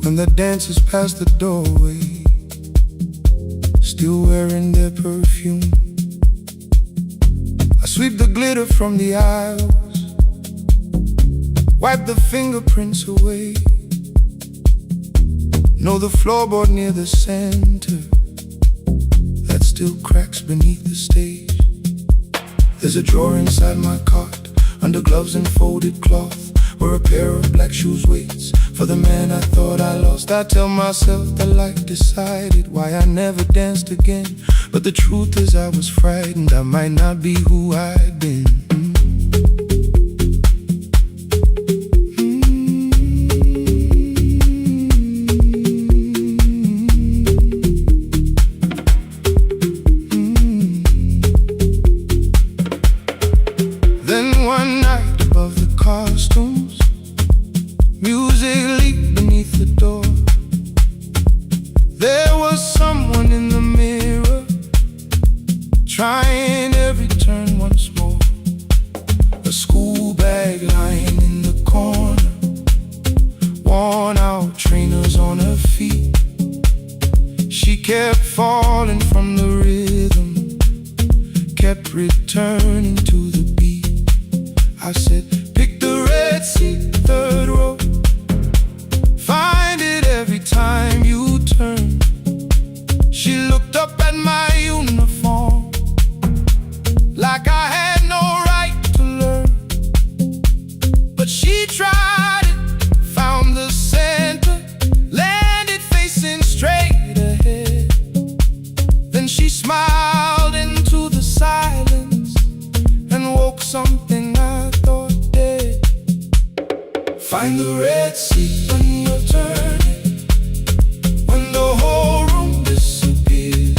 when the dancers pass the doorway, still wearing their perfume. I sweep the glitter from the aisles, wipe the fingerprints away. Know the floorboard near the center that still cracks beneath the stage. There's a drawer inside my cart, under gloves and folded cloth, where a pair of black shoes waits for the man I thought I lost. I tell myself that life decided why I never danced again, but the truth is I was frightened I might not be who I'd been. Then one night above the costumes, music leaked beneath the door. There was someone in the mirror, trying every turn once more. A school bag lying in the corner, worn out trainers on her feet. She kept falling from the rhythm, kept returning to the beat. I said, pick the red seat, third row, find it every time you turn. She looked up at my uniform like I had no right to learn, but she tried it, found the center, landed facing straight ahead. Then she smiled into the silence and woke something I thought dead. Find the red seat when you're turning, when the whole room disappears.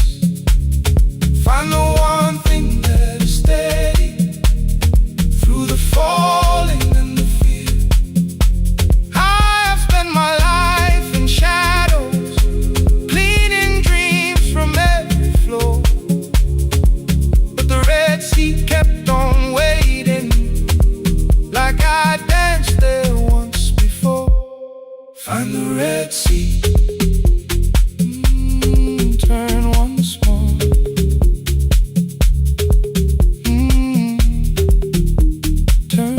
Find the one thing that is steady through the falling and the fear. I have spent my life in shadows, cleaning dreams from every floor, but the red seat kept on waiting, like I danced there once before. Find the red seat, turn once more. Turn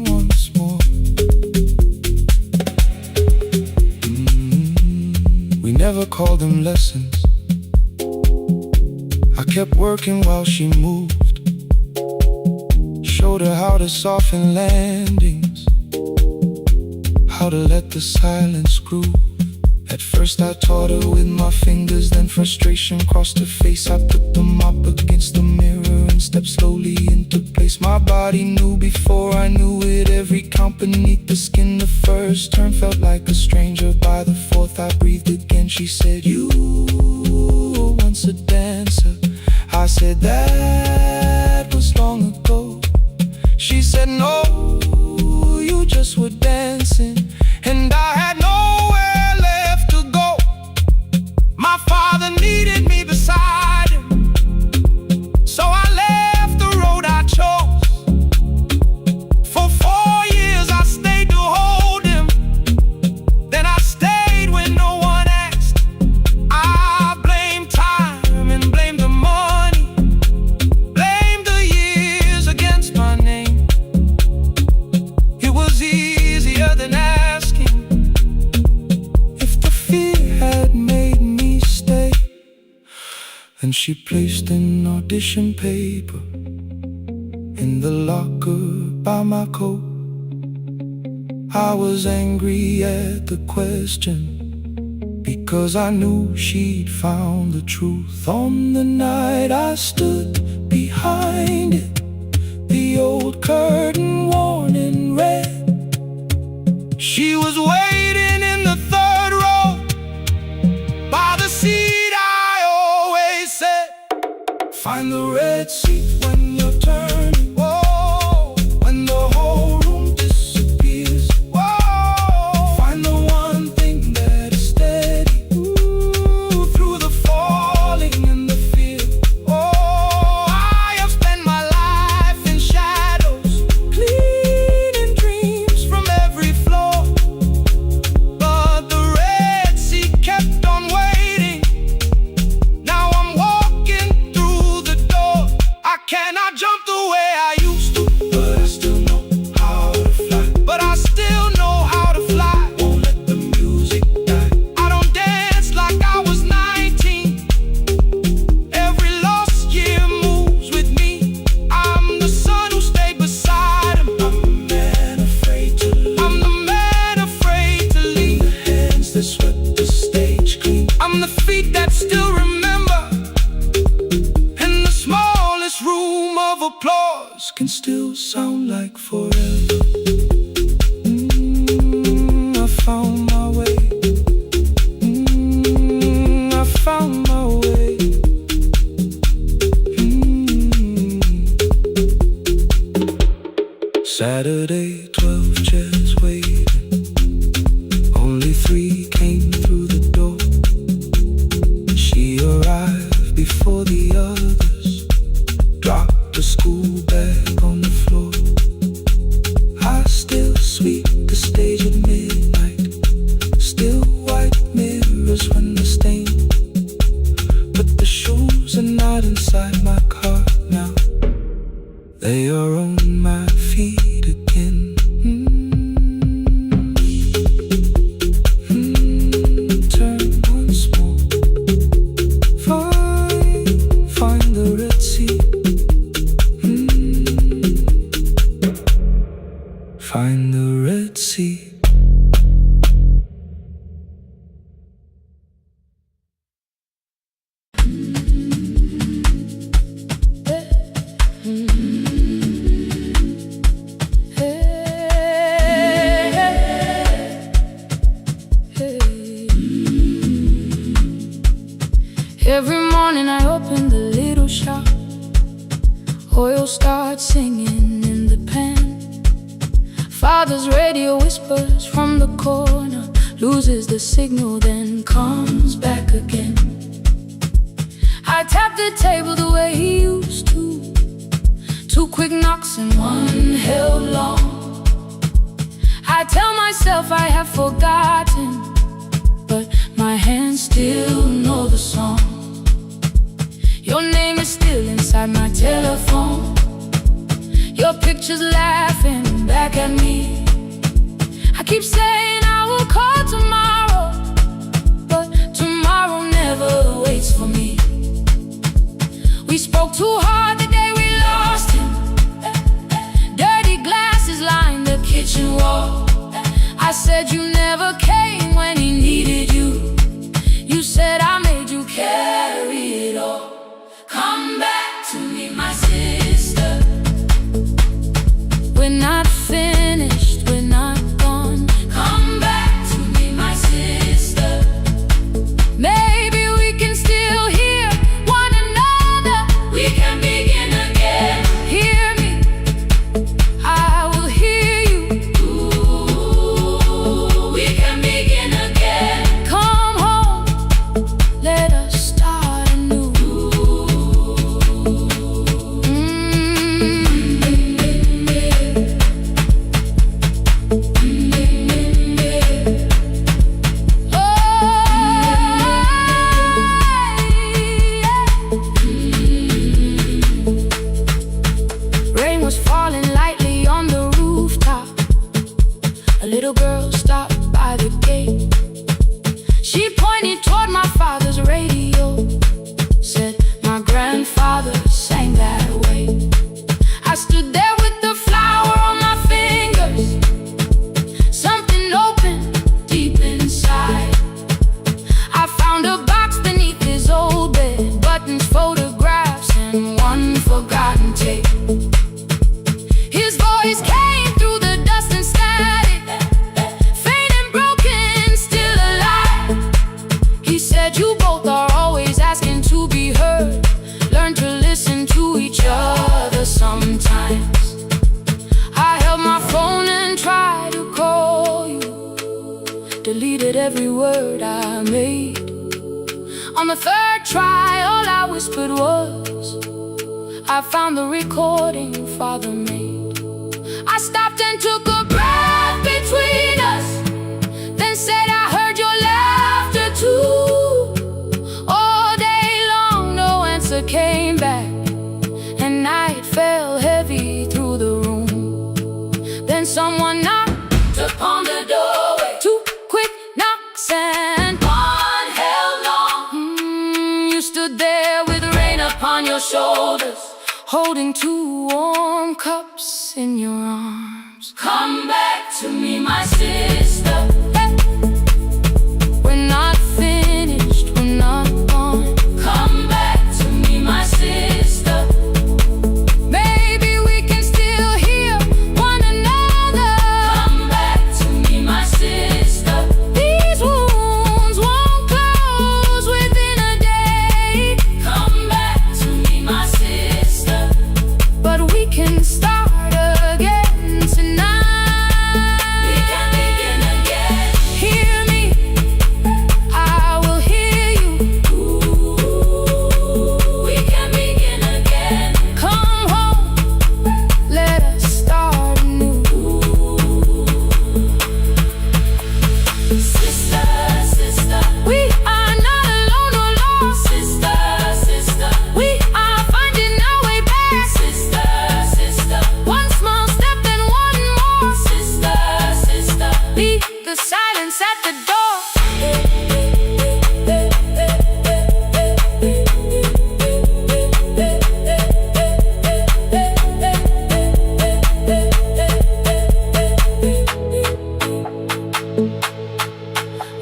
once more. We never called them lessons. I kept working while she moved, showed her how to soften landings, how to let the silence groove. At first I taught her with my fingers, then frustration crossed her face. I put them up against the mirror and stepped slowly into place. My body knew before I knew it, every count beneath the skin. The first turn felt like a stranger, by the fourth I breathed again. She said, you were once a dancer. I said, that was long ago. She said, no, you just were dancing, and I had nowhere left to go. My father needed me beside him, so I left the road I chose. For 4 years I stayed to hold him, then I stayed when no one asked. I blamed time and blamed the money, blamed the years against my name. It was easier than asking if the fear had made me stay. Then she placed an audition paper in the locker by my coat. I was angry at the question, because I knew she'd found the truth. On the night I stood behind it, the old curtain worn in red. She was waiting in the third row, by the seat I always said. Find the red seat when you're turning, whoa, when the whole room disappears. Whoa, find the one thing that is steady, ooh, through the falling and the fear. Oh, I have spent my life in shadows, cleaning dreams from every floor, but stage at midnight. Still white mirrors run the stain, but the shoes are not inside my car now. They are on my feet again. Turn once more. Find the Red Sea. Find the Red Sea. Every morning I open the little shop. Oil starts singing in the pan. Father's radio whispers from the corner, loses the signal, then comes back again. I tap the table the way he used to. 2 quick knocks and 1 held long. I tell myself I have forgotten, but my hands still know the song. Your name is still inside my telephone. Your picture's laughing back at me. I keep saying I will call tomorrow, but tomorrow never waits for me. We spoke too hard the day we lost him. Dirty glasses lined the kitchen wall. I said you never came when he needed you. You said I made you carry it all. Come back to me, my sister. We're not finished, we're not gone. Come back to me, my sister. Maybe we can still hear one another. We can begin again. Hear me, I will hear you. Ooh, we can begin again. Come home, let us start anew. Rain was falling lightly on the rooftop. A little girl stopped by the gate. She pointed toward my father's radio, said my grandfather sang that way. I stood there with the flower on my fingers. Something opened deep inside. I found a box beneath his old bed, buttons, photographs, and 1 forgotten tape. His voice came through the dust and static, faint and broken, still alive. He said you both are always asking to be heard. Learn to listen to each other sometimes. I held my phone and tried to call you, deleted every word I made. On the 3rd try, all I whispered was, I found the recording Father made. I stopped and took a breath between us, then said I heard your laughter too. All day long no answer came back, and night fell heavy through the room. Then someone knocked upon the doorway. 2 quick knocks and 1 held long. You stood there with rain upon your shoulders, holding 2 warm cups in your arms. Come back to me, my sister. Hey. We're not finished, we're not gone. Come back to me, my sister. Maybe we can still hear one another. Come back to me, my sister. These wounds won't close within a day. Come back to me, my sister. But we can start again tonight. We can begin the silence at the door.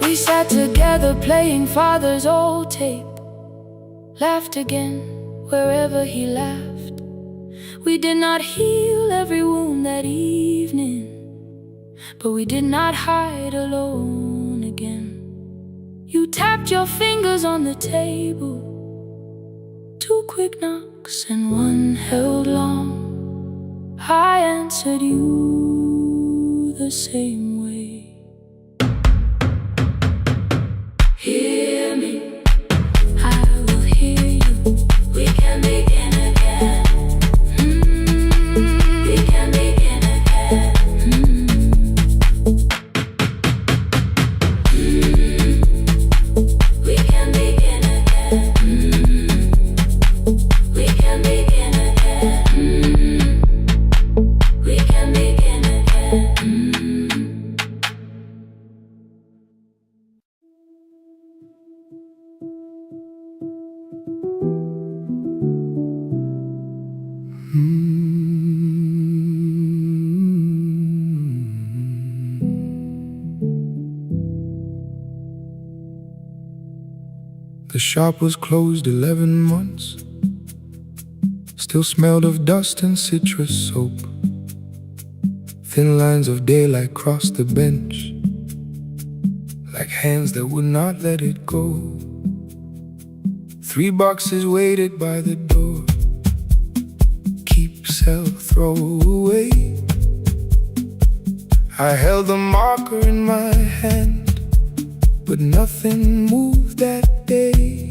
We sat together playing father's old tape, laughed again wherever he laughed. We did not heal every wound that evening, but we did not hide alone again. You tapped your fingers on the table, 2 quick knocks and 1 held long. I answered you the same way. Hear me, I will hear you. We can begin again. We can begin again. We can begin again. We can begin again. We can begin again. The shop was closed 11 months. Still smelled of dust and citrus soap. Thin lines of daylight crossed the bench, like hands that would not let it go. 3 boxes waited by the door. Keep, sell, throw away. I held the marker in my hand, but nothing moved that day.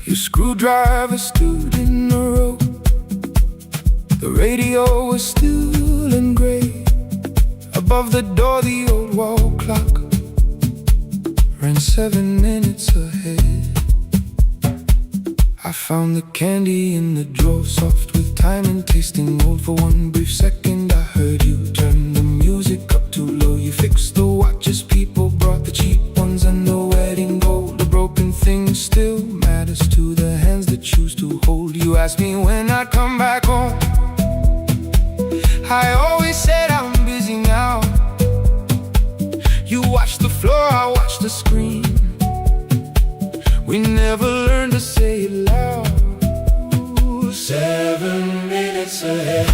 Your screwdriver stood in a row. The radio was still and gray. Above the door the old wall clock ran 7 minutes ahead. I found the candy in the drawer, soft with time and tasting old. For 1 brief second I heard you turn the music up too low. You fixed the watches, people brought the cheap ones and the wedding gold. The broken thing still matters to the hands that choose to hold. You asked me when I'd come back home. I always said I'm busy now. You watched the floor, I watched the screen. We never learned to say it loud. 7 minutes ahead.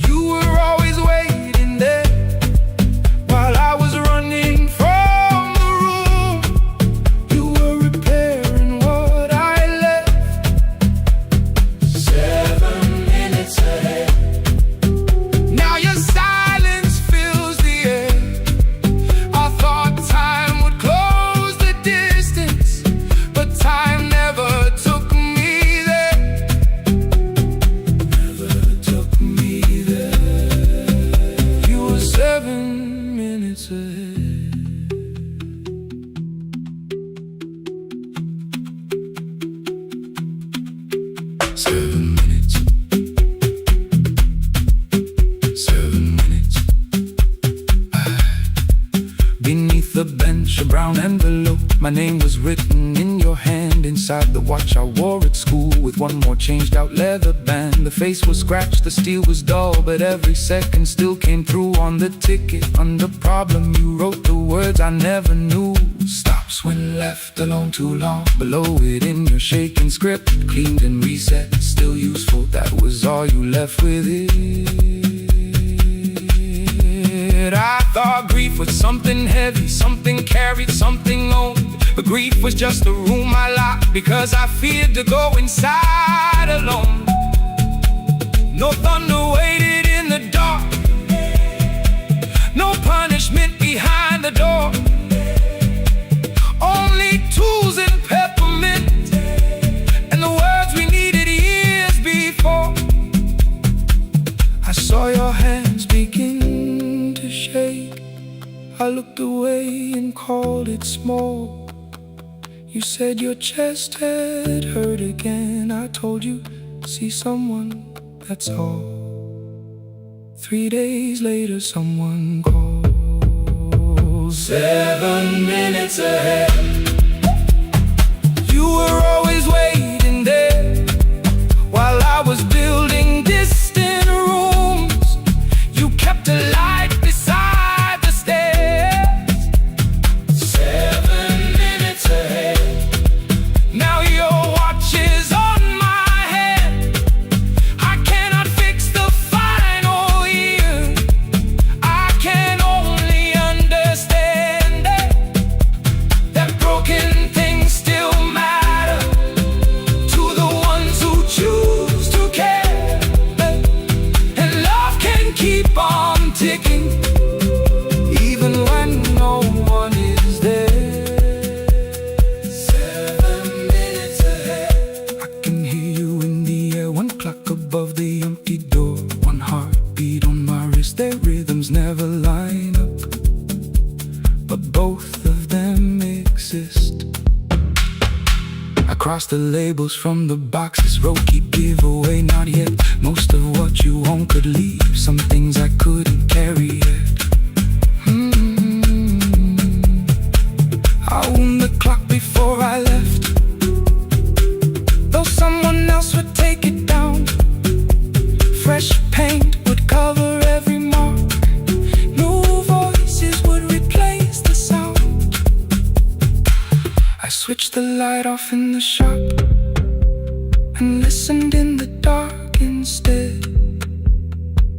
You were always waiting there while I was running from the room. You were repairing what I left. 7 minutes ahead. Now your silence fills the air. I thought time would close the distance, but time never took me there. Never took me there. You were 7 minutes ahead. Seven minutes. 7 minutes. Beneath the bench, a brown envelope. My name was written in your hand. Inside the watch I wore at school, with 1 more changed out leather band. The face was scratched, the steel was dull, but every second still came through on the ticket. Under problem you wrote the words I never knew. Stops when left alone too long. Below it in your shaking script, cleaned and reset, still useful. That was all you left with it. I thought grief was something heavy, something carried, something owned. But grief was just a room I locked because I feared to go inside alone. No thunder waited in the dark, no punishment behind the door. Only tools and peppermint, and the words we needed years before. I saw your hands begin to shake. I looked away and called it small. You said your chest had hurt again. I told you, see someone, that's all. 3 days later, someone calls. 7 minutes ahead. You were always waiting there while I was building distant rooms. You kept a light beside the stairs. 7 minutes ahead. Now your watch is on my head. I cannot fix the final year. I can only understand that broken things still matter to the ones who choose to care. And love can keep on ticking even when no one is there. 7 minutes ahead. I can hear you in the air, one clock above the empty door, one heartbeat on my wrist. Their rhythms never line up, but both of them exist. I cross the labels from the boxes, road keep giveaway, not yet. Most of what you own could leave, some things I couldn't carry yet. I wound the clock before I left, though someone else would take it down. Fresh paint would cover every mark, new voices would replace the sound. I switched the light off in the shop and listened in the dark instead.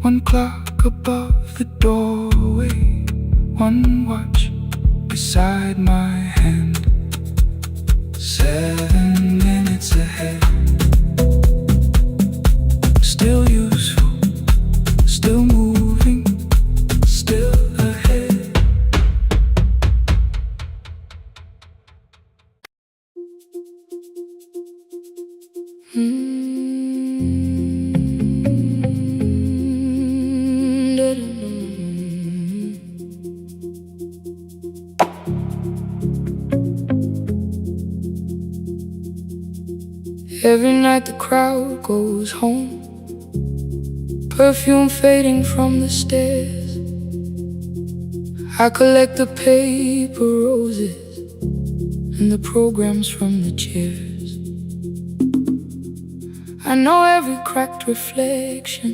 One clock above the doorway, one watch beside my hand. 7 minutes ahead. Still useful, still moving, still ahead. Every night the crowd goes home, perfume fading from the stairs. I collect the paper roses and the programs from the chairs. I know every cracked reflection,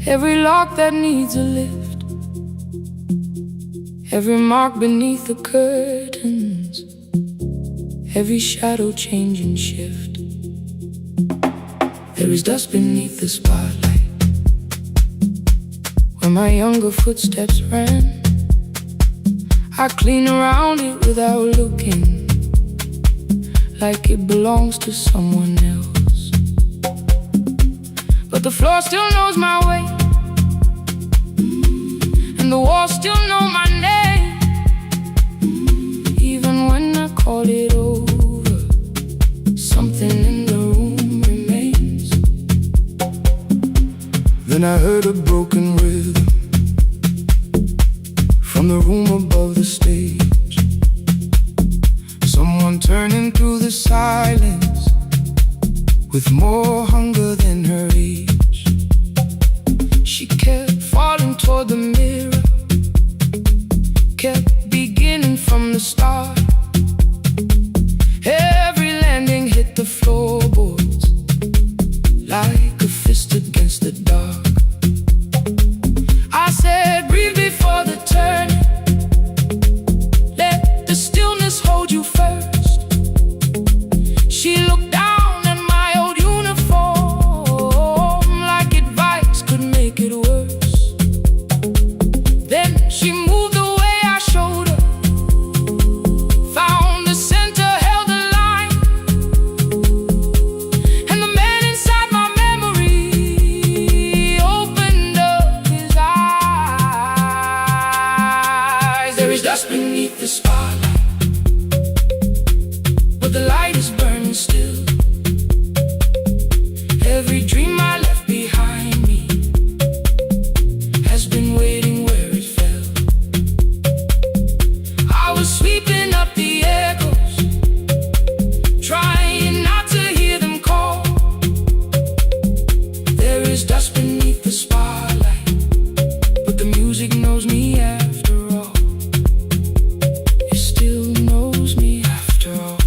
every lock that needs a lift, every mark beneath the curtains, every shadow change and shift. There is dust beneath the spotlight where my younger footsteps ran. I clean around it without looking, like it belongs to someone else. But the floor still knows my way, and the walls still know my name. Even when I call it over, something in the room remains. Then I heard a broken rhythm from the room above the stage. Someone turning through the silence with more hunger than her age. She kept falling toward the mirror, kept beginning from the start. Every landing hit the floorboards like a fist against the dark. I said, breathe before the turning, let the stillness hold you first. She looked down at my old uniform like advice could make it worse. Then she moved the way I showed her, found the center, held the line, and the man inside my memory opened up his eyes. There is dust beneath the spotlight, but the light is burning still. Every dream I left behind me has been waiting where it fell. I was sweeping up the echoes, trying not to hear them call. There is dust beneath the spotlight, the music knows me after all. It still knows me after all.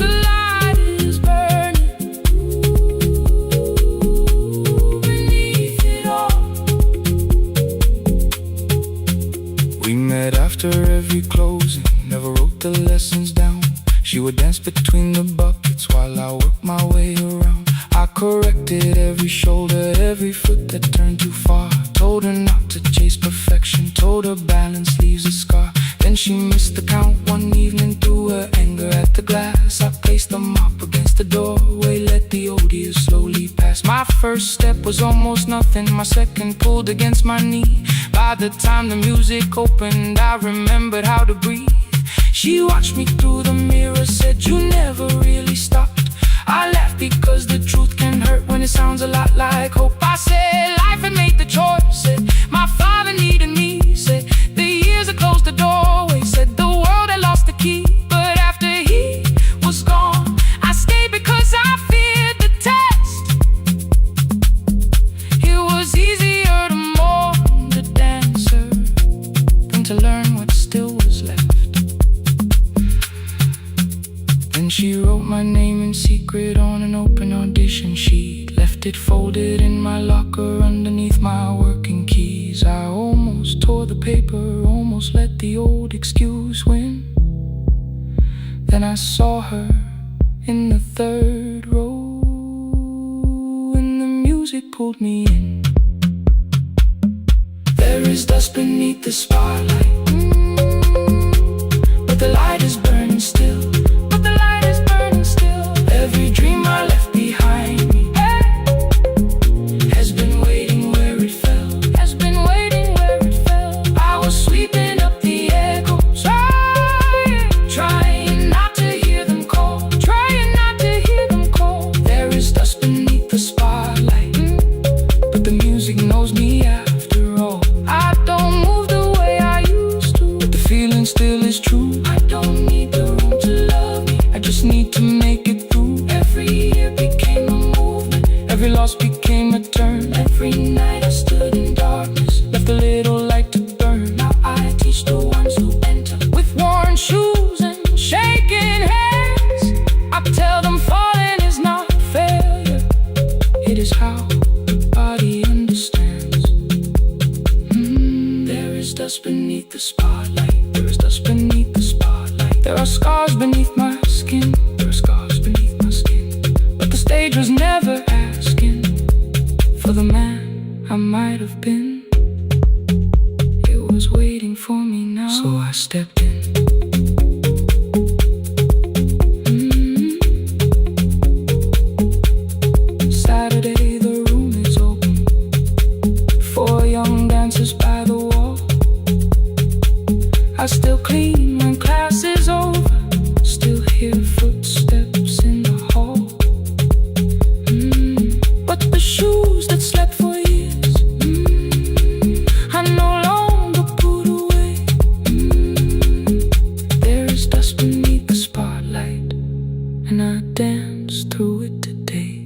The light is burning beneath it all. We met after every closing, never wrote the lessons down. She would dance between the buckets while I worked my way around. I corrected every shoulder, every foot that turned too far. Told her not to chase perfection, told her balance leaves a scar. Then she missed the count one evening, threw her anger at the glass. I placed the mop against the doorway, let the odious slowly pass. My first step was almost nothing, my second pulled against my knee. By the time the music opened, I remembered how to breathe. She watched me through the mirror, said, "You never really stopped." I laughed because the truth can hurt when it sounds a lot like hope. I said, life had made the choice, said, my father needed me, said, the years had closed the doorway, said, the world had lost the key. But after he was gone, I stayed because I feared the test. It was easier to mourn the dancer than to learn what still was left. Then she wrote my name in secret on an open audition sheet, left it folded in my locker underneath my working keys. I almost tore the paper, almost let the old excuse win. Then I saw her in the third row, and the music pulled me in. There is dust beneath the spotlight, but the light is burning still. Every dream I left behind me has been waiting where it fell, has been waiting where it fell. I was sweeping up the echoes, trying not to hear them call, trying not to hear them call. There is dust beneath the spotlight, but the music knows me after all. I don't move the way I used to, but the feeling still is true. I don't need the room to love me, I just need to make it through. Every year became a movement, every loss became a turn. Every night I stood in darkness, left a little light to burn. Now I teach the ones who enter with worn shoes and shaking hands. I tell them falling is not failure, it is how the body understands. There is dust beneath the spotlight, there is dust beneath the spotlight. There are scars beneath my skin, there are scars beneath my skin. But the stage was never asking for the man I might have been. It was waiting for me now, so I stepped in. Saturday, the room is open, 4 young dancers by the wall. I still clean when class is over, still hear footsteps in the hall. But the shoes that slept for years, I no longer put away. There is dust beneath the spotlight, and I dance through it today.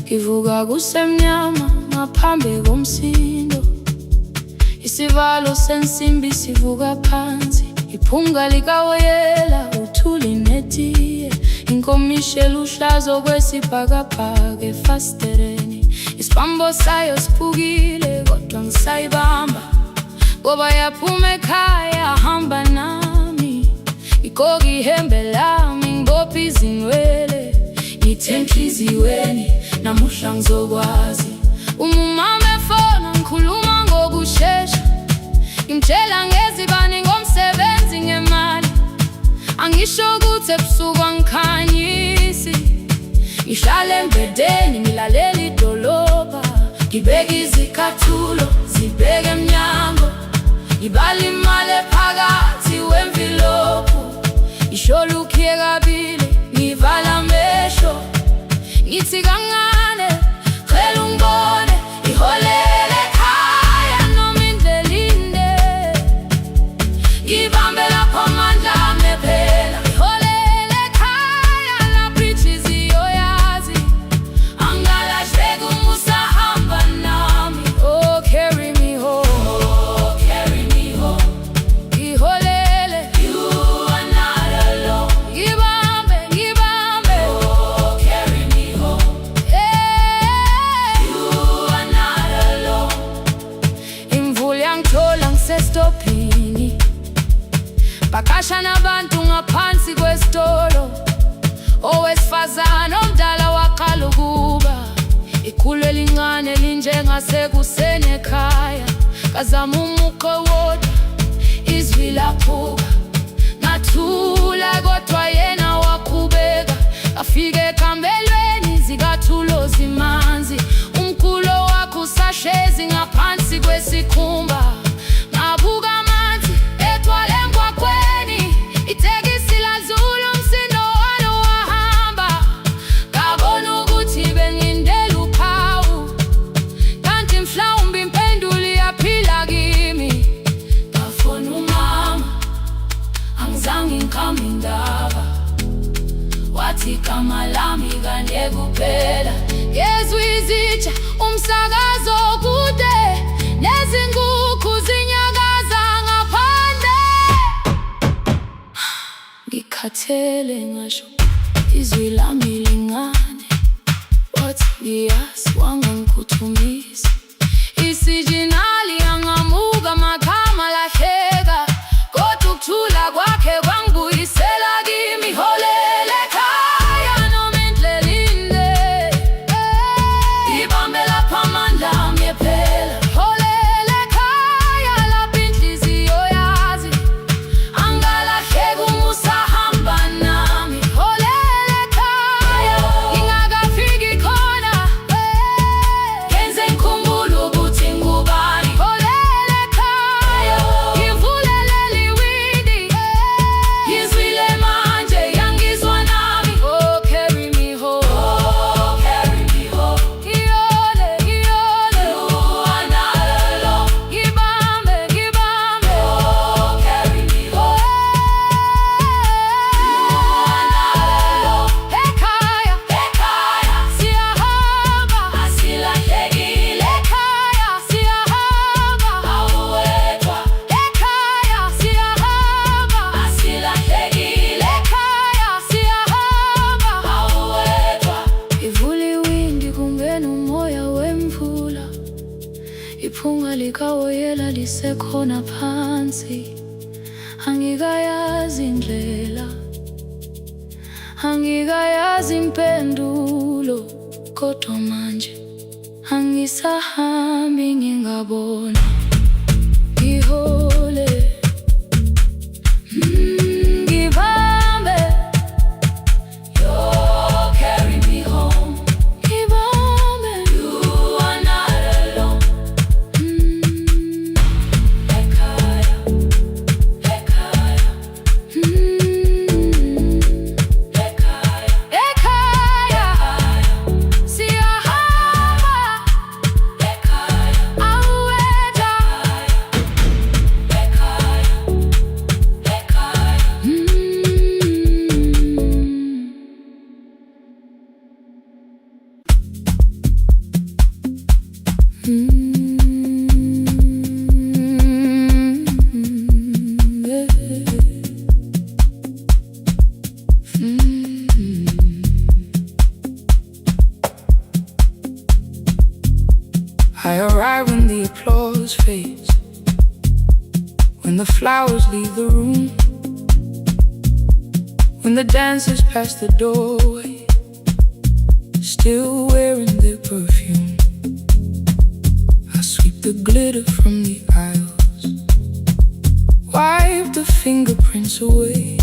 Ngivuka kusemnyama ngaphambi komsindo, isivalo sensimbi sivuka phansi, iphunga likawoyela uthuli netiye, inkomishi eluhlaza okwesibhakabhaka efasitereni. Isibambo sayo siphukile kodwa ngisayibamba, ngoba yaphuma ekhaya hamba nami. Igqoka ihembe lami ngibopha izinwele, ngithe enhliziyweni namuhla ngizokwazi. Umama efona ngikhuluma ngokushesha, ngimtshela ngezibani ngomsebenzi ngemali. Angisho ukuthi ebusuku angikhanyisi, ngihlala embedeni ngilalela idolobha, ngibeke izicathulo zibheke emnyango, ngibala imali phakathi wemvilophu, isholukiye kabili ngivala amehlo, ngithi kancane cela ungibone, iholele ekhaya noma indlela inde, ngibambe lapho amandla ami ephela. Iholele ekhaya lapho inhliziyo yazi, angalahleki uma usahamba nami. Oh, carry me home, oh, carry me home. Iholele, you are not alone. Ngibambe, ngibambe, oh, carry me home. Yeah, you are not alone. Imvula yangithola ngisestopini, bakasha nabantu ngaphansi kwesitolo, owesifazane omdala waqala ukuba, ikhulu elincane linjengasekuseni ekhaya, kazama umuqo wodwa, izwi laphuka, ngathula kodwa yena waqhubeka, afike ekambelweni zikathulo zimanzi, umkhulo wakhe usahlezi ngaphansi kwesikhumba, ngabuka amanzi ethwala emgwaqweni, itekisi ladlula umsindo walo wahamba, ngabona ukuthi bengindela uphawu, kanti mhlawumbe impendulo iyaphila kimi. Ngafona umama, angizange ngikhambe indaba, wathi igama lami kanye kuphela, ngezwe izitsha umsakazo kude, nezinkukhu zinyakaza ngaphandle. Ngikhathele ngasho izwi lami lingane, wathi ngiyazi wangangiphuthumisa, isijinali yangamuka magama lahleka, kodwa ukuthula kwakhe kwangibuyisela kimi. Iholele ekhaya noma indlela inde, ngibambe lapho amandla ami ephela. Iholele ekhaya lapho inhliziyo yazi, angalahleki uma usahamba nami. Iholele ekhaya ngingakafiki khona, ngenze ngikhumbule ukuthi ngubani. Iholele ekhaya ngivulelele iwindi, ngizwile manje yangizwa nami. Oh, carry me home, oh, carry me home. Iyole, iyole, you are not alone. Ngibambe, ngibambe, oh, carry me home. You are not alone. Ekhaya, ekhaya siyahamba, asilahlekile. Ekhaya siyahamba, awuwedwa. Ekhaya siyahamba, asilahlekile. Ekhaya siyahamba, awuwedwa. Ivula iwindi kungena umoya wemvula, iphunga likawoyela lisekhona phansi, angikayazi indlela, angikayazi impendulo, kodwa manje angisahambi ngingabona. Ihole, ngibambe, you carry me home. Ngibambe, you are not alone. Ekhaya, ekhaya, ekhaya, ekhaya siyahamba, ekhaya awuwedwa. I arrive when the applause fades, when the flowers leave the room, when the dancers pass the doorway, still wearing their perfume. I sweep the glitter from the aisles, wipe the fingerprints away.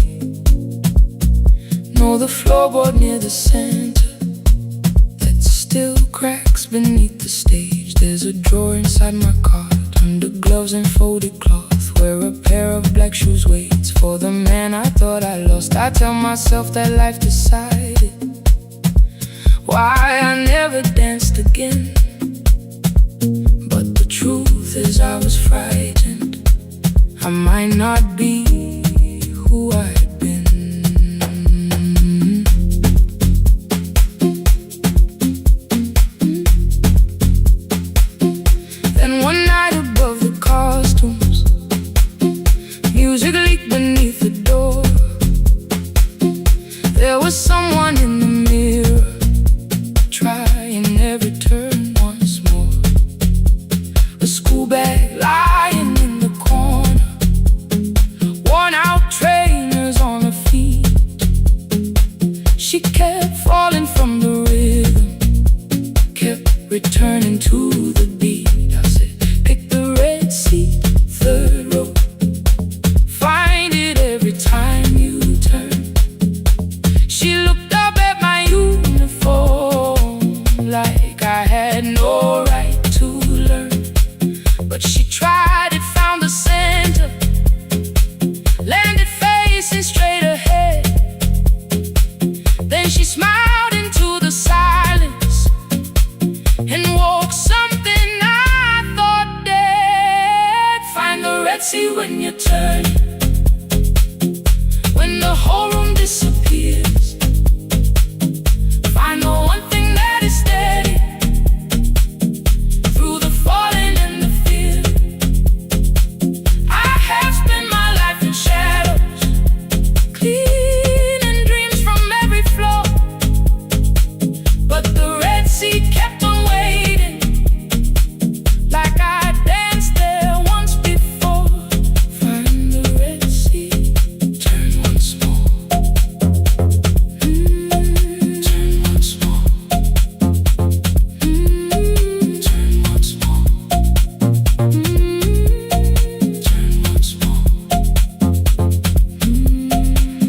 Know the floorboard near the center that still cracks beneath the stage. There's a drawer inside my cart, under gloves and folded cloth, where a pair of black shoes waits for the man I thought I lost. I tell myself that life decided why I never danced again. But the truth is I was frightened I might not be who I had been. Then one night above the costumes, music leaked beneath the door. There was someone in the mirror, trying every turn once more. A school bag lying in the corner, worn out trainers on her feet. She kept falling from the rhythm, kept returning to the beat. I said, pick the red seat, third row, find it every time you turn. She looked up at my uniform like I had no right to learn. But she tried it, found the center, landed facing straight ahead. Then she smiled into the silence and woke something I thought dead. Find the red sea when you turn, when the whole room disappears. Find the one thing that is steady through the falling and the fear. I have spent my life in shadows, cleaning dreams from every floor. But the red sea kept on waiting, like I danced there once before. Find the red sea, turn once more. Turn once more. Turn once more. Turn once more.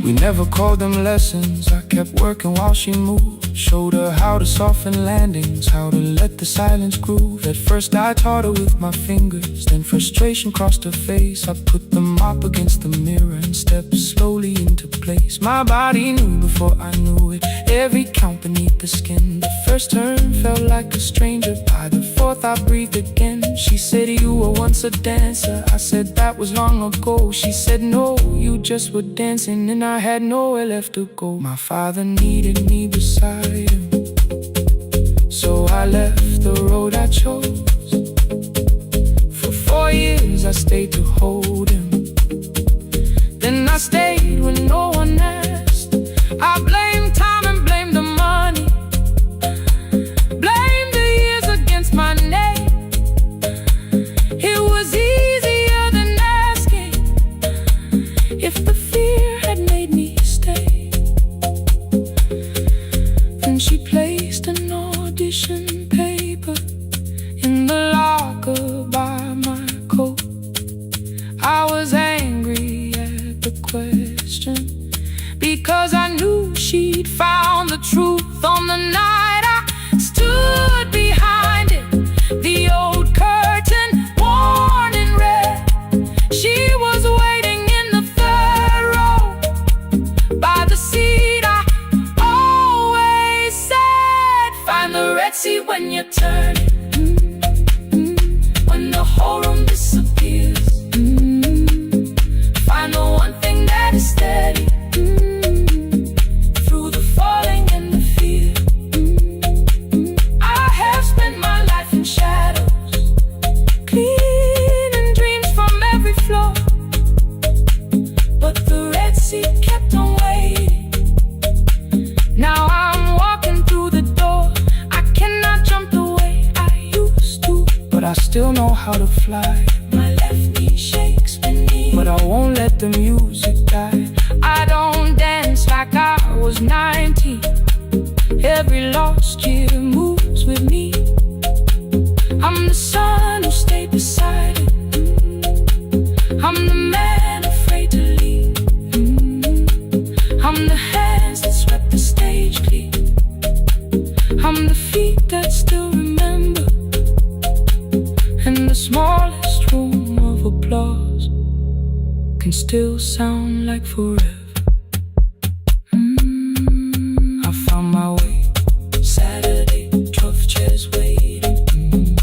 We never called them lessons. I kept working while she moved, showed her how to soften landings, how to let the silence groove. At first I taught her with my fingers, then frustration crossed her face. I put the mop against the mirror and stepped slowly into place. My body knew before I knew it, every count beneath the skin. The first turn felt like a stranger, by the fourth I breathed again. She said, you were once a dancer. I said, that was long ago. She said, no, you just were dancing, and I had nowhere left to go. My father needed me beside him, so I left the road I chose. For 4 years I stayed to hold him, then I stayed when no one asked. I blamed time and blamed the money, blamed the years against my name. It was easier than asking if the fear had made me stay. Then she placed an audition paper in the locker by my coat. I was angry at the question, because I knew she'd found the truth on the night I stood behind it. The old curtain, worn in red. She was waiting in the third row, by the seat I always said. Find the red sea when you turn it, when the whole room disappears. Find the one thing that is steady through the falling and the fear. I have spent my life in shadows, cleaning dreams from every floor. But the red sea kept on waiting. Now I'm walking through the door. I cannot jump the way I used to, but I still know how to fly. My left knee shakes beneath, but I won't let the music die. I don't dance like I was 19. Every lost year moves with me. I'm the son who stayed beside it. I'm the man afraid to leave. I'm the hands that swept the stage clean. I'm the feet that still remember can still sound like forever. I found my way. Saturday, 12 chairs waiting.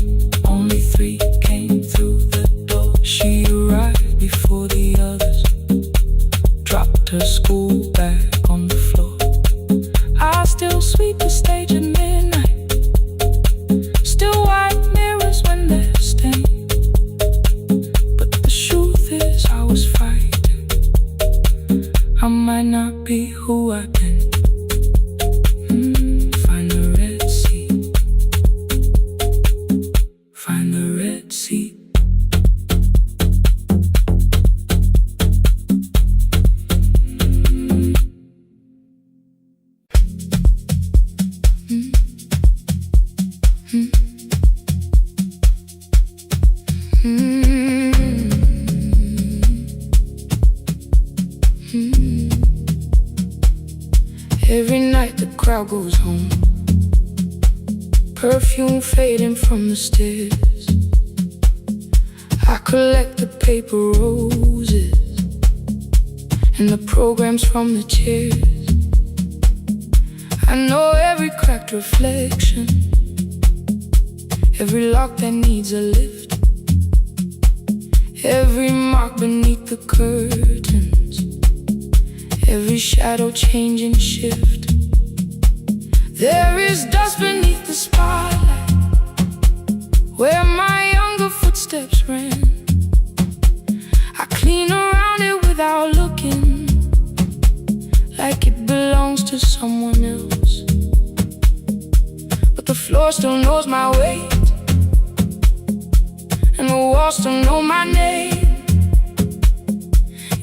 Only 3 came through the door. She arrived before the others, dropped her school bag on the floor. I still sweep the stage at midnight, still white mirrors when they're stained. But the truth is I was fighting. I might not be who I've been. Find the red sea. Find the red sea. Every night the crowd goes home, perfume fading from the stairs. I collect the paper roses and the programs from the chairs. I know every cracked reflection, every lock that needs a lift, every mark beneath the curtains, every shadow changing shift. There is dust beneath the spotlight where my younger footsteps ran. I clean around it without looking, like it belongs to someone else. But the floor still knows my weight, and the walls still know my name.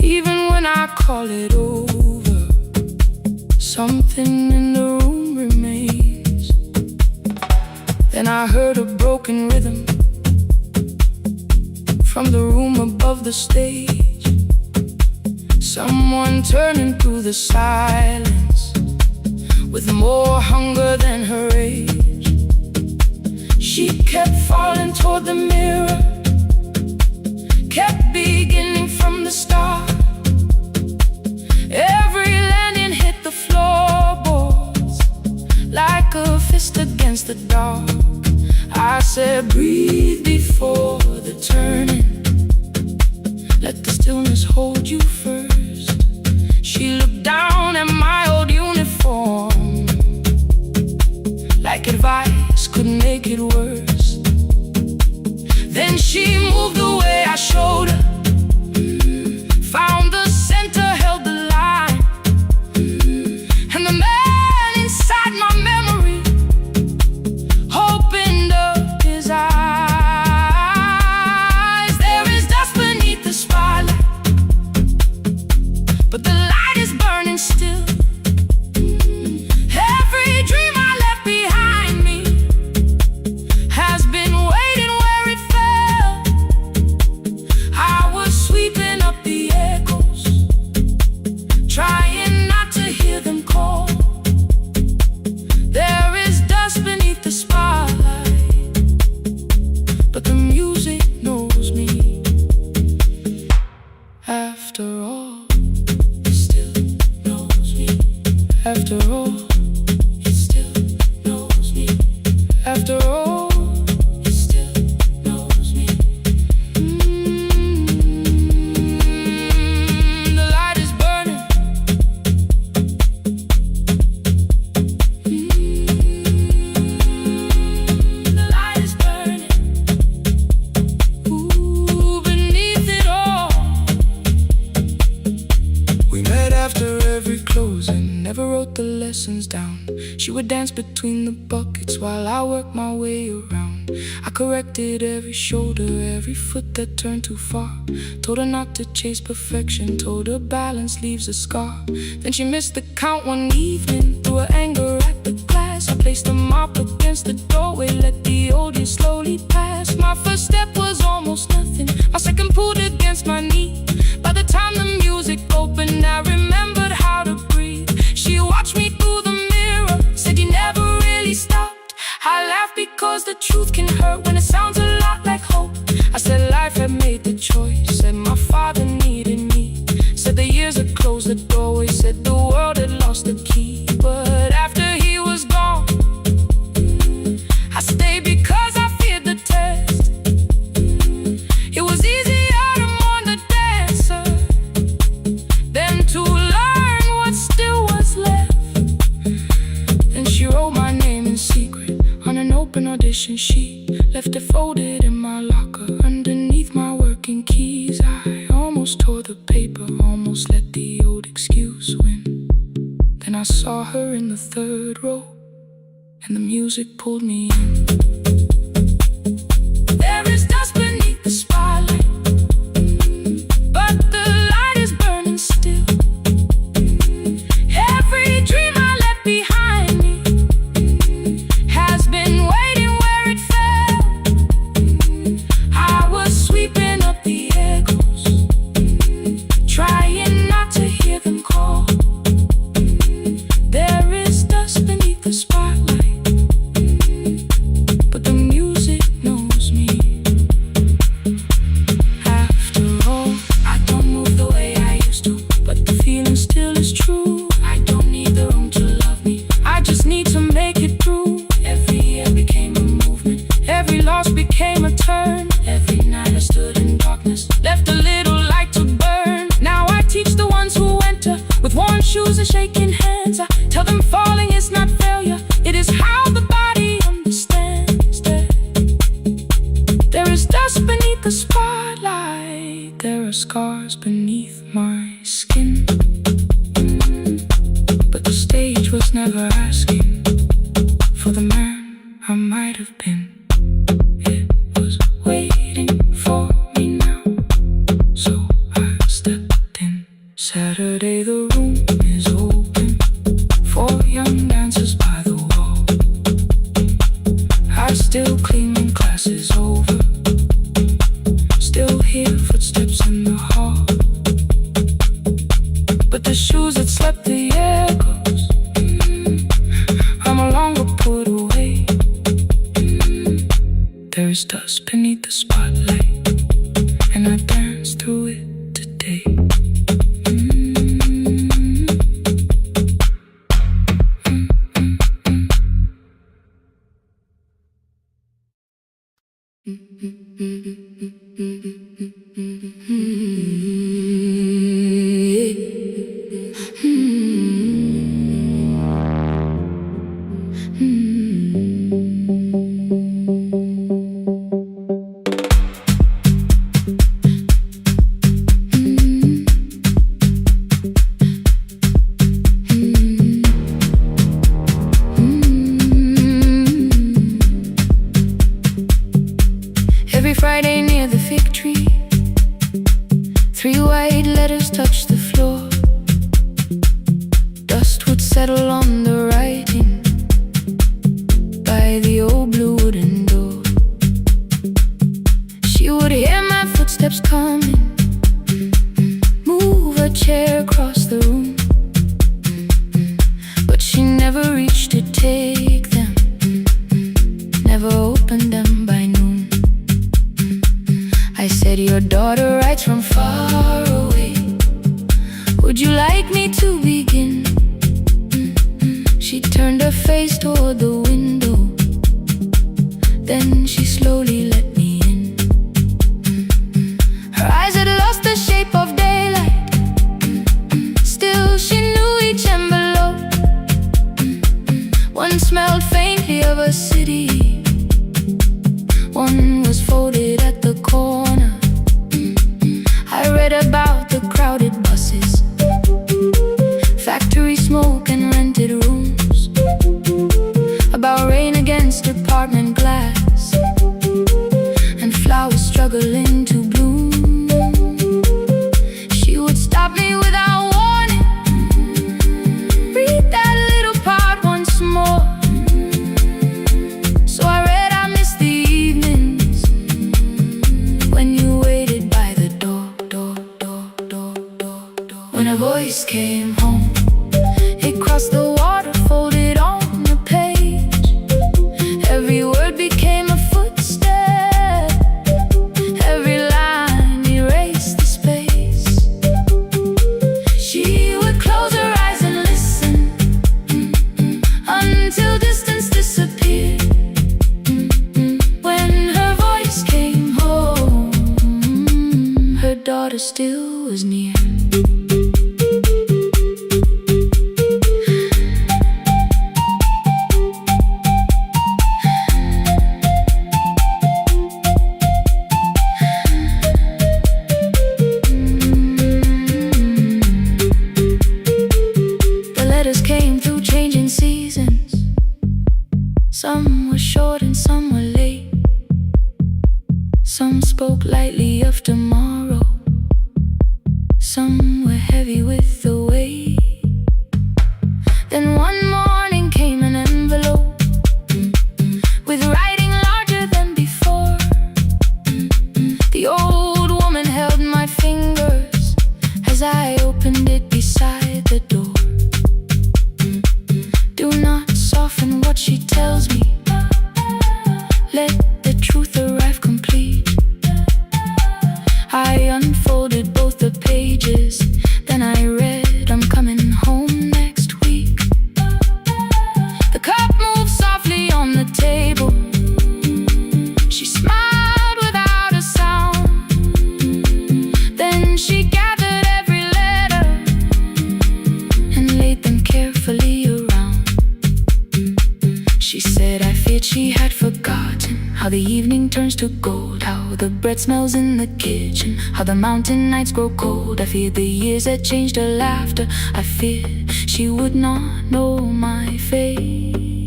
Even when I call it over, something in the room remains. Then I heard a broken rhythm from the room above the stage. Someone turning through the silence with more hunger than her age. She kept falling toward the mirror, kept beginning from the start. Every landing hit the floorboards like a fist against the dark. I said, breathe before the turning, let the stillness hold you first. She looked down at my old uniform, like advice could make it worse. Then she moved the way I showed her, found the center, held the line, and the man inside my memory opened up his eyes. There is dust beneath the spotlight, but the light is burning still. Every dream I left behind me has been waiting where it fell. I was sweeping up the echoes, trying not to hear them call. There is dust beneath the spotlight, but the music knows me. After all, it still knows me. After all, it still knows me. After all, it still knows me. The light is burning. The light is burning. Ooh, beneath it all. We met after every closing, never wrote the lessons down. She would dance between the buckets while I worked my way around. I corrected every shoulder, every foot that turned too far. Told her not to chase perfection, told her balance leaves a scar. Then she missed the count one evening, threw her anger at the glass. I placed the mop against the doorway, let the old years slowly pass. My first step was almost nothing, my second pulled against my knee. By the time the music opened, I remembered how to breathe. She watched me through the mirror, said you never really stopped. I laughed because the truth can hurt when it sounds a lot like hope. I said life had made the choice, and my father needed me. permission sheet, left it folded in my locker underneath my working keys. I almost tore the paper, almost let the old excuse win. Then I saw her in the third row, and the music pulled me in. There is dust beneath the spotlight, but the light is burning still. Every dream I left behind me has been waiting where it fell. I was sweeping up the echoes, trying not to hear them call. There is dust beneath the spotlight, but the music knows me. After all, I don't move the way I used to, but the feeling still is true. I don't need the room to love me, I just need to make it through. Every year became a movement, every loss became a turn. Every night I stood in darkness, left a little light to burn. Now I teach the ones who enter with worn shoes and shaking hands. I tell them falling is not failure, it is how the body understands. There is dust beneath the spotlight, there are scars beneath my skin. But the stage was never asking for the man I might have been. It was waiting for me now, so I stepped in. Saturday the room is open for young dancers by the wall. I still clean when class is over, still hear footsteps in the hall. But the shoes that slept the echoes, are no longer put away. There is dust beneath the spotlight, and I dance through it today. Every Friday near the fig tree, 3 white letters touched the floor. Dust would settle on the writing by the old blue wooden door. She would hear my footsteps coming, move a chair across the room, but she never reached to take them, never opened them by noon. I said, your daughter writes from far away, would you like me to begin? She turned her face toward the window, then she slowly let me in. Her eyes had lost the shape of daylight, still she knew each envelope. One smelled faintly of a city, one was folded at the corner. I read about the crowded buses, factory smoke and rented rooms, about rain against apartment glass, and flowers struggling to bloom. She would stop me without warning, read that little part once more. So I read, I miss the evenings when you waited by the door. When a voice came home, it crossed the water, folded on the page. Every word became a footstep, every line erased the space. She would close her eyes and listen, until distance disappeared. When her voice came home, her daughter still was near. spoke lightly of tomorrow. Some were heavy with the weight. Then one morning came an envelope with writing larger than before. The old woman held my fingers as I opened it beside the door. Do not soften what she tells me. Let the truth arrive complete. I unfolded both the pages, then I read, I'm coming home next week. The cup moved softly on the table. She smiled without a sound. Then she gathered every letter and laid them carefully around. She said I feared she had forgotten how the evening turns to gold, how the bread smells in the kitchen, how the mountain nights grow cold. I feared the years had changed her laughter. I feared she would not know my face.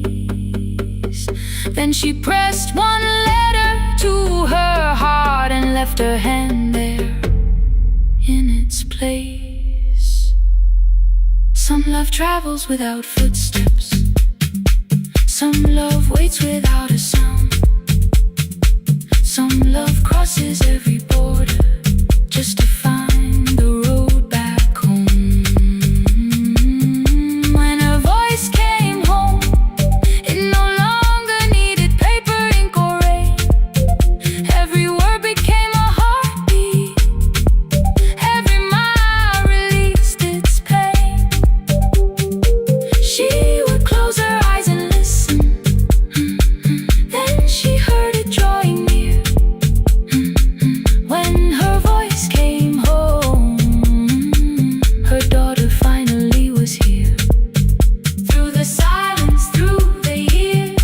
Then she pressed one letter to her heart and left her hand there in its place. Some love travels without footsteps. Some love waits without a sound. Some love crosses every border just to find the road back home. When her voice came home, it no longer needed paper, ink, or rain. Every word became a heartbeat. Every mile released its pain. She would close her eyes and listen. Then she heard it drawing near. When her voice came home, her daughter finally was here. Through the silence, through the years,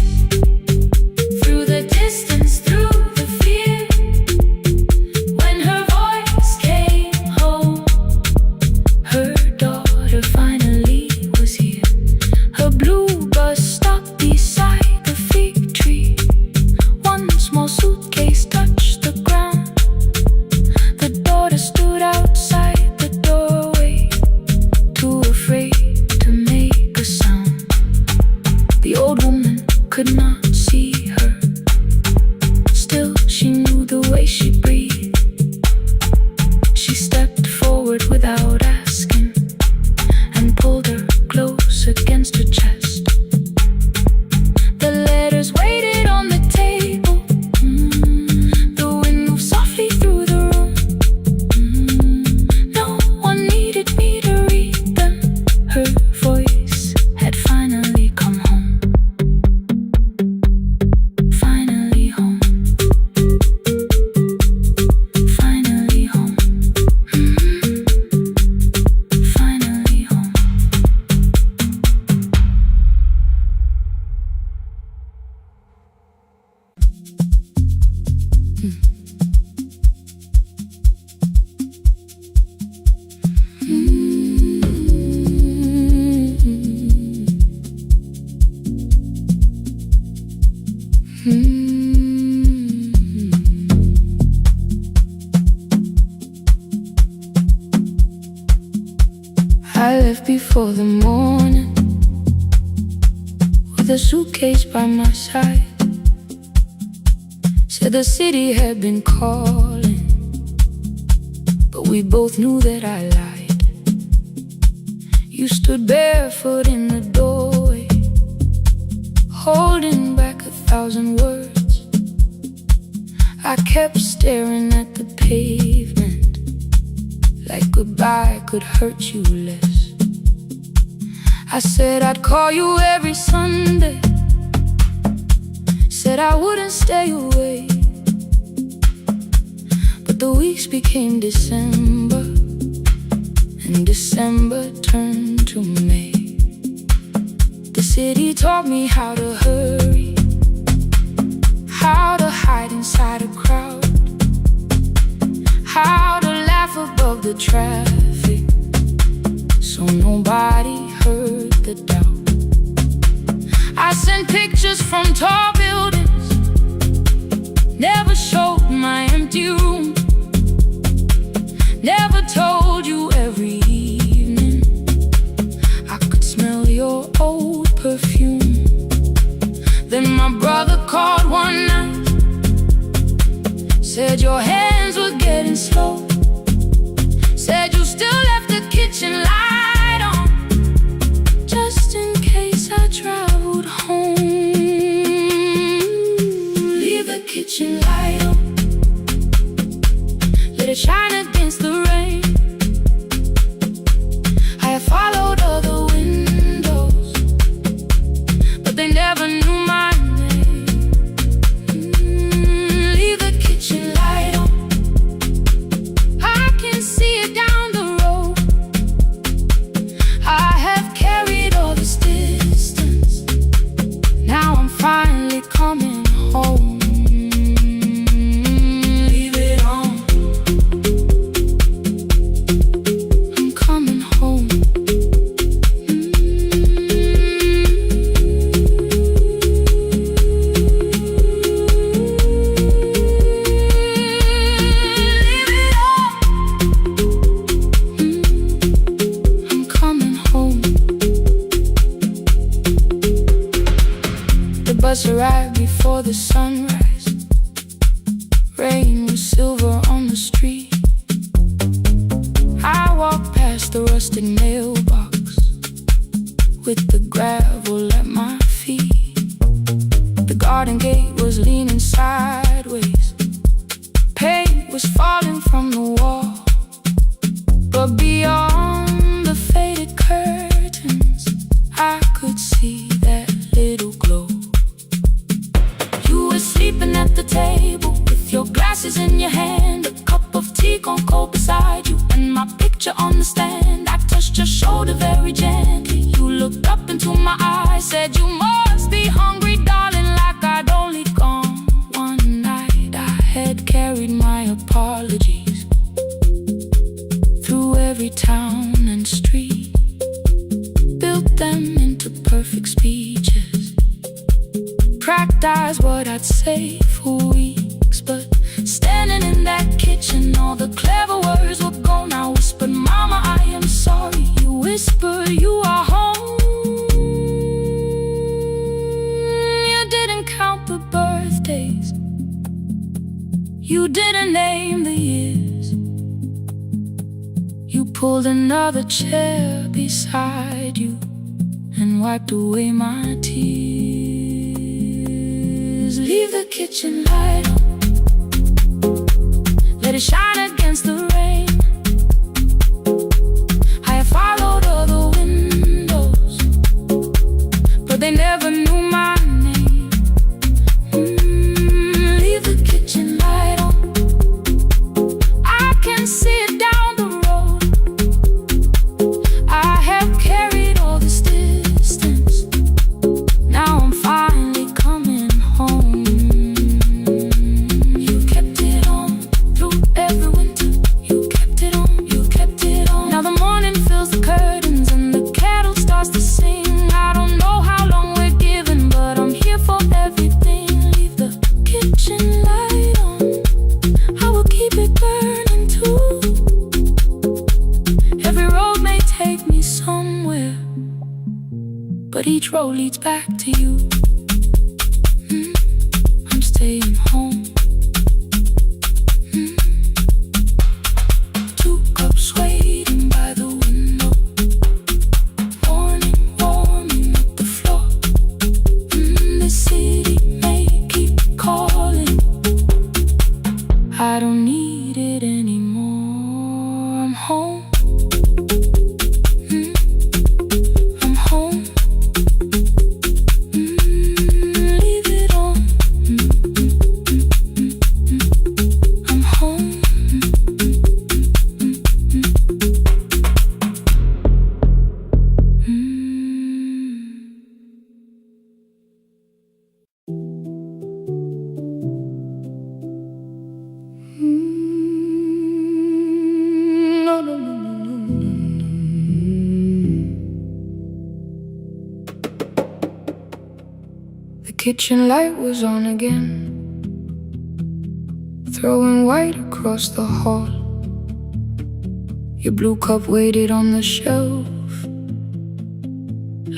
through the distance, through the fear. When her voice came home, her daughter finally was here. Her blue bus stopped beside the fig tree. One small suitcase touched the ground. The daughter stood outside the doorway, too afraid to make a sound. The old woman could not see her. Still, she knew the way she breathed. She stepped forward without asking and pulled her close against her chest. The letters waited on the table. The wind moved softly through the room. No one needed me to read them. Her voice had finally come home. Finally home. Finally home. Finally home. I left before the morning with a suitcase by my side. Said the city had been calling, but we both knew that I lied. You stood barefoot in the doorway, holding back 1,000 words. I kept staring at the pavement, like goodbye could hurt you less. I said I'd call you every Sunday, said I wouldn't stay away. But the weeks became December, and December turned to May. The city taught me how to hurry, how to hide inside a crowd, how to laugh above the traffic, so nobody heard the doubt. I sent pictures from tall buildings, Never showed my empty room, never told you every evening I could smell your old perfume. Then my brother called one night, said your hands were getting slow, said you still left the kitchen light on, just in case I traveled home. Leave the kitchen light on, let it shine against the rain. I have followed other windows, but they never knew my name. Leave the kitchen light on, I can see it down the road. I have carried all this distance, now I'm finally coming home. Leave it on, I'm coming home. Leave it on, I'm coming home. The bus arrived before the sunrise. Rain was silver on the street. I walked past the rusted mailbox with the gravel at my feet. The garden gate was leaning sideways, paint was falling from the wall, but beyond the faded curtains I could see that little glow. You were sleeping at the table with your glasses in your hand, a cup of tea gone cold beside you, and my picture on the stand. I touched your shoulder very gently. You looked up into my eyes, said you must be hungry, darling, like I'd only gone one night. I had carried my apologies through every town and street, built them into perfect speeches, practiced what I'd say for weeks. But standing in that kitchen, all the clever words were gone. I whispered, Mama, I am sorry. You whispered, you are home. You didn't count the birthdays, you didn't name the years. You pulled another chair beside you and wiped away my tears. Leave the kitchen light on, let it shine against the rain. I have followed other windows, but they never knew my name. Leave the kitchen light on, I can see it down the road. I have carried all this distance, now I'm finally coming home. You kept it on through every winter, you kept it on, you kept it on. Now the morning fills the curtains and the kettle starts to sing. I don't know how long we're given, but I'm here for everything. Leave the kitchen light on, I will keep it burning too. Every road may take me somewhere, but each road leads back to you. I'm staying home. 2 cups waiting by the window, morning warming up the floor. The city may keep calling, I don't need it anymore. I'm home. I'm home. Leave it on. I'm home. The kitchen light was on again. throwing white across the hall. Your blue cup waited on the shelf,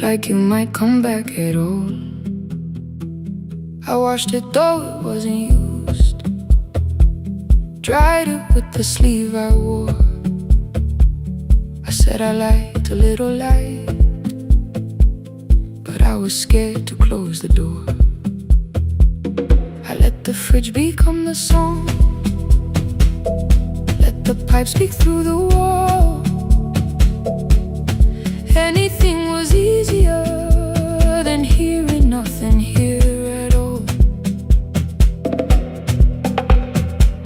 like you might come back at all. I washed it though it wasn't used, dried it with the sleeve I wore. I said I liked a little light, but I was scared to close the door. I let the fridge become the song, let the pipe speak through the wall. Anything was easier than hearing nothing here at all.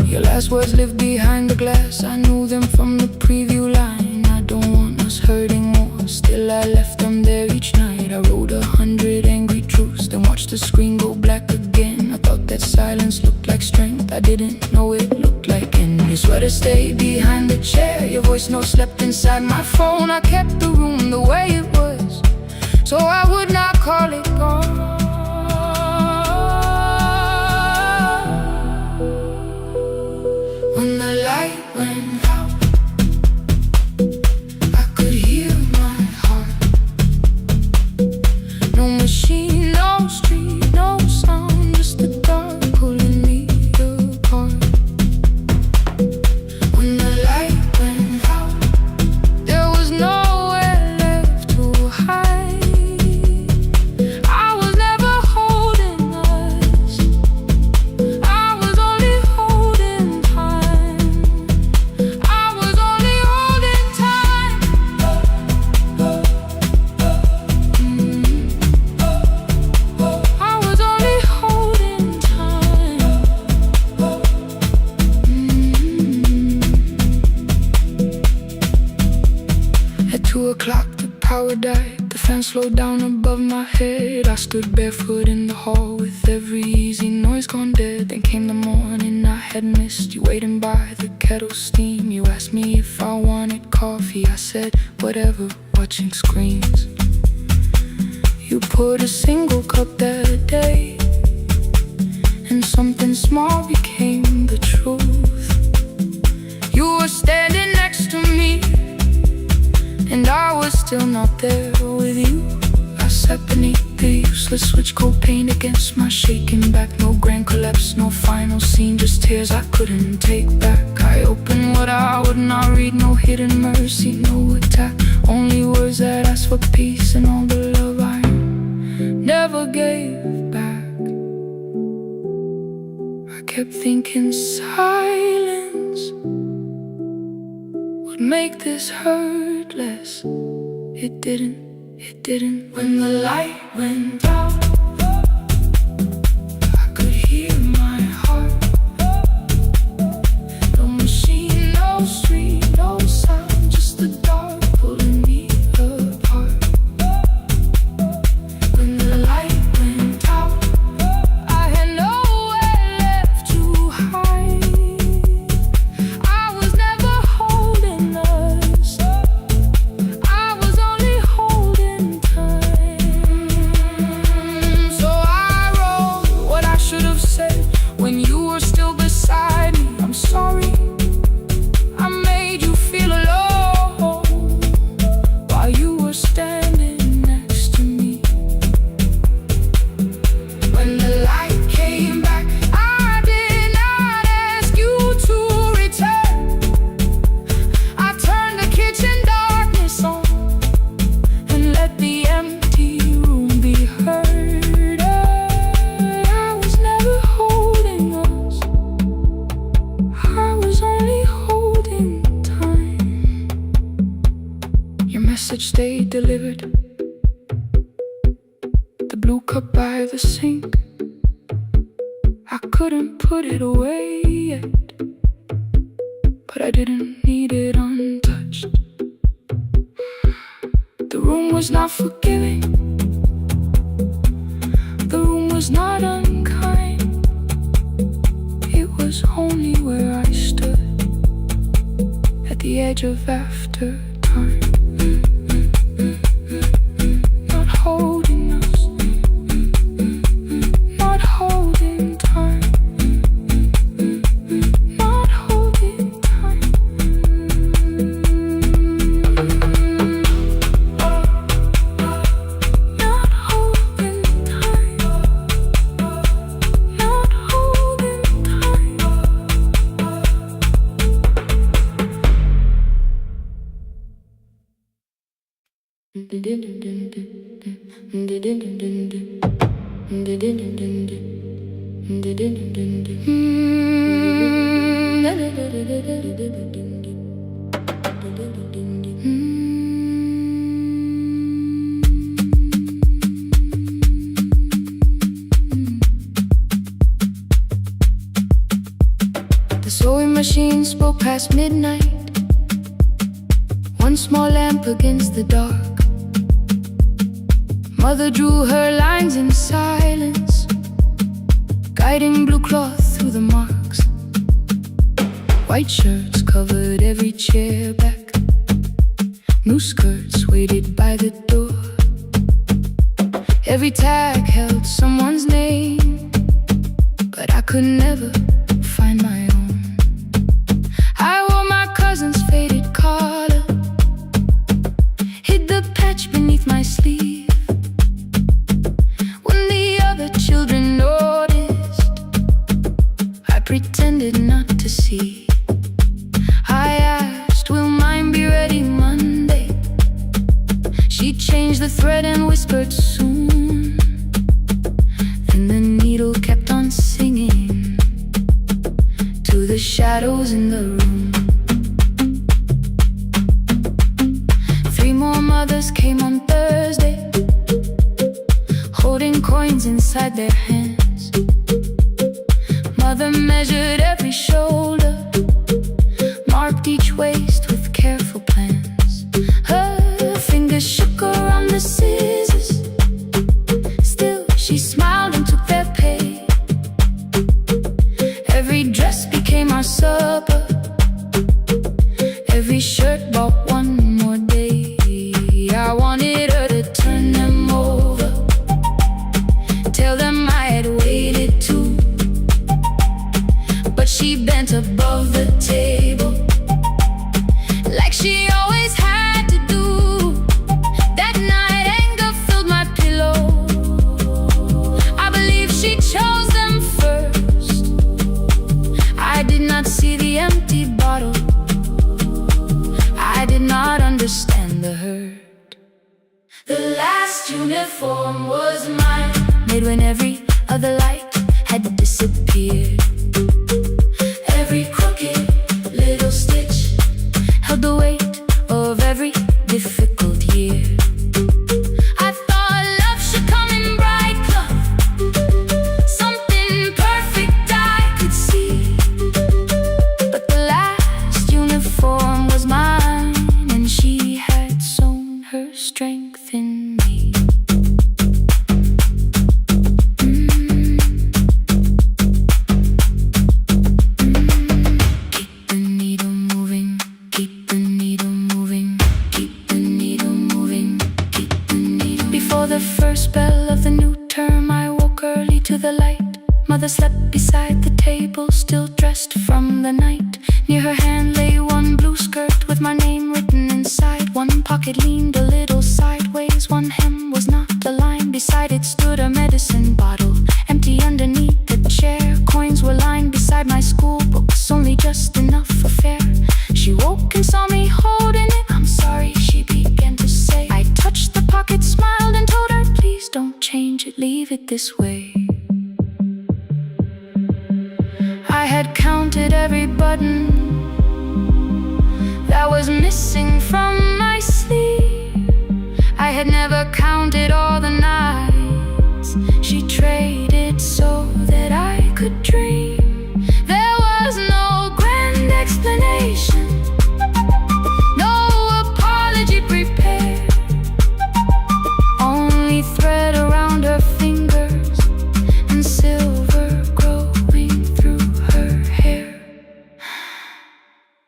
Your last words lived behind the glass, I knew them from the preview line. I don't want us hurting more, still I left them there each night. I wrote 100 angry truths, then watched the screen go black again. I thought that silence looked like strength, I didn't know it looked like end. Your sweater stayed behind the chair, your voice note slept inside my phone. I kept the room the way it was, so I would not call it gone. When the light went out, I could hear my heart. No machine, no street, no sound, just the dark pulling me apart. When the light went out, there was nowhere left to hide. I was never holding us, I was only holding time. I was only holding time. I was only holding time. At 2 o'clock the power died, the fan slowed down above my head. I stood barefoot in the hall with every easy noise gone dead. Then came the morning I had missed, you waiting by the kettle steam. You asked me if I wanted coffee, I said whatever, watching screens. You poured a single cup that day, and something small became the truth. You were standing next to me, and I was still not there with you. I sat beneath the useless switch, cold paint against my shaking back. No grand collapse, no final scene, just tears I couldn't take back. I opened what I would not read, no hidden mercy, no attack, only words that asked for peace and all the love I never gave back. I kept thinking silence would make this hurt less. It didn't, it didn't. When the light went out, I could hear my heart. No machine, no street, no sound, just the dark pulling me apart. When the light went out, I had nowhere left to hide. I was never holding us, I was only holding time. So I wrote what I should have said when you were still beside me. I'm sorry, I made you feel alone while you were standing next to me. When the light came back, I did not ask you to return. I turned the kitchen darkness on and let the empty room be heard. I was never holding us, I was only holding time. Your message stayed delivered, the blue cup by the sink. I couldn't put it away yet, but I didn't need it untouched. The room was not forgiving, the room was not unkind. It was only where I stood at the edge of after time. Not holding us, not holding time. The sewing machine spoke past midnight, one small lamp against the dark. Mother drew her lines in silence, guiding blue cloth through the marks. White shirts covered every chair back, new skirts waited by the door. Every tag held someone's name, but I could never find my own. I wore my cousin's faded collar, hid the patch beneath my sleeve. When the other children noticed, I pretended not to see. I asked, will mine be ready Monday? She changed the thread and whispered soon. Then the needle kept on singing to the shadows in the room. 3 more mothers came on Thursday, holding coins inside their hands. Mother measured every shoulder, marked each waist with careful plans. Her fingers shook around the scissors, still she smiled and took their pay. Every dress became our supper, every shirt bought one more day. I wanted her to turn them over, tell them I had waited too. But she bent above the table, like she always had to do. That night anger filled my pillow, I believe she chose them first. I did not see the empty bottle, I did not understand the hurt. The last uniform was mine, made when every other light had disappeared. Every crooked little stitch held the weight of every difficult year. I thought love should come in bright cloth, something perfect I could see. But the last uniform was mine, and she had sewn her strength in me. Keep the needle moving, keep the needle moving, keep the needle moving, keep the needle. Before the first bell of the new term, I woke early to the light. Mother slept beside the table, still dressed from the night. Near her hand lay one blue skirt with my name written inside. One pocket leaned a little sideways, one hem was not aligned. Beside it stood a medicine bottle, empty underneath the chair. Coins were lined beside my school books, only just enough for fare. She woke and saw me holding it. I'm sorry, she began to say. I touched the pocket, smiled and told her, please don't change it, leave it this way. I had counted every button that was missing from my sleeve. I had never counted all the nights she traded so that I could dream. There was no grand explanation, no apology prepared, only thread around her fingers and silver growing through her hair.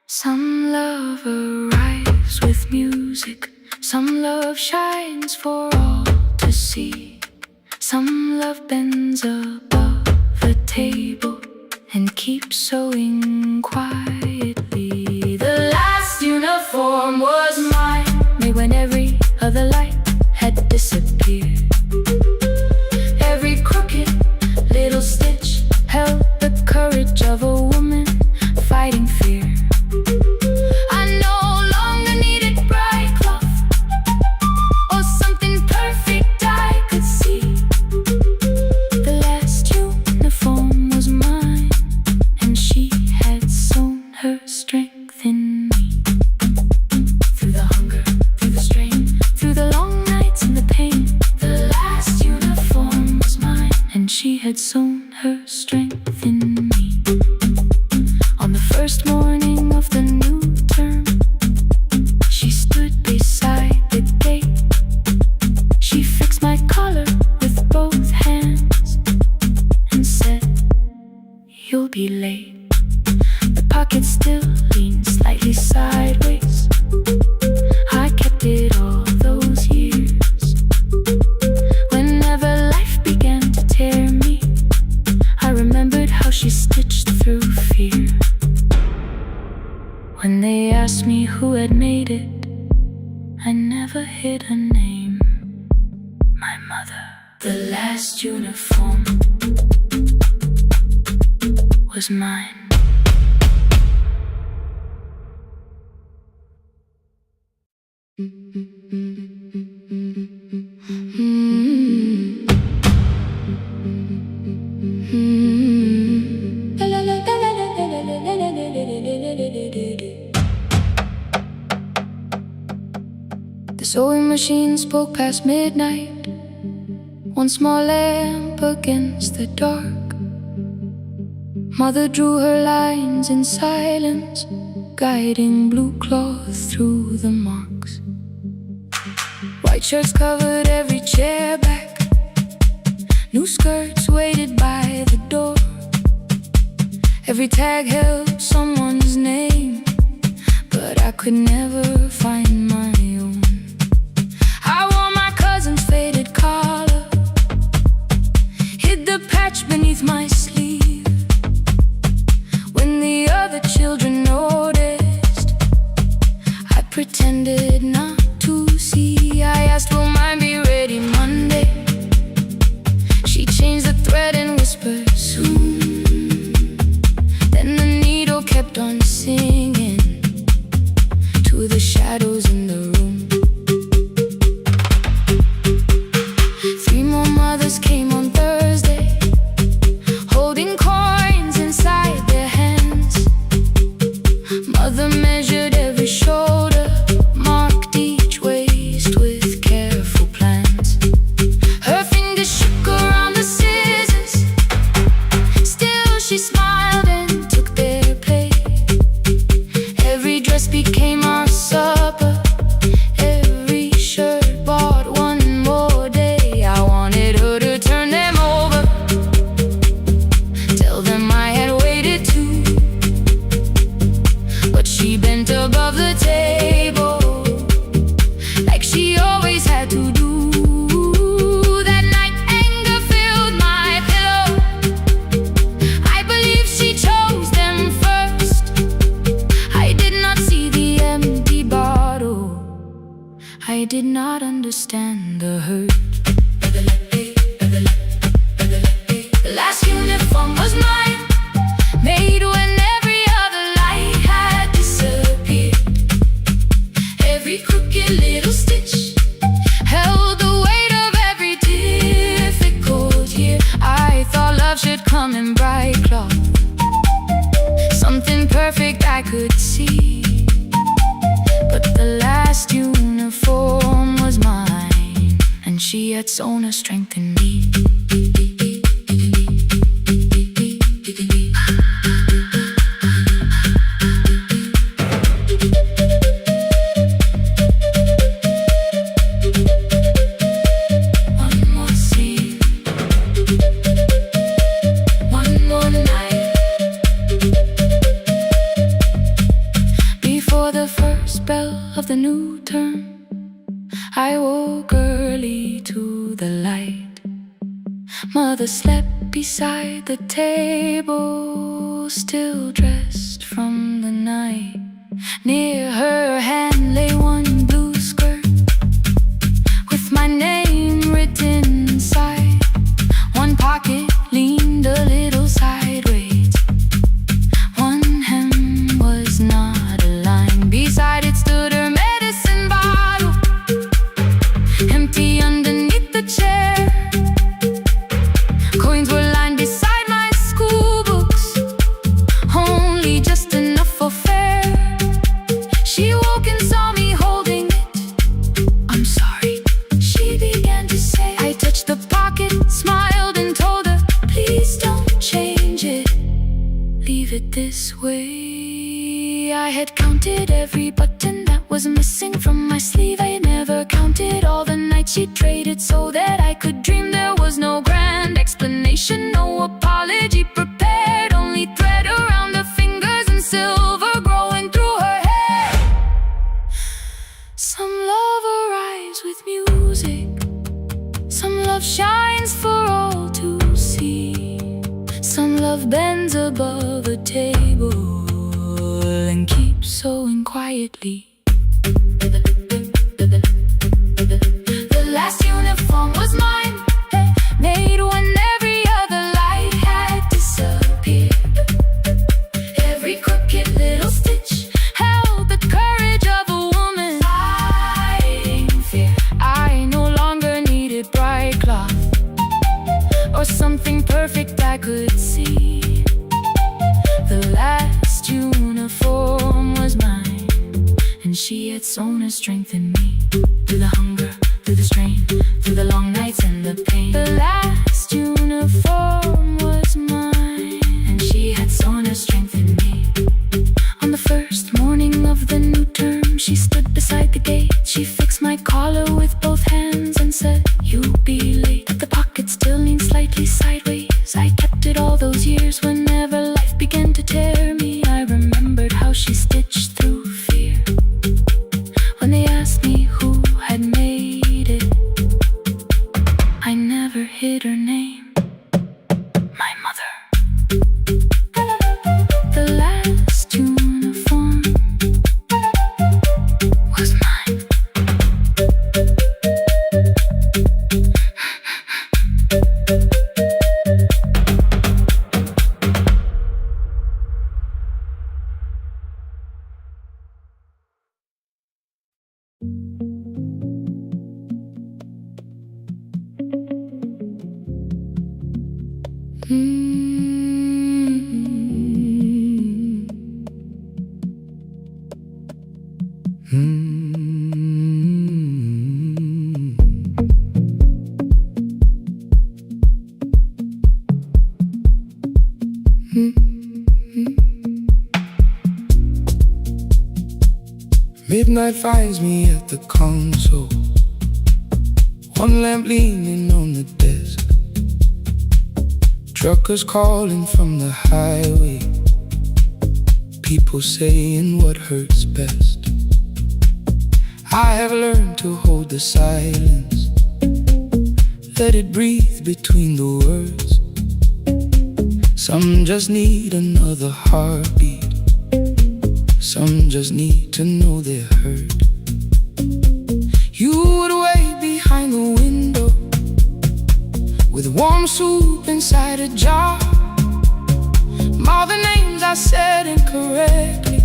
Some love arrives with music, some love shines for all to see. Some love bends above the table and keeps sewing quietly. The last uniform was mine, made when every other light had disappeared. Every crooked little stitch held the courage of a woman fighting fear. I no longer needed bright cloth, had sown her strength in me. On the first morning of the new term, she stood beside the gate. She fixed my collar with both hands and said, "You'll be late." The pocket still leaned slightly sideways. I kept it all those years. Whenever life began to tear me, I remembered how she stitched through fear. When they asked me who had made it, I never hid a name. My mother. The last uniform was mine. The sewing machine spoke past midnight, one small lamp against the dark. Mother drew her lines in silence, guiding blue cloth through the marks. White shirts covered every chair back. New skirts waited by the door. Every tag held someone's name, but I could never find my own. I wore my cousin's faded collar, hid the patch beneath my sleeve. When the other children noticed, I pretended not to see. I asked, "Will mine be ready Monday?" She changed the thread and whispered, "Soon." Then the needle kept on singing to the shadows in the room. 3 more mothers came on Thursday, holding coins inside their hands. Mother measured every shoulder, marked each waist with careful plans. Her fingers shook around the scissors, still she smiled and took their place. Every dress became our supper, every shirt bought one more day. I wanted her to turn them over, tell them I had waited too. But she bent above the table, like she always had to do. That night anger filled my pillow. I believe she chose them first. I did not see the empty bottle. I did not understand the hurt. The last uniform was mine, made when every other light had disappeared. Every crooked little stitch held the weight of every difficult year. I thought love should come in bright cloth, something perfect I could see. But the last uniform was mine, and she had sewn her strength in me. One more scene, one more night. Before the first bell of the new term, I woke early to the light. Mother slept beside the table, still dressed from the night. Near her hand lay one blue skirt with my name written inside. One pocket leaned a little sideways, one hem was not aligned. Beside it stood her medicine bottle, empty underneath the chair. Coins were lined beside my school books, only just enough for fare. She woke and saw me I had counted every button that was missing from my sleeve. I never counted all the nights she traded so that I could dream. There was no grand explanation, no apology prepared, only thread around her fingers and silver growing through her hair. Some love arrives with music, some love shines for all to see. Some love bends above a table and keeps sewing quietly. The last uniform was mine, made when every other light had disappeared. Every crooked little stitch held the courage of a woman fighting fear. I no longer needed bright cloth or something perfect I could see. The last uniform was mine, and she had sewn her strength in me. Through the hunger, through the strain, through the long nights and the pain. The last uniform was mine, and she had sewn her strength in me. On the first morning of the new term, she stood beside the gate. She fixed my collar with both hands and said, "You'll be late." The pocket still leaned slightly sideways. I kept it all those years. Whenever life began to tear me, I remembered how she stitched through fear. When they asked me who had made it, I never hid her name. My mother. The last uniform was mine. Midnight finds me at the console, one lamp leaning on the desk. Truckers calling from the highway, people saying what hurts best. I have learned to hold the silence, let it breathe between the words. Some just need another heartbeat, some just need to know they're heard. You would wait behind the window with warm soup inside a jar. All the names I said incorrectly,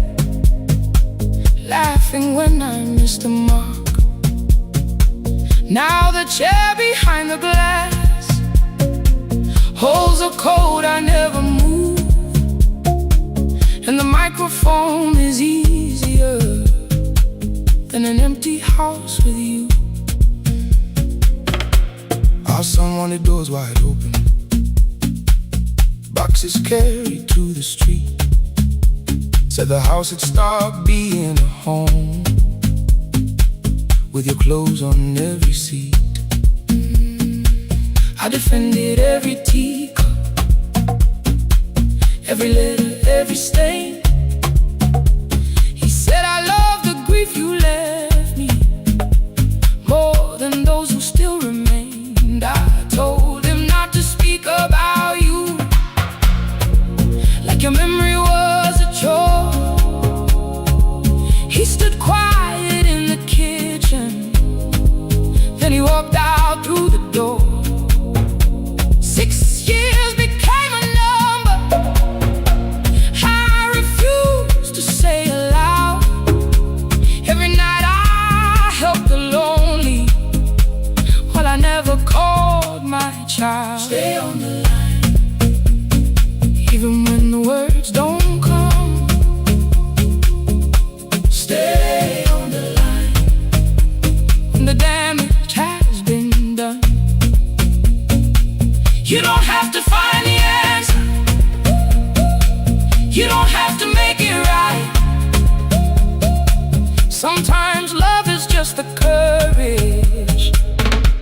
laughing when I missed the mark. Now the chair behind the glass holds a code I never moved, and the microphone is easier than an empty house with you. Our son wanted doors wide open, boxes carried to the street. Said the house had stopped being a home, with your clothes on every seat. I defended every teacup, every letter, every stain. He said I love the grief you left me more than those who still remained. I told him not to speak about you like your memory was a chore. He stood quiet in the kitchen, then he walked out through the door. 6 years became a number I refused to say aloud. Every night I just the courage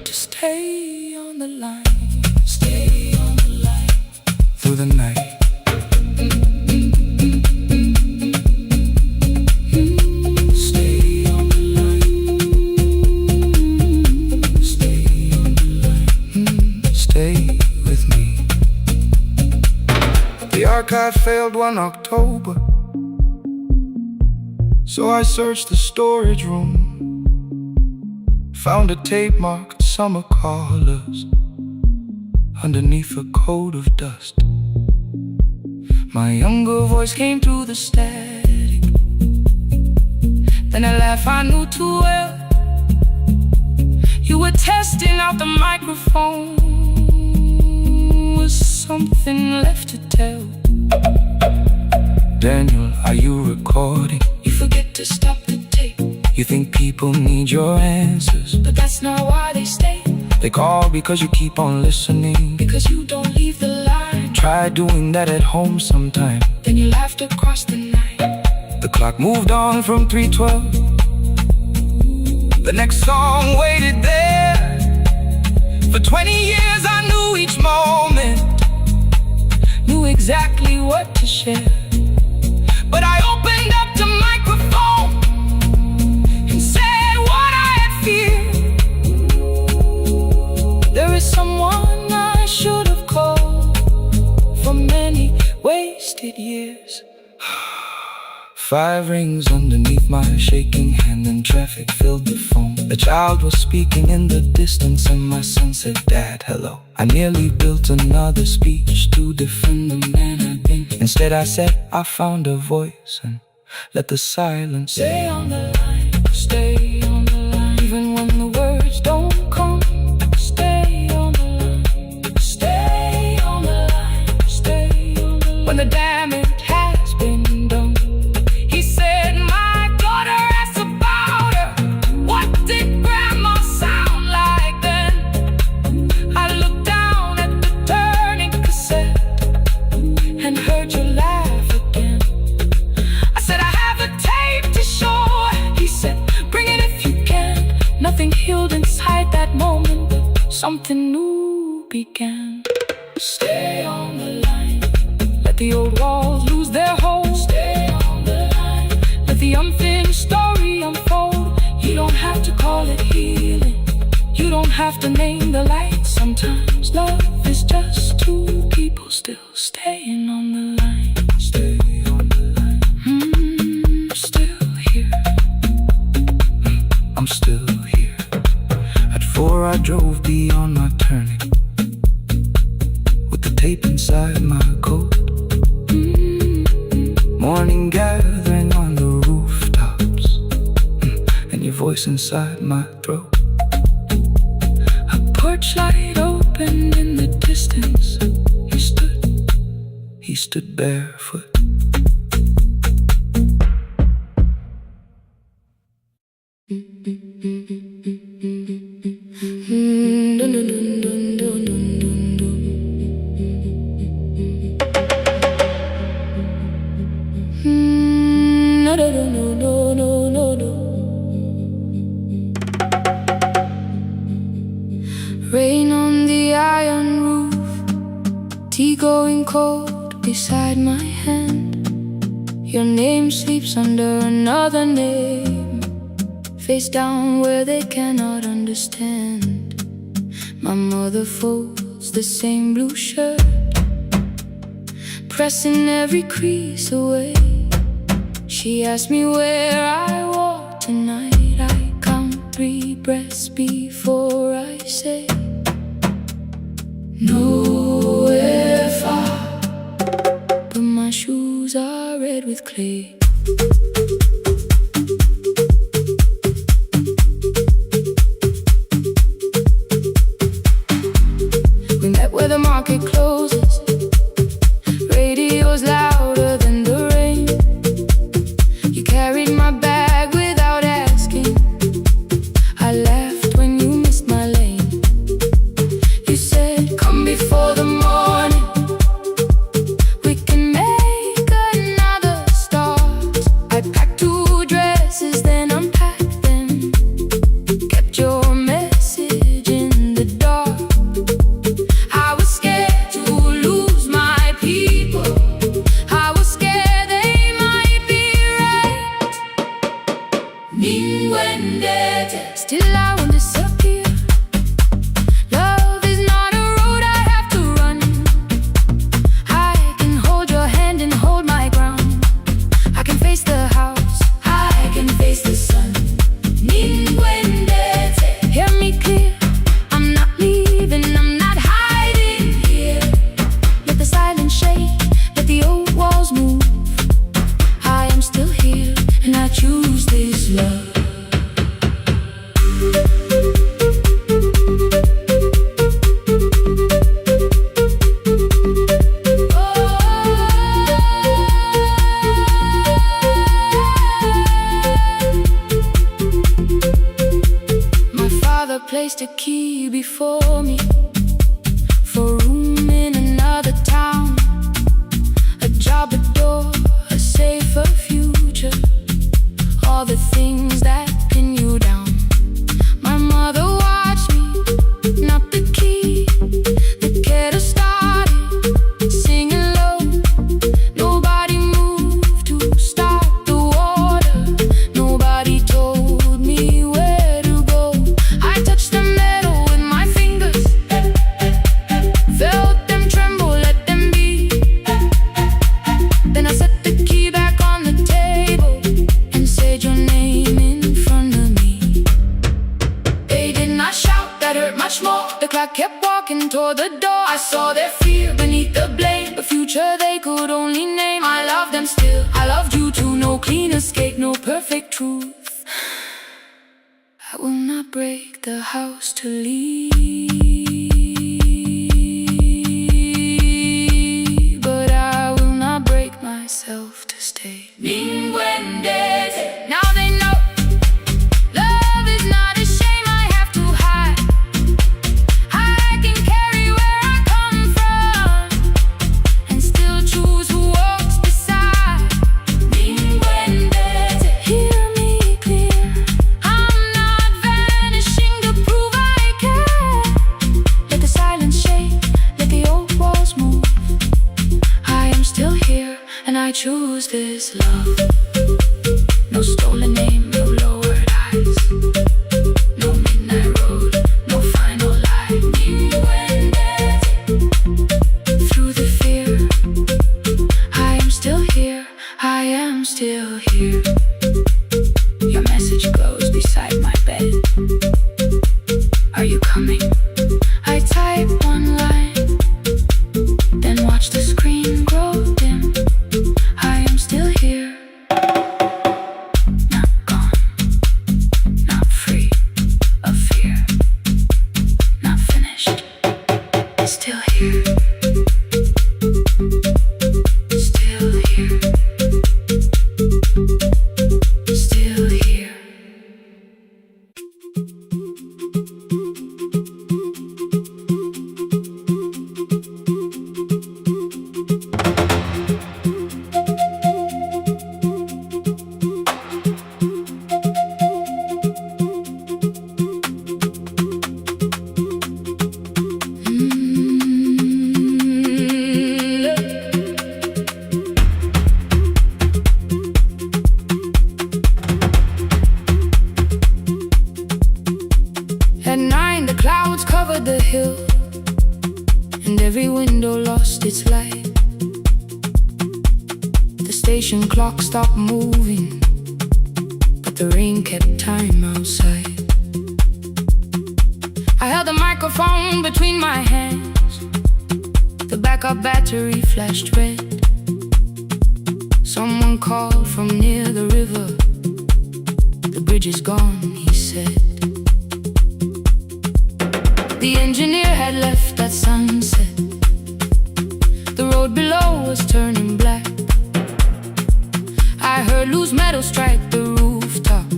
to stay on the line, stay on the line through the night. The archive failed one October, so I searched the storage room, found a tape marked summer callers underneath a coat of dust. My younger voice came through the static, then a laugh I knew too well. You were testing out the microphone, was something left to tell? Daniel, are you recording? You forget to stop the tape. You think people need your answers, but that's not why they stay. They call because you keep on listening, because you don't leave the line. Try doing that at home sometime, then you laughed across the night. The clock moved on from 3:12. The next song waited there. For 20 years I knew each moment, knew exactly what to share. But I opened up the microphone and said what I had feared. There is someone I should have called for many wasted years. 5 rings underneath my shaking hand, and traffic filled the phone. A child was speaking in the distance, and my son said, "Dad, hello." I nearly built another speech to defend the man I'd been. Instead I said, I found a voice, and let the silence stay on the line, stay on the line. Even when the words don't come, stay on the line, stay on the line, stay on the line. When the damage has been done, he said, my daughter asked about her. What did grandma sound like then? I looked down at the turning cassette and heard you laugh again. I said, I have a tape to show. He said, bring it if you can. Nothing healed inside that moment, but something new began. Stay on the line, let the old walls lose their hold. Stay on the line, let the unfinished story unfold. You don't have to call it healing, you don't have to name the light. Sometimes love is just two people still staying on the line. Stay on the line. I'm still here. I'm still here. At 4 I drove beyond my turning, with the tape inside my coat. Morning gathering on the rooftops, and your voice inside my throat. A porch light opened in the distance. He stood barefoot. Rain on the iron roof, tea going cold beside my hand. Your name sleeps under another name, face down where they cannot understand. My mother folds the same blue shirt, pressing every crease away. She asked me where I walk tonight. I count 3 breaths before I say nowhere far, but my shoes are red with clay. We met where the market closes, radio's louder than the rain. You carried my bag without asking, I laughed when you missed my lane. You said, come before the morning, we can make another start. I packed 2 dresses, then unpacked them. Still I won't disappear. Love is not a road I have to run. I can hold your hand and hold my ground. I can face the house, I can face the sun. Hear me clear, I'm not leaving, I'm not hiding here. Let the silence shake, let the old walls move. I am still here, and I choose this love. Placed a key before me for room in another town, a job, a door, a safer future, all the things that pin you down. My mother watched me, not the key, the kettle started singing low. Nobody moved to stop the water, nobody told me where to go. I touched the metal with my fingers, felt them tremble, let them be. Then I set the key back on the table and said your name in front of me. They did not shout, that hurt much more. The clock kept walking toward the door. I saw their fear beneath the blame, a future they could only name. I loved them still, I loved you too. No clean escape, no perfect truth. I will not break the house to leave, but I will not break myself to stay. Now they know love is not a shame I have to hide. I can carry where I come from and still choose who walks beside. Hear me clear, I'm not vanishing to prove I care. Let the silence shake, let the old walls move. I am still here, and I choose this love. No stolen name, no lowered eyes, no midnight road, no final lie. Through the fear, I am still here, I am still here. Your message glows beside my bed. Are you coming? I type one line, then watch the screen grow dim. I am still here, not gone, not free of fear, not finished. Still here, still here, still here. At 9, the clouds covered the hill, and every window lost its light. The station clock stopped moving, but the rain kept time outside. I held the microphone between my hands. The backup battery flashed red. Someone called from near the river. The bridge is gone, he said. The engineer had left at sunset. The road below was turning black. I heard loose metal strike the rooftop,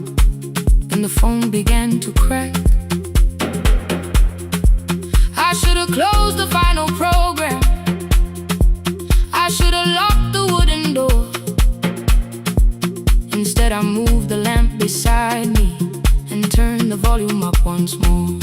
and the phone began to crack. I should have closed the final program. I should have locked the wooden door. Instead I moved the lamp beside me and turned the volume up once more.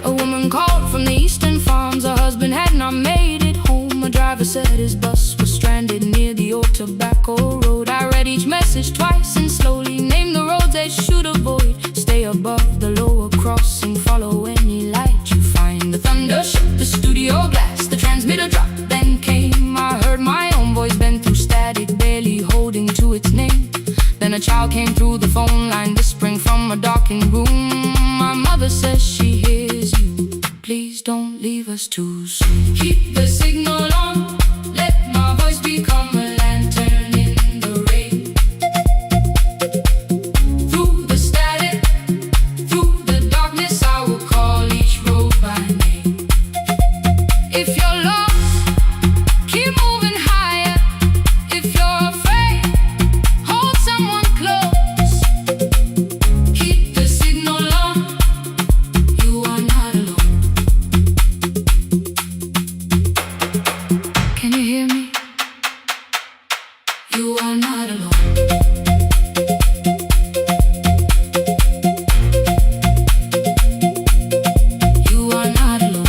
A woman called from the eastern farms. Her husband had not made it home. A driver said his bus was stranded near the old tobacco road. I read each message twice and slowly name the roads they should avoid. Stay above the lower crossing, follow any light you find. The thunder shook the studio glass, the transmitter dropped, then came. I heard my own voice bend through static, barely holding to its name. Then a child came through the phone line, whispering from a darkened room. My mother says she hears you, please don't leave us too soon. Keep the signal on, let my voice become a lantern in the rain. Through the static, through the darkness, I will call each road by name. If you're lost, keep moving higher. If you're afraid, hold someone close. Keep the signal on, you are not alone. Can you hear me? You are not alone. You are not alone.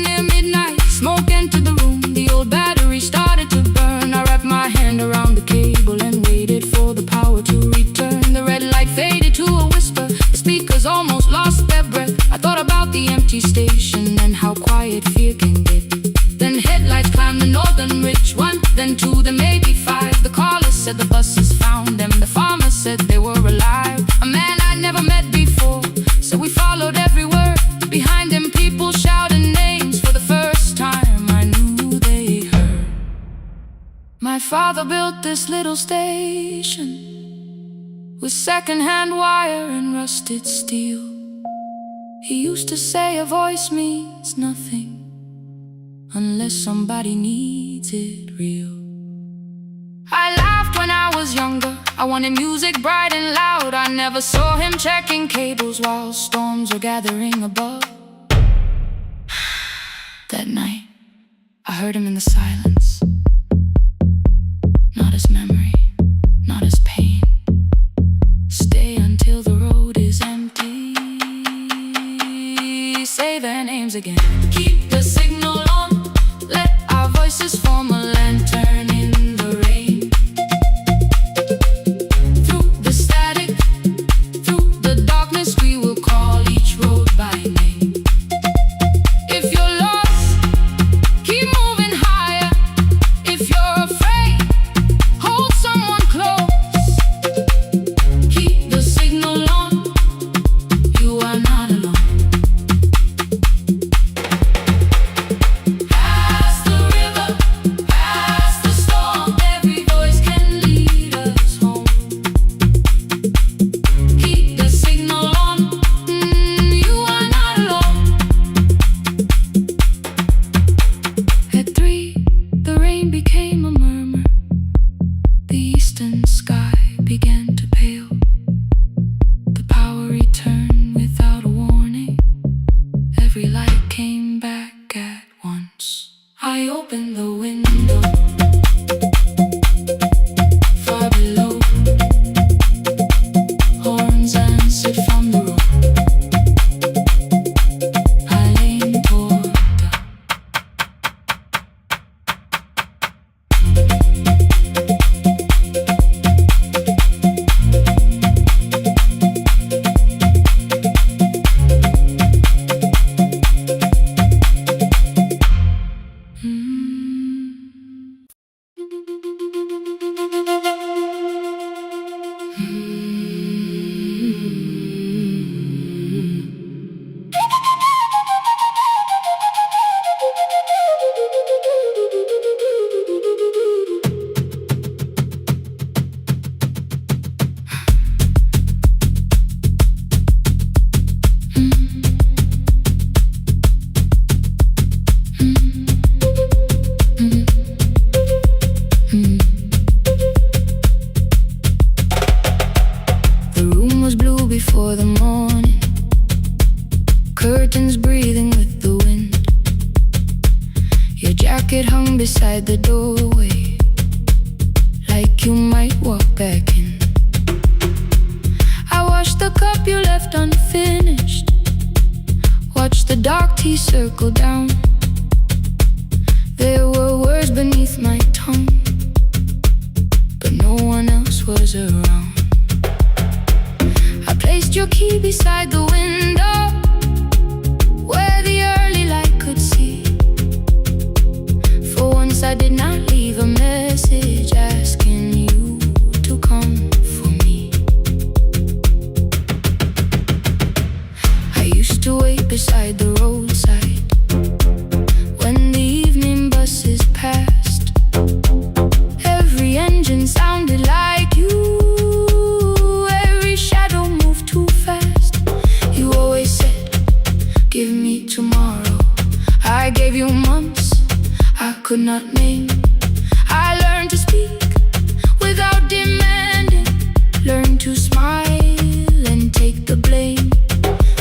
Near midnight, smoke entered the room. The old battery started to burn. I wrapped my hand around the cable and waited for the power to return. The red light faded to a whisper. The speakers almost lost their breath. I thought about the empty station and how quiet fear can get. Then headlights climbed the northern ridge, one, then two, then maybe five. The caller said the buses found them. The farmer said they were alive. A man I'd never met before, so we followed every word. Behind them people shouted names. For the first time I knew they heard. My father built this little station with second-hand wire and rusted steel. He used to say a voice means nothing unless somebody needs it real. I laughed when I was younger. I wanted music bright and loud. I never saw him checking cables while storms were gathering above. That night, I heard him in the silence. Not as memory, not as pain. Stay until the road is empty. Say their names again. Keep the signal on, let our voices form a lantern in the rain. Through the static, through the darkness, we will call each road by name. If you're lost, keep moving higher. If you're afraid, hold someone close. Keep the signal on, you are not alone. Past the river, past the storm, every voice can lead us home. Keep the signal on, you are not alone. At 3, the rain became a murmur. The eastern sky began to pale. The power returned without a warning. Every light came back at once. I opened the window. Far below, horns answered from the road. I leaned toward the before the morning, curtains breathing with the wind. Your jacket hung beside the doorway, like you might walk back in. I washed the cup you left unfinished, watched the dark tea circle down. There were words beneath my tongue, but no one else was around. I placed your key beside the window, where the early light could see. For once I did not leave a message asking you to come for me. I used to wait beside the roadside when the evening buses passed. Every engine sounded like you, every shadow moved too fast. You always said, give me tomorrow. I gave you months I could not name. I learned to speak without demanding, learned to smile and take the blame.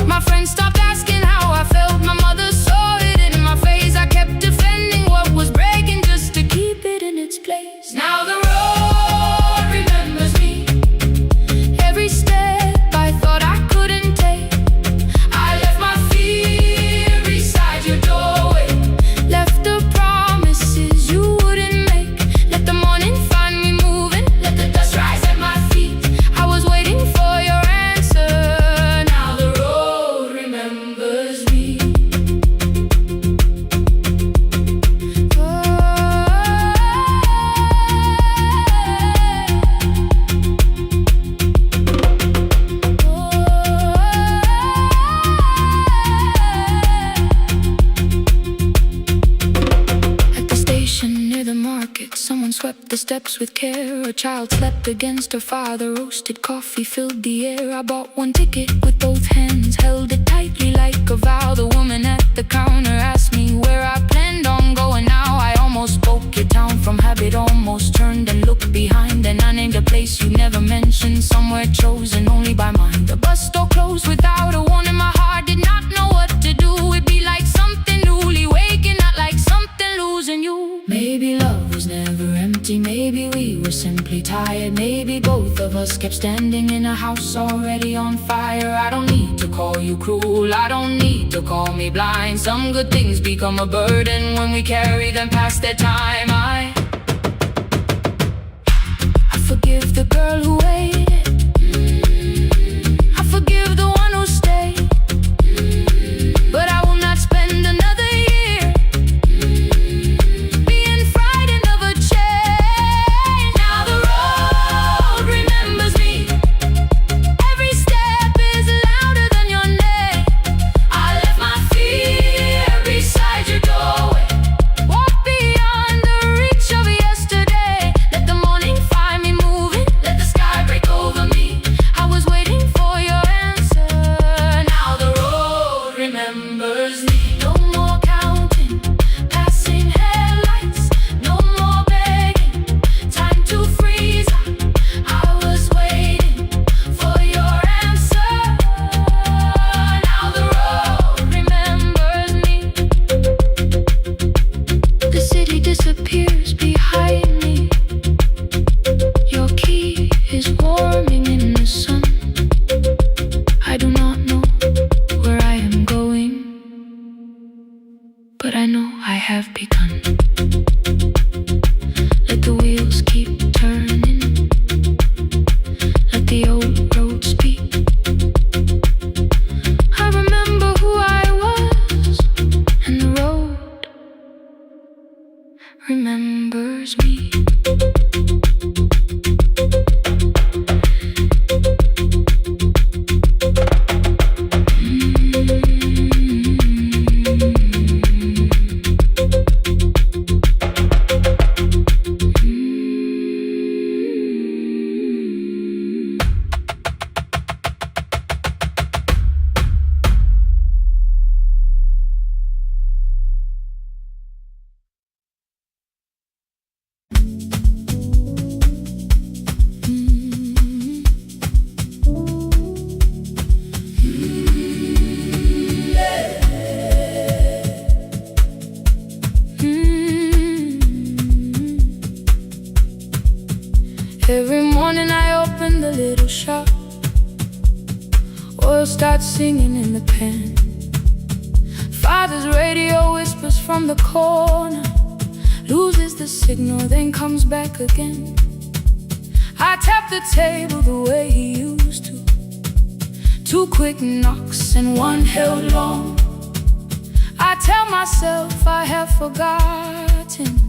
My friends stopped asking how I felt, my mother saw it in my face. I kept defending what was breaking just to keep it in its place. Now the road remembers me, every step I thought I couldn't take. I left my fear beside your doorway, left the promises you wouldn't make. Let the morning find me moving, let the dust rise at my feet. I was waiting for your answer. Now the road remembers me. At the station near the market, someone swept the steps with care. A child slept against her father, roasted coffee filled the air. I bought one ticket with both hands, held it tightly like a vow. The woman at the counter asked me where I planned on going now. I almost spoke your town from habit, almost turned and looked behind. And I named a place you never mentioned, somewhere chosen only by mine. The bus store closed without a warning, my heart did not know what to do. It'd be like something newly waking, not like something losing you. Maybe love was never empty, maybe we were simply tired. Maybe both of us kept standing in a house already on fire. I don't need to call you cruel, I don't need to call me blind. Some good things become a burden when we carry them past their time. I forgive the girl who waited, I forgive the one who stayed, but I will not spend another year being frightened of a change. Now the road remembers me, every step is louder than your name. I left my fear beside your doorway, walk beyond the reach of yesterday. Let the morning find me moving, let the sky break over me. I was waiting for your answer. Now the road remembers me. No more counting passing headlights, no more begging, time to freeze. I was waiting for your answer. Now the road remembers me. The city disappears behind me, your key is warming in the sun. I do not know where I am going, but I know I have begun. Let the wheels keep turning, let the old road speak. I remember who I was, and the road remembers me. Every morning I open the little shop, oil starts singing in the pan. Father's radio whispers from the corner, signal, then comes back again. I tap the table the way he used to. 2 quick knocks and 1 held long. I tell myself I have forgotten,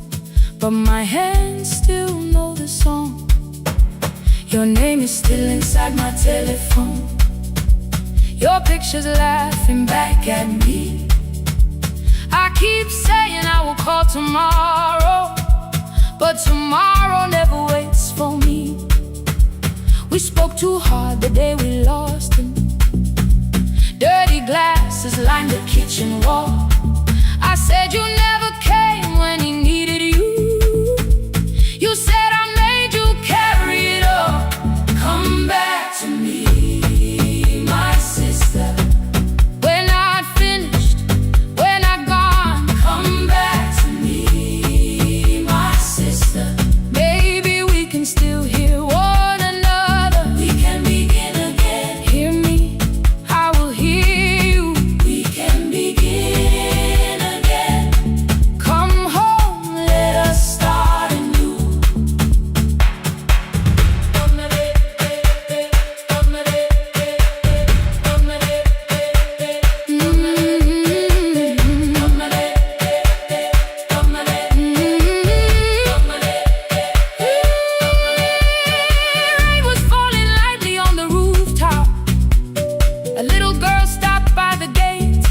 but my hands still know the song. Your name is still inside my telephone. Your picture's laughing back at me. I keep saying I will call tomorrow, but tomorrow never waits for me. We spoke too hard the day we lost him. Dirty glasses lined the kitchen wall. I said you never came when he needed you. You said I made you carry it all. Come back to me, my sister. We're not finished, we're not gone. Come back to me, my sister. Maybe we can still hear one another. We can begin again. Hear me, I will hear you. We can begin again. Come home, let us start anew. Rain was falling lightly on the rooftop. A little girl stopped by the gate.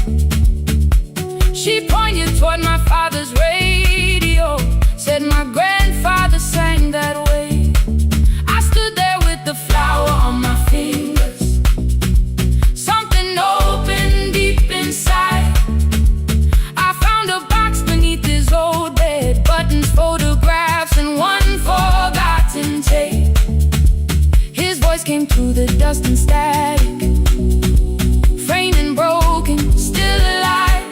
She pointed toward my father's radio, said my grandfather sang that way. I stood there with the flower on my fingers. Something opened deep inside. I found a box beneath his old bed, buttons, photographs, and 1 forgotten tape. His voice came through the dust and static, framed and broken, still alive.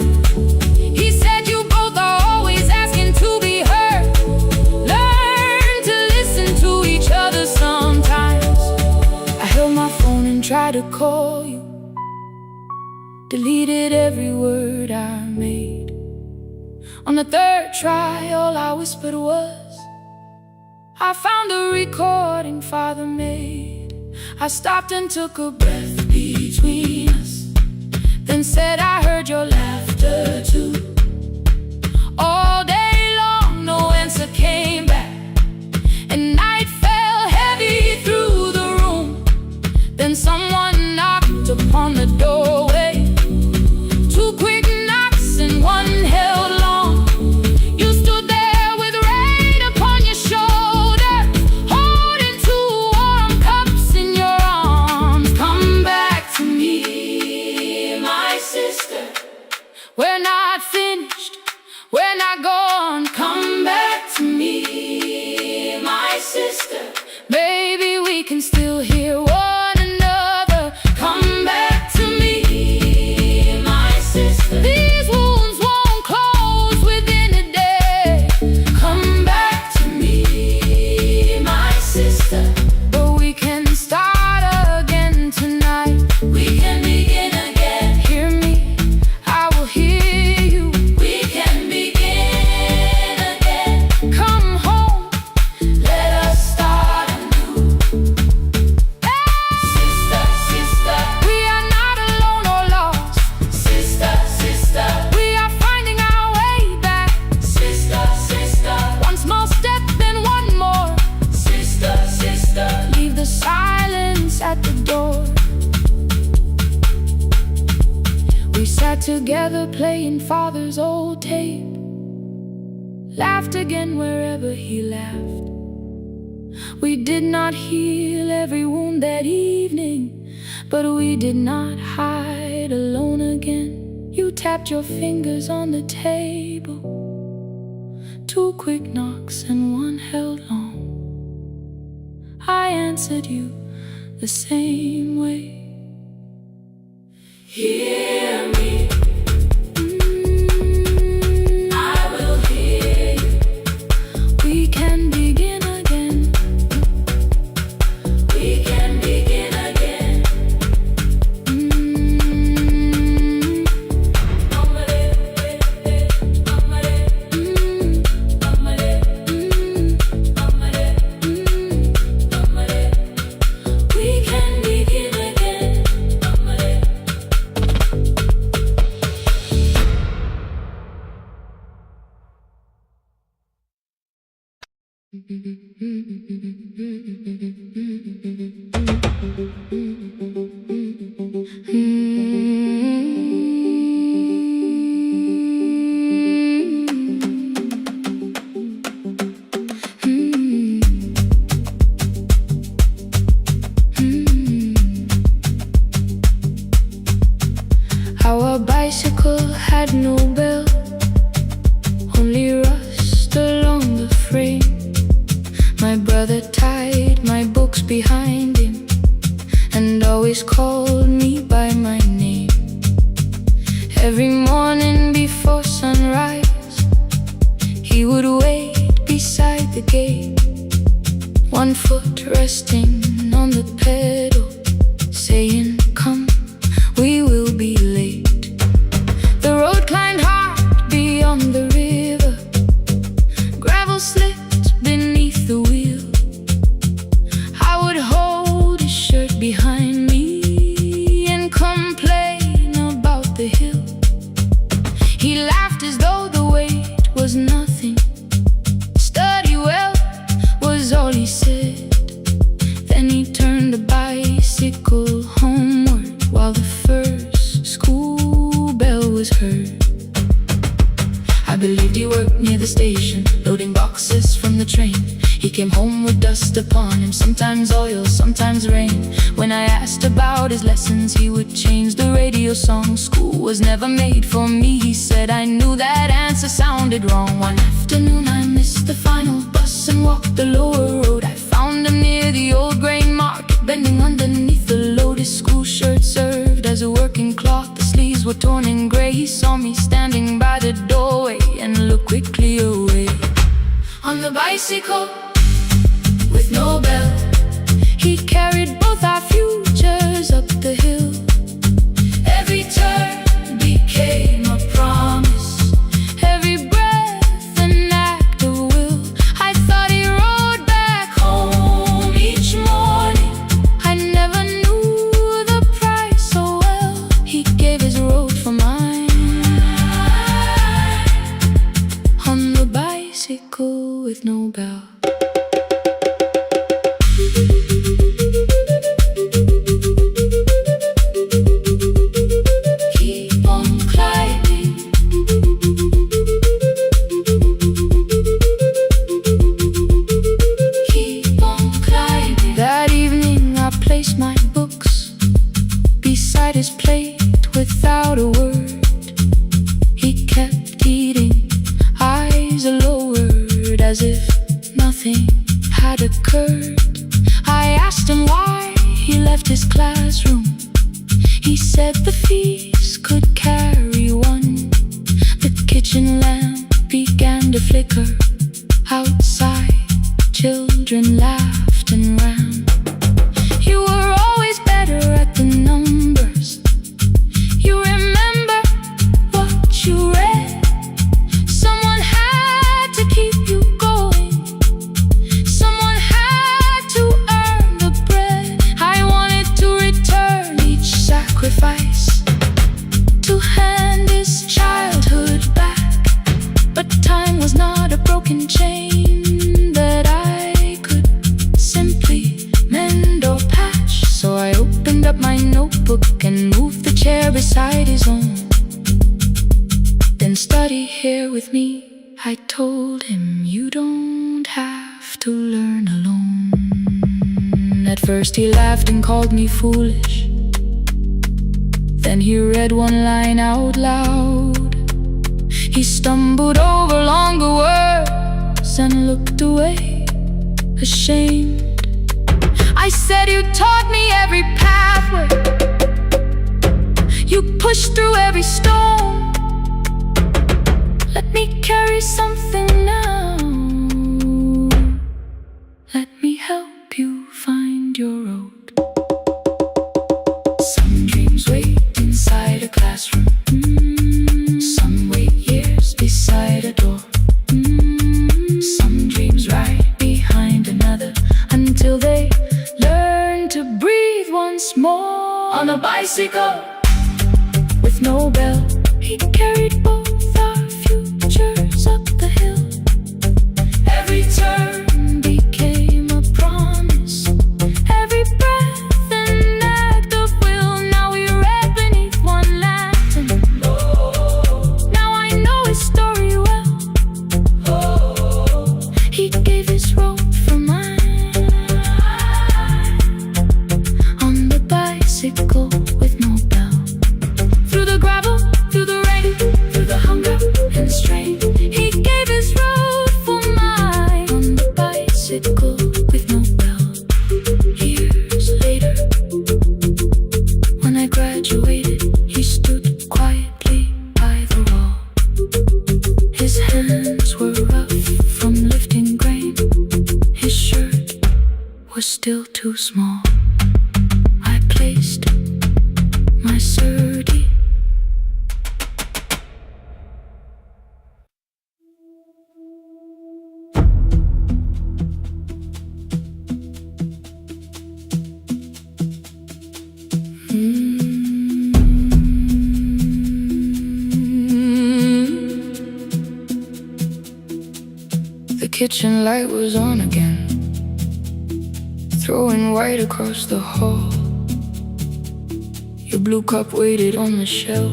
He said you both are always asking to be heard. Learn to listen to each other sometimes. I held my phone and tried to call you, deleted every word I made. On the 3rd try, all I whispered was, I found the recording Father made. I stopped and took a breath between us, then said I heard your laughter too. All day long no answer came back, and night fell heavy through the room. Then someone knocked upon the doorway. 2 quick knocks and 1 held long. You stood there with rain upon your shoulder, holding 2 warm cups in your arms. Come back to me, my sister. We're not finished, we're not gone. Come back to me, my sister. Maybe we can still hear one another. Come back to me, my sister. These wounds won't close within a day. Come back to me, my sister. But we can start again tonight. We can begin again. Hear me, I will hear you. We can begin again. Come home, let us start anew. Sister, sister, we are not alone or lost. Sister, sister, we are finding our way back. Sister, sister, 1 small step, then 1 more. Sister, sister, leave the silence at the door. We sat together playing Father's old tape, laughed again wherever he laughed. We did not heal every wound that evening, but we did not hide alone again. You tapped your fingers on the table, 2 quick knocks and 1 held long. I answered you the same way. Hear me, I will hear you. We can begin again. We can begin again. Our bicycle had no bell, only rust along the frame. My brother tied my books behind him and always called me by my name. Every morning before sunrise, he would wait beside the gate, one foot resting on the pedal, saying, "Come, we will be late." The road climbed hard beyond the river, gravel slipped beneath the wheel. I would hold his shirt behind me and complain about the hill. He laughed as though the weight was nothing. "Study well," was all he said. Then he turned the bicycle homeward while the first school bell was heard. I believed he worked near the station, loading boxes from the train. He came home with dust upon him, sometimes oil, sometimes rain. When I asked about his lessons, he would change the radio song. "School was never made for me," he said. I knew that answer sounded wrong. One afternoon I missed the final bus and walked the lower road. I found him near the old grain market, bending underneath the load. His school shirt served as a working cloth, the sleeves were torn and gray. He saw me standing by the doorway and looked quickly away. On the bicycle with no bell, he carried both our futures up the hill. Every turn became a promise, every breath an act of will. I thought he rode back home each morning. I never knew the price so well. He gave his road for mine. On the bicycle with no bell. His plate without a word, he kept eating, eyes lowered, as if nothing had occurred. I asked him why he left his classroom. He said the fees could carry one. The kitchen lamp began to flicker. Outside, children laughed and ran. You were always better at the numbers. You remember what you read. Someone had to keep you going. Someone had to earn the bread. I wanted to return each sacrifice, to hand his childhood back. But time was not a broken chain that I could simply mend or patch. So I opened up my notebook and moved the chair beside his own. Then study here with me, I told him. You don't have to learn alone. At first he laughed and called me foolish. Then he read one line out loud. He stumbled over longer words and looked away, ashamed. I said, "You taught me every pathway. You pushed through every stone. Let me carry something now. Let me help you find your road." Some dreams wait inside a classroom. Some wait years beside a door. Some dreams right behind another until they learn to breathe once more. On a bicycle with no bell, he carried both our futures up the hill. Every turn He gave his road for mine. On the bicycle with no bell. Through the gravel, through the rain, through the hunger and strain. He gave his road for mine. On the bicycle with no bell. Years later, when I graduated, he stood quietly by the wall. His hands were rough from lifting grain. His shirt was still too small. I placed my surdy. The kitchen light was on again, throwing white across the hall. Your blue cup waited on the shelf,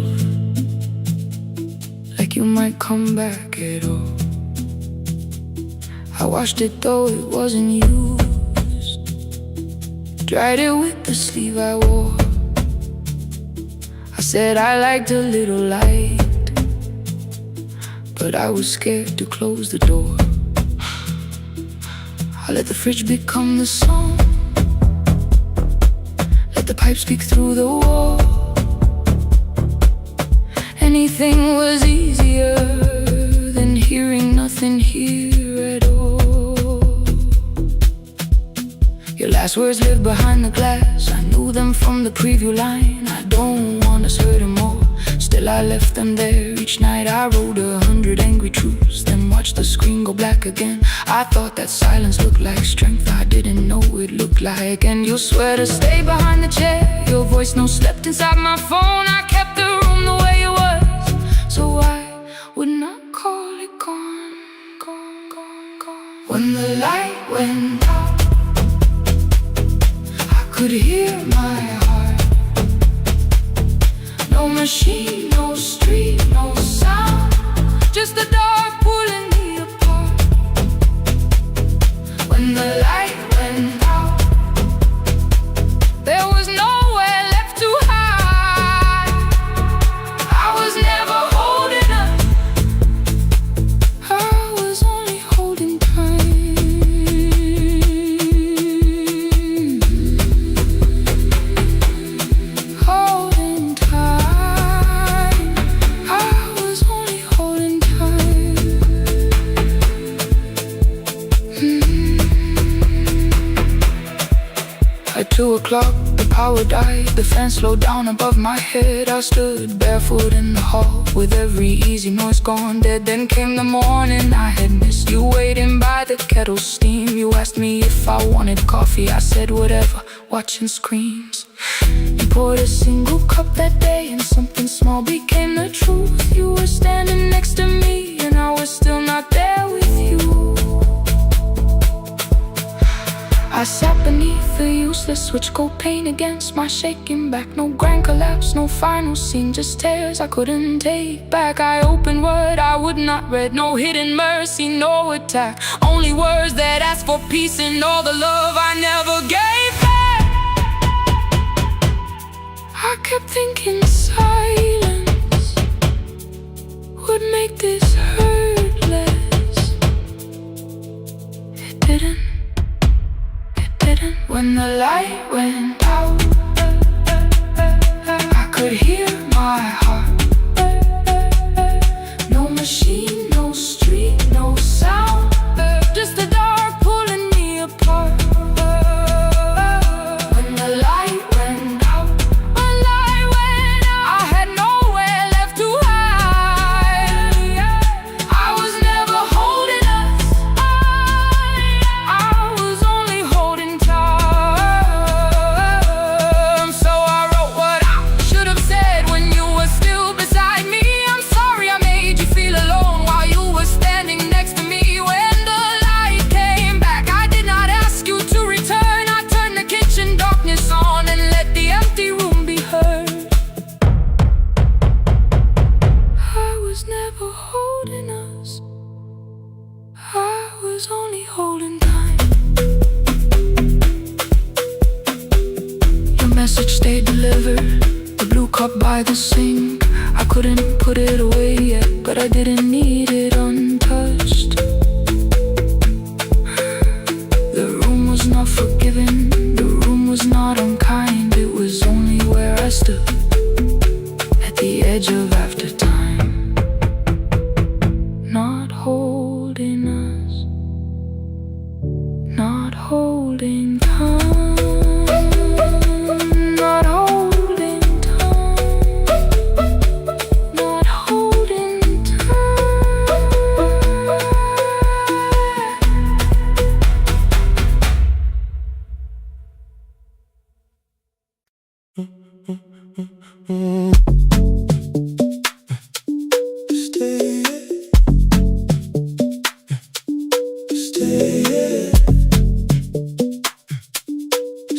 like you might come back at all. I washed it though it wasn't used, dried it with the sleeve I wore. I said I liked a little light, but I was scared to close the door. I let the fridge become the song, let the pipe speak through the wall. Anything was easier than hearing nothing here at all. Your last words lived behind the glass. I knew them from the preview line. I don't want us hurting more. Still I left them there. Each night I wrote 100 angry truths, then watched the screen go black again. I thought that silence looked like strength. I didn't know it looked like. And you'll swear to stay behind the chair. Your voice no slept inside my phone. I kept the room the way it was, so I would not call it gone, gone, gone, gone. When the light went out, I could hear my heart. No machine, no street, no sound, just the dark pulling me apart. When the light went out, there was nowhere left to hide. I was never holding up, I was only holding time. Holding time, I was only holding time. At 2 o'clock, the power died. The fan slowed down above my head. I stood barefoot in the hall, with every easy noise gone dead. Then came the morning. I had missed you waiting by the kettle steam. You asked me if I wanted coffee. I said whatever, watching screens. You poured a single cup that day, and something small became the truth. You were standing next to me, and I was still not there with you. I sat beneath the useless switch, cold pain against my shaking back. No grand collapse, no final scene, just tears I couldn't take back. I opened what I would not read, no hidden mercy, no attack. Only words that asked for peace and all the love I never gave back. I kept thinking silence would make this hurt less. It didn't. When the light went out, I could hear my heart. No machine, no street, no sound, just the dark pulling me apart. When the light went out, I had nowhere left to hide. I was never holding us, I was only holding time. So I wrote what I should have said when you were still day delivered, the blue cup by the sink. I couldn't put it away yet, but I didn't need it untouched. The room was not forgiving, the room was not unkind. It was only where I stood at the edge of after time, not holding us, not holding time, not holding time, not holding time.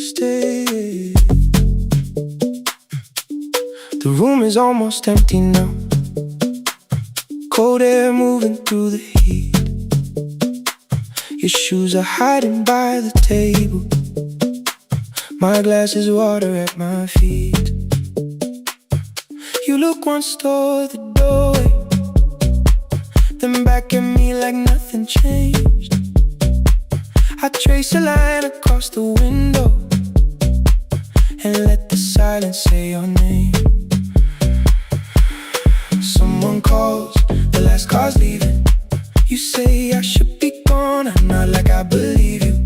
Stay. The room is almost empty now. Cold air moving through the heat. Your shoes are hiding by the table. My glass is water at my feet. You look once toward the doorway, then back at me like nothing changed. I trace a line across the window and let the silence say your name. Someone calls, the last car's leaving. You say I should be gone, I nod like I believe you,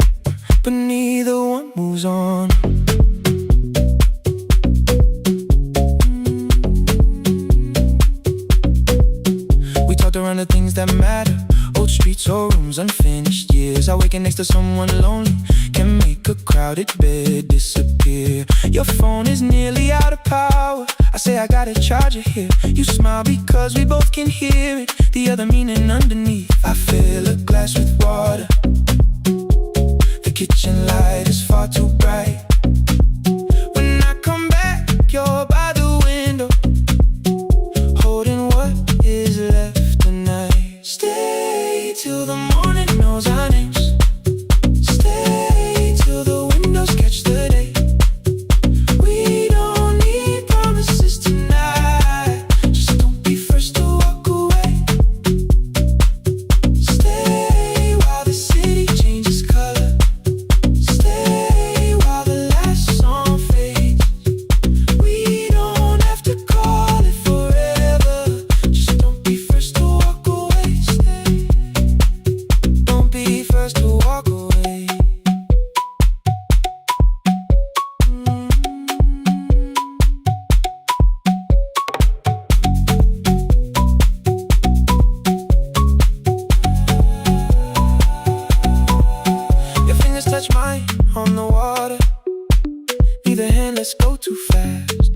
but neither one moves on. We talked around the things that matter, old streets or rooms, unfinished years. I waking next to someone lonely can make a crowded bed disappear. Your phone is nearly out of power. I say I got a charger here. You smile because we both can hear it, the other meaning underneath. I fill a glass with water. The kitchen light is far too bright. When I come back, you're by the window, holding what is left tonight. Stay till the morning knows our names. Stay till the windows catch the day. We don't need promises tonight. Just don't be first to walk away. Stay while the city changes color. Stay while the last song fades. We don't have to call it forever. Just don't be first to walk away. Stay. Don't be first to walk away. Your fingers touch mine on the water. Neither hand, let's go too fast.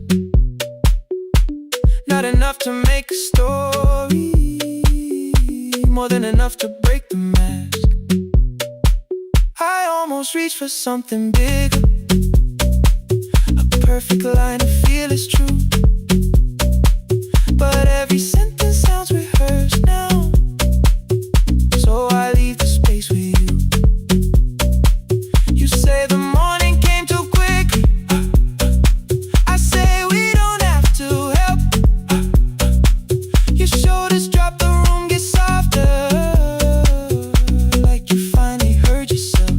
Not enough to make a story, more than enough to break the mask. I almost reach for something bigger, a perfect line to feel is true. But every sentence sounds rehearsed now, so I leave the space with you. You say the morning came too quickly. I say we don't have to help. Your shoulders drop, the room gets softer, like you finally heard yourself.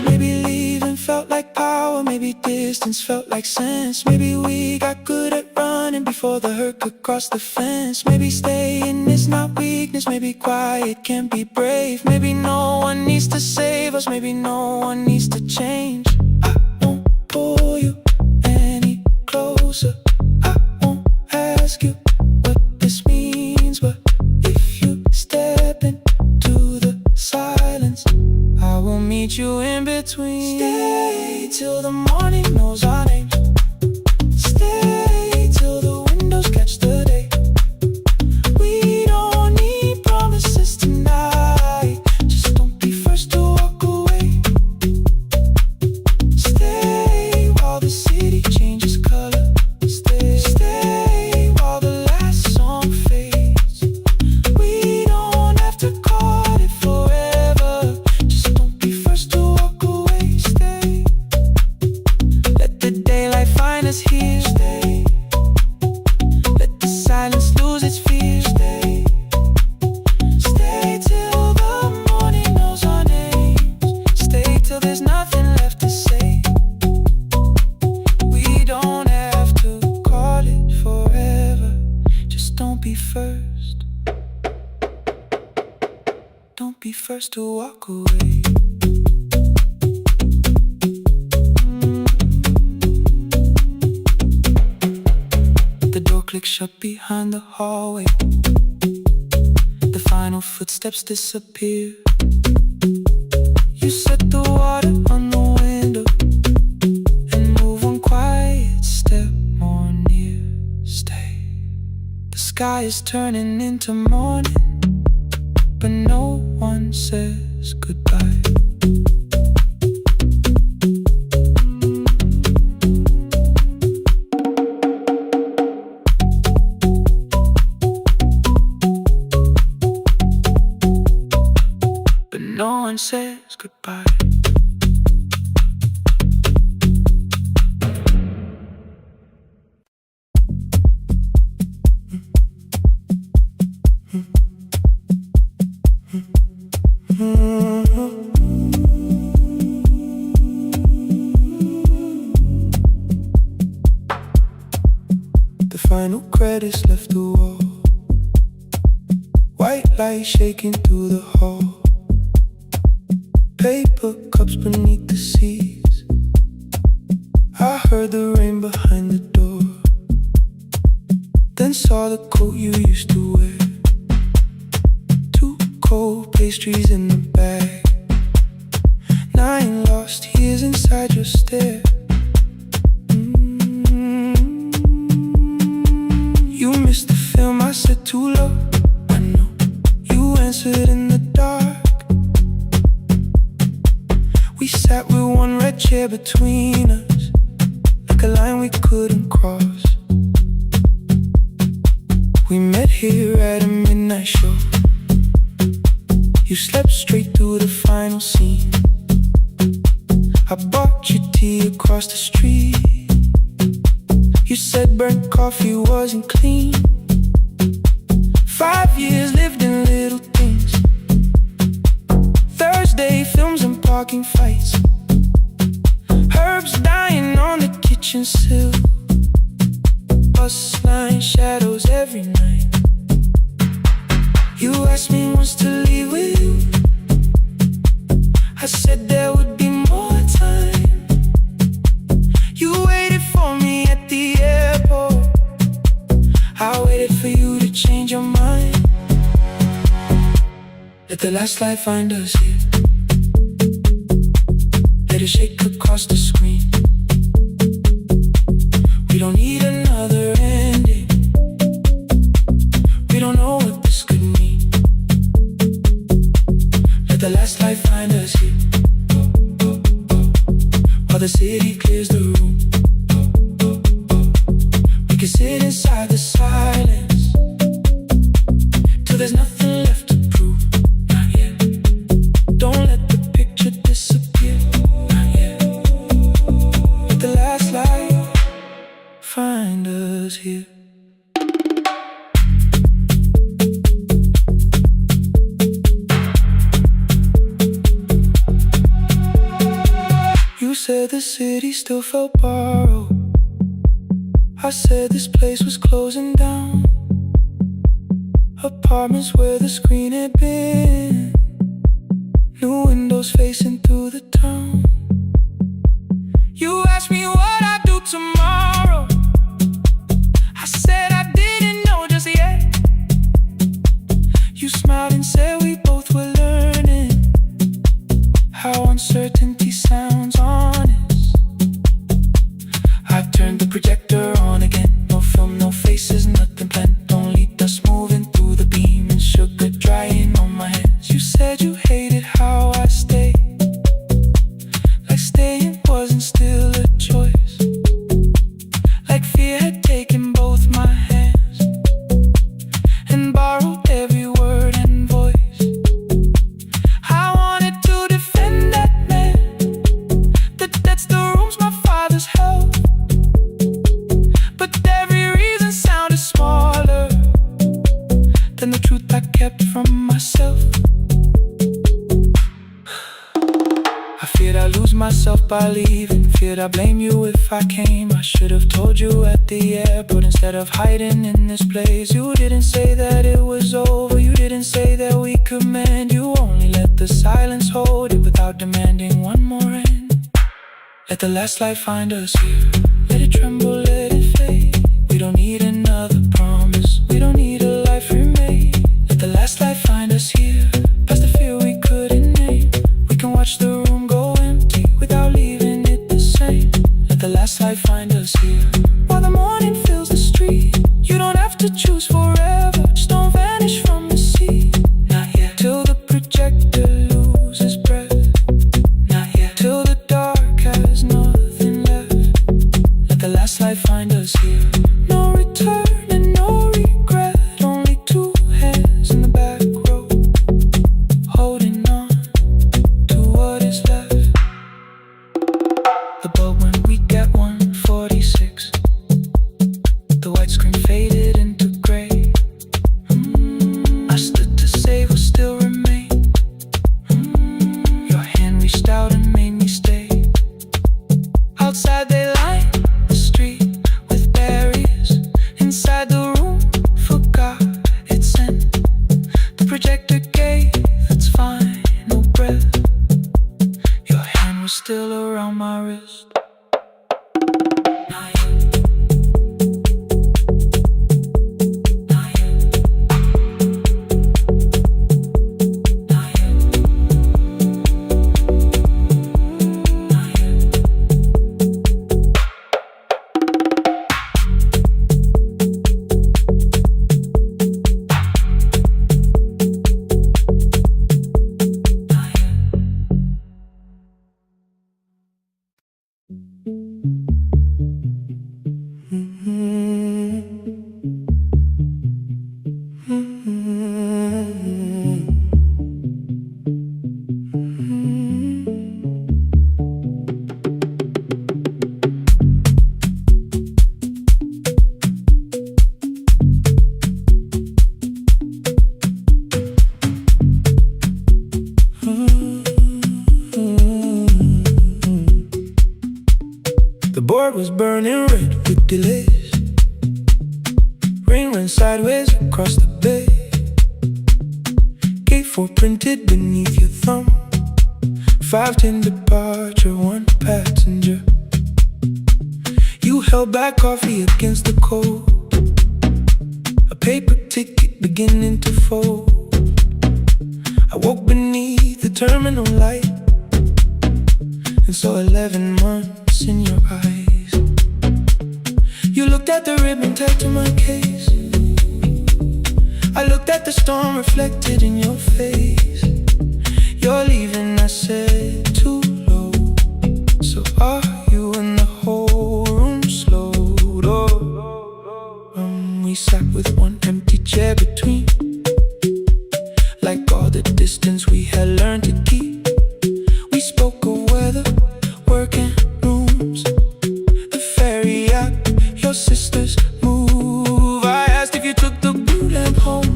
Maybe leaving felt like power, maybe distance felt like sense. Maybe we got good at running before the hurt could cross the fence. Maybe staying is not weakness, maybe quiet can be brave. Maybe no one needs to save us, maybe no one needs to change. I won't pull you any closer. I won't ask you what this means, but if you step into the silence, I will meet you in between. Stay till the morning knows our names. Stay till the windows catch the day. We don't need promises tonight. Just don't be first to walk away. Stay while the city changes color. Stay while the last song fades. We don't have to call it forever. Just don't be first to walk away. Stay. don't be first to walk away. The door clicks shut behind the hallway. The final footsteps disappear. You set the water on the window and move one quiet step more near. Stay. The sky is turning into morning, but no one says goodbye. But no one says goodbye. The final credits left the wall. White light shaking through the hall. Paper cups beneath the seats. I heard the rain behind the door. Then saw the coat you used to wear. Two cold pastries in the bag. 9 lost years inside your stare. You missed the film, I said too low. I know. You answered in the dark. We sat with one red chair between us, like a line we couldn't cross. We met here at a midnight show. You slept straight through the final scene. I bought you tea across the street. You said burnt coffee wasn't clean. 5 years lived in little things. Thursday films and parking fights. Herbs dying on the kitchen sill. Bus line shadows every night. You asked me once to leave with you. I said there would be more time. You waited for me at the airport. I waited for you to change your mind. Let the last light find us here. Let it shake across the screen. We don't need another ending. We don't know what this could mean. Let the last light find us here. While the city clears the room, we can sit inside the silence till there's nothing left to prove. Not yet. Don't let the picture disappear. Not yet. Let the last light find us here. You said the city still felt borrowed. I said this place was closing down. Apartments where the screen had been. New windows facing through the town. You asked me what I'd do tomorrow. I said I didn't know just yet. You smiled and said we both were learning how uncertainty sounds honest. I've turned the projector on again. No film, no faces, nothing planned. Only dust moving through the beam and sugar drying on my hands. You said you hated how I stayed, like staying wasn't still a choice. Like fear had taken both my hands and borrowed every word and voice. I wanted to defend that man that's the rooms my father's held. But every reason sounded smaller than the truth I kept from myself. I feared I'd lose myself by leaving. Feared I'd blame you if I came. I should have told you at the airport instead of hiding in this place. You didn't say that it was over. You didn't say that we could mend. You only out demanding one more end. Let the last light find us here. Let it tremble, let it fade. We don't need another promise, we don't need a life remade. Let the last light find us here. Past the fear we couldn't name. We can watch the room go empty without leaving it the same. Let the last light find us here. While the morning fills the street, you don't have to choose forever. Just don't vanish from the sea. Not yet. Till the projector loses breath. Not yet. Till the dark has nothing left. Let the last light find us here. No return and no regret. Only two hands in the back row, holding on to what is left. The bulb when we get 146. The white screen faded into gray. I stood to save will still remain. Your hand reached out and made me stay. Outside they line the street with barriers. Inside the room forgot its scent. The projector gave its final breath. Your hand was still around my wrist. Not yet. Not yet. Not yet. Not yet. The board was burning red with delays. Rain ran sideways across the bay. Gate 4 printed beneath your thumb. 5:10 departure, 1 passenger. You held black coffee against the cold. A paper ticket beginning to fold. I woke beneath the terminal light and saw 11 months in your eyes. You looked at the ribbon tagged to my case. I looked at the storm reflected in your face. You're leaving, I said, too low. So are you? And the whole room slowed up. We sat with one empty chair between, like all the distance we had learned to keep. We spoke of weather, work and rooms, the ferry act, your sister's move. I asked if you took the blue lamp home.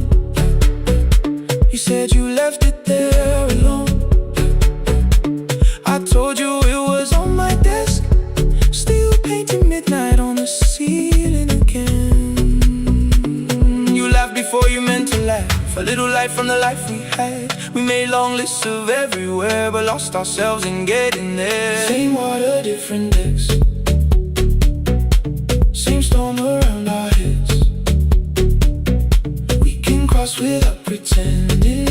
You said you left it there alone. I told you it was on my desk, still painting midnight on the ceiling again. You laughed before you meant to laugh. A little light from the life we had. We made long lists of everywhere, but lost ourselves in getting there. Same water, different decks. Same storm around our heads. We can cross without pretending.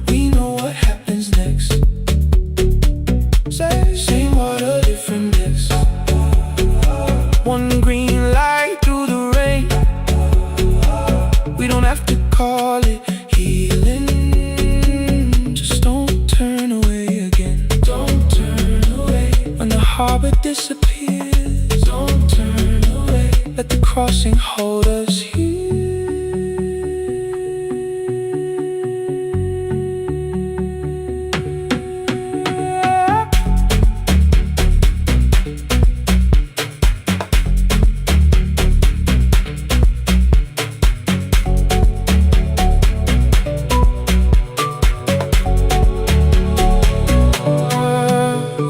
We know what happens next. Same water, different decks. One green light through the rain. We don't have to call it healing. Just don't turn away again. Don't turn away. When the harbor disappears, don't turn away. Let the crossing hold us here.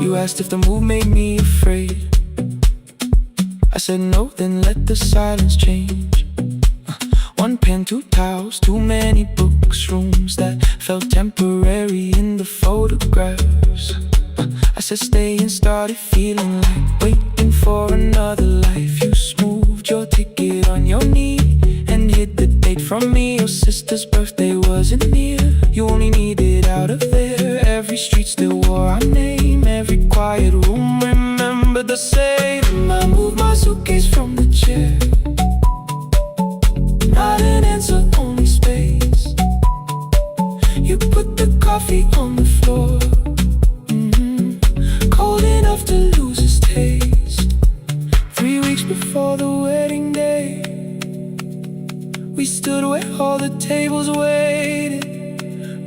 You asked if the move made me afraid. I said no, then let the silence change. One pen, 2 towels, too many books. deluxe rooms that felt temporary in the photographs. I said stay and started feeling like waiting for another life. You smoothed your ticket on your knee and hid the date from me. Your sister's birthday wasn't near. You only needed out of there. Every street still wore our name. Every quiet room remembered the same. I moved my suitcase from the chair. Not an answer, only space. You put the coffee on the floor, cold enough to lose its taste. 3 weeks before the wedding day, we stood where all the tables waited.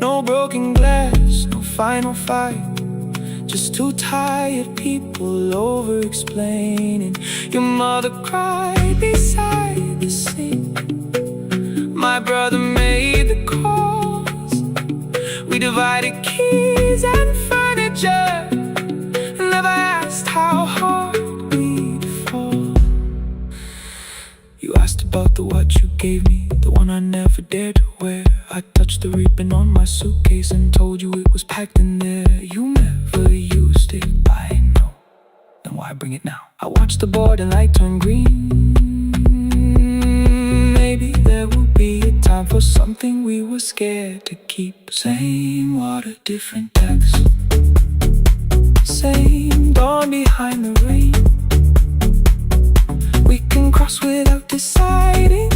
No broken glass, no final fight, just two tired people over-explaining. Your mother cried beside the sink. My brother made the calls. We divided keys and furniture, and never asked how hard we'd fall. You asked about the watch you gave me, the one I never dared to wear. I touched the ribbon on my suitcase and told you it was packed in there. You never used it, I know. Then why bring it now? I watched the board and light turn green. Maybe there will be a time for something we were scared to keep. Same water, different text. Same dawn behind the rain. We can cross without deciding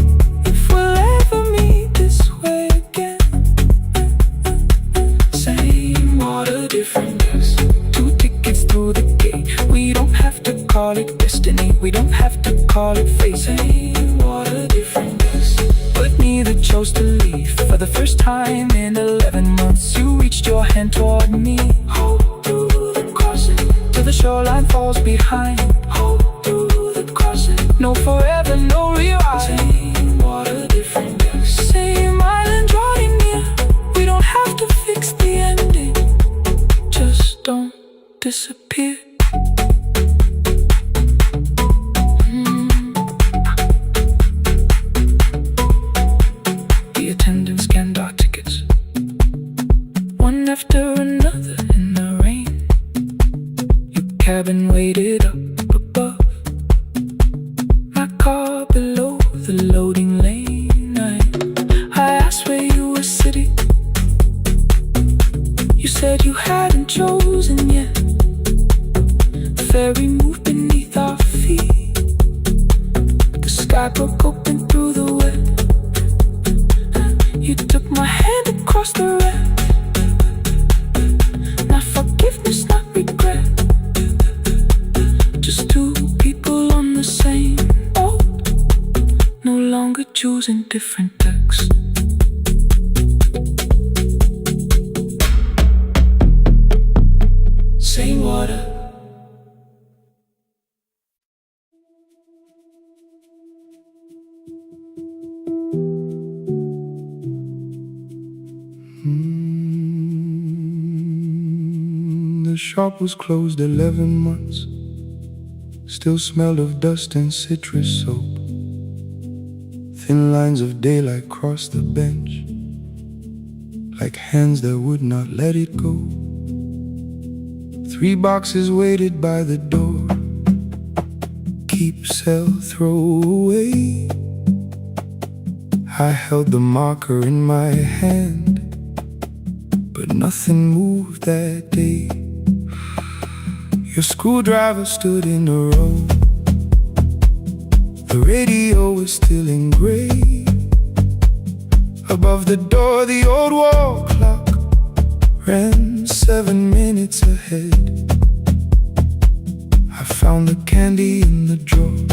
if we'll ever meet this way again. Same water, different text. 2 tickets through the gate. We don't have to call it destiny. We don't have to call it fate. Same water, different text. But neither chose to leave. For the first time in 11 months, you reached your hand toward me. Hold through the crossing till the shoreline falls behind. Hold through the crossing. No forever, no rewrite. Same water, different text. Same island drawing near. We don't have to fix the ending. Just don't disappear. The attendant scanned our tickets, one after another in the rain. Your cabin waited up above, my car below the loading lane. I asked where you were sitting. You said you hadn't chosen yet. The ferry moved beneath our feet. The sky broke open through the wet. You took my hand across the red. Not forgiveness, not regret. Just 2 people on the same boat, no longer choosing different texts. Same water. The shop was closed 11 months. Still smelled of dust and citrus soap. Thin lines of daylight crossed the bench, like hands that would not let it go. 3 boxes waited by the door. Keep, sell, throw away. I held the marker in my hand, but nothing moved that day. Your screwdriver stood in a row. The radio was still in gray. Above the door, the old wall clock ran 7 minutes ahead. I found the candy in the drawer,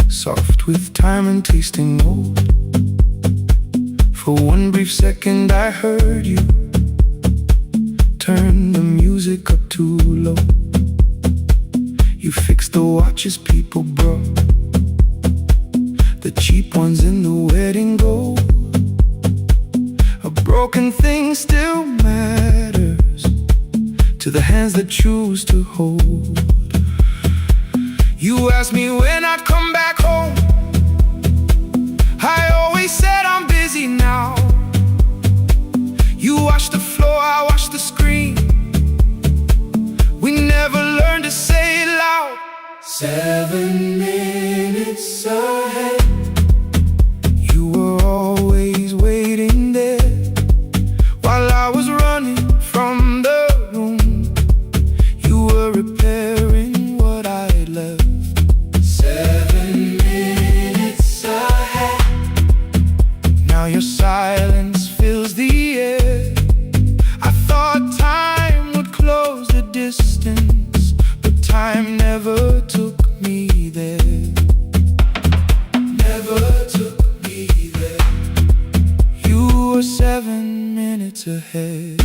soft with time and tasting old. For one brief second I heard you turn the music up too low. You fixed the watches people brought, the cheap ones in the wedding gold. A broken thing still matters to the hands that choose to hold. You asked me when I'd come back home. I always said I'm busy now. never took me there. Never took me there. You were 7 minutes ahead.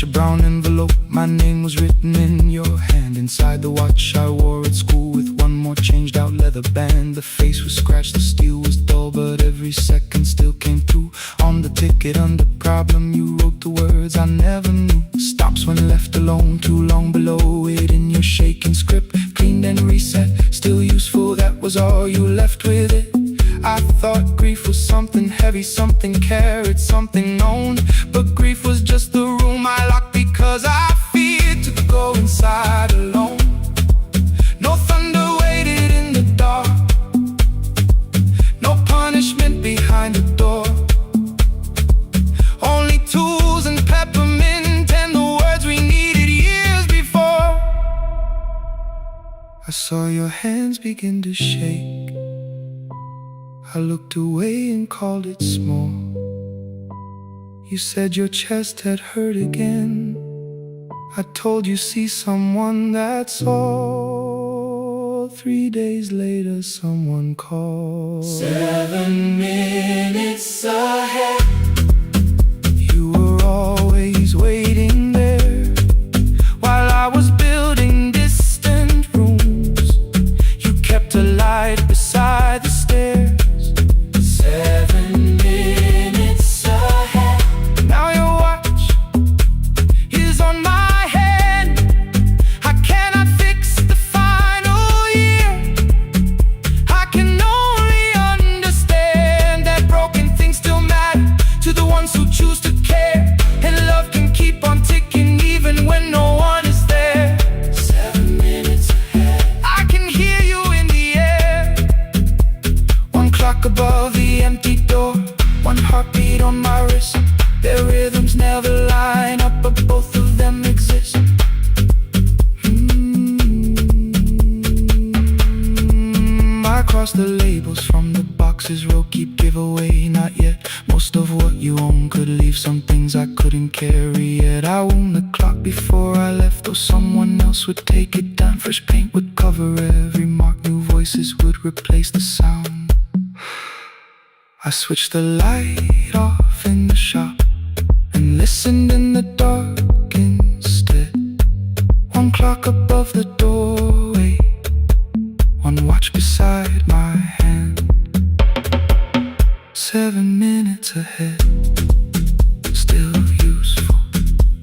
A brown envelope, my name was written in your hand. Inside the watch I wore at school with one more changed out leather band. The face was scratched, the steel was dull, but every second still came through. On the ticket under problem you wrote the words I never knew. Stops when left alone, too long below it in your shaking script. Cleaned and reset, still useful, that was all you left with it. I thought grief was something heavy, something carried, something known. But grief was just the room I locked because I feared to go inside alone. No thunder waited in the dark, no punishment behind the door. Only tools and peppermint and the words we needed years before. I saw your hands begin to shake. I looked away and called it small. You said your chest had hurt again. I told you see someone, that's all. 3 days later someone called. 7 minutes ahead. You were always waiting there while I was building distant rooms. You kept a light beside the stairs. 7 minutes ahead. Now your watch is on my head. I cannot fix the final year. I can only understand that broken things still matter to the ones who choose to care. And love can keep on ticking even when no one is there. 7 minutes ahead. I can hear you in the air. One clock above the empty door, one heartbeat on my wrist. Their rhythms never line up, but both of them exist. I cross the labels from the boxes, row keep giveaway, not yet. Most of what you own could leave, some things I couldn't carry yet. I owned the clock before I left, or someone else would take it down. Fresh paint would cover every mark, new voices would replace the sound. I switched the light off in the shop and listened in the dark instead. One clock above the doorway, one watch beside my hand. 7 minutes ahead. Still useful,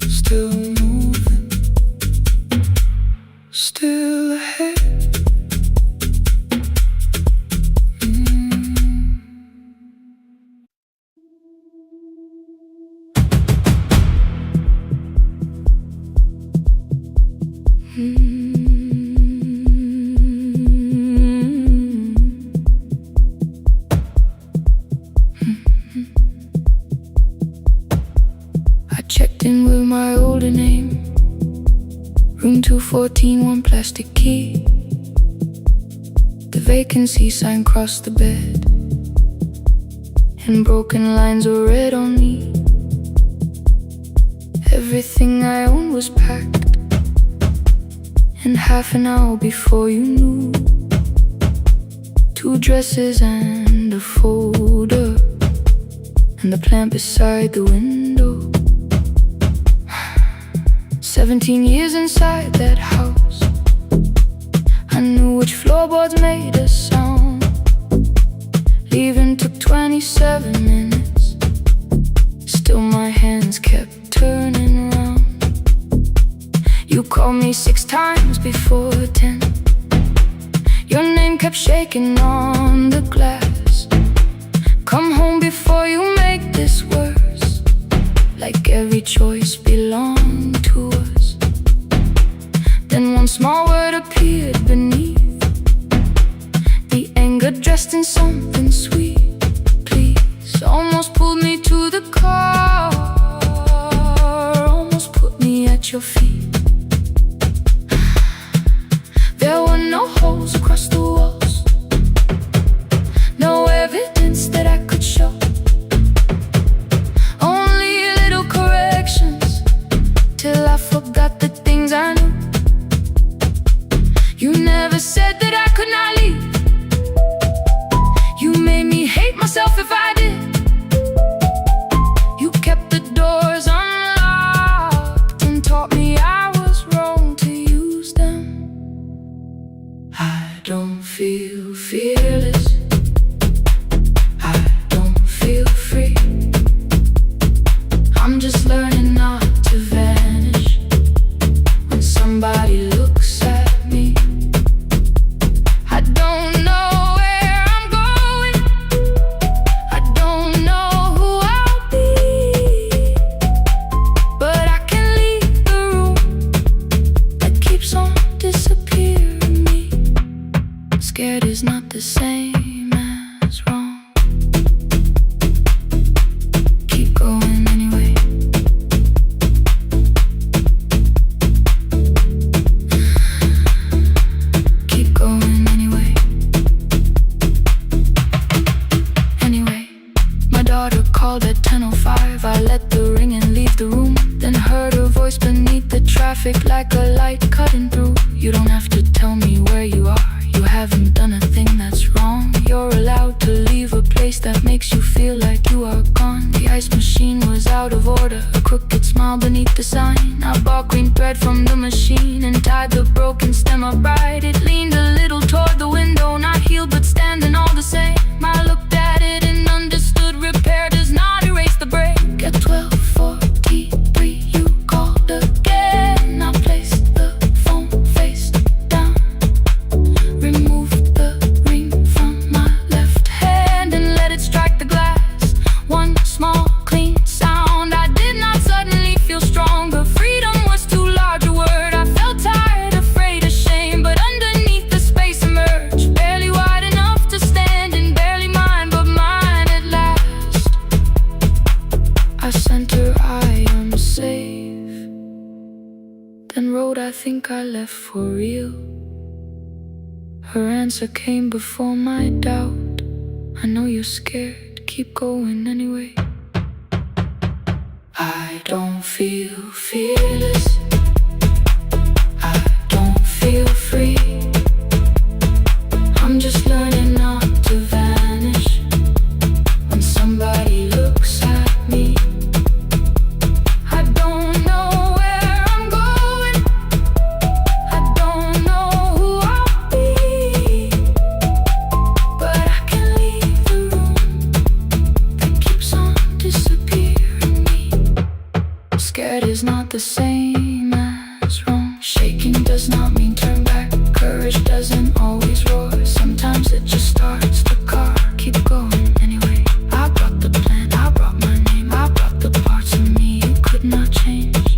still moving, still ahead. I checked in with my older name. Room 214, one plastic key. The vacancy sign crossed the bed, and broken lines were read on me. Everything I owned was packed, and half an hour before you knew, 2 dresses and a folder, and the plant beside the window. 17 years inside that house, I knew which floorboards made a sound. Leaving took 27 minutes, still my hands kept turning round. You called me 6 times before 10. Your name kept shaking on the glass. Come home before you make this worse, like every choice belonged to us. Then one small word appeared beneath, the anger dressed in something sweet. Please, almost pulled me to the car, almost put me at your feet. got a call at 10:05. I let the ring and leave the room, then heard her voice beneath the traffic like a light cutting through. You don't have to tell me where you are. You haven't done a thing that's wrong. You're allowed to leave a place that makes you feel like you are gone. The ice machine was out of order, a crooked smile beneath the sign. I bought green thread from the machine and tied the broken stem upright. It leaned a little toward the window, not healed but standing all the same. I looked at it and understood repair does not erase the break. At 12:43 you called again. I placed the phone face down, removed the ring from my left hand and let it strike the glass. One small clean sound. I did not suddenly feel stronger. Freedom was too large a word. I felt tired, afraid, ashamed, but underneath the space emerged, barely wide enough to stand and barely mine, but mine at last. I sent her, I am safe, then wrote, I think I left for real. Her answer came before my doubt. I know you're scared, keep going anyway. I don't feel fearless, I don't feel free. I'm just learning not to vanish when somebody looks at me. I don't know where I'm going, I don't know who I'll be, but I can leave the room that keeps on disappearing me. Scared is not the same as wrong. Shaking does not mean turn back. Courage doesn't always roar. Sometimes it just starts the car. Keep going anyway. I brought the plan, I brought my name, I brought the parts of me you could not change.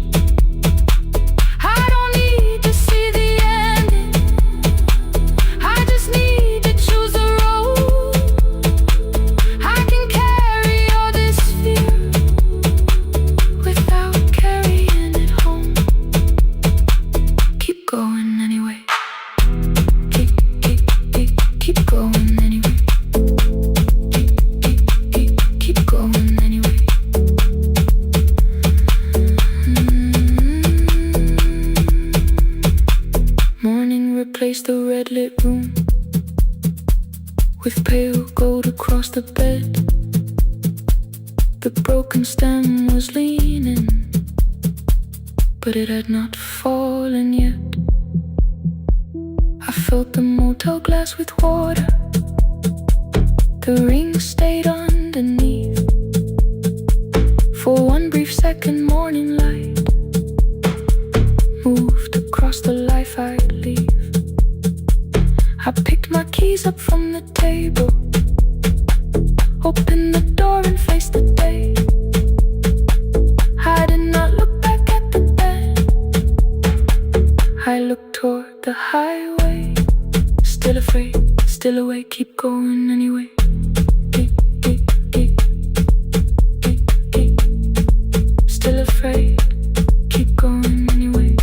I don't need to see the ending, I just need to choose the road. I can carry all this fear without carrying it home. Keep going anyway. Keep going anyway. Keep going anyway. Morning replaced the red lit room with pale gold across the bed. The broken stem was leaning, but it had not fallen yet. I filled the motel glass with water. The ring stayed underneath for one brief second. Morning light moved across the life I'd leave. I picked my keys up from the table, opened the door and faced the day. I did not look back at the bed, I looked toward the highway. Still afraid, still awake, keep going anyway. Still afraid, keep going anyway.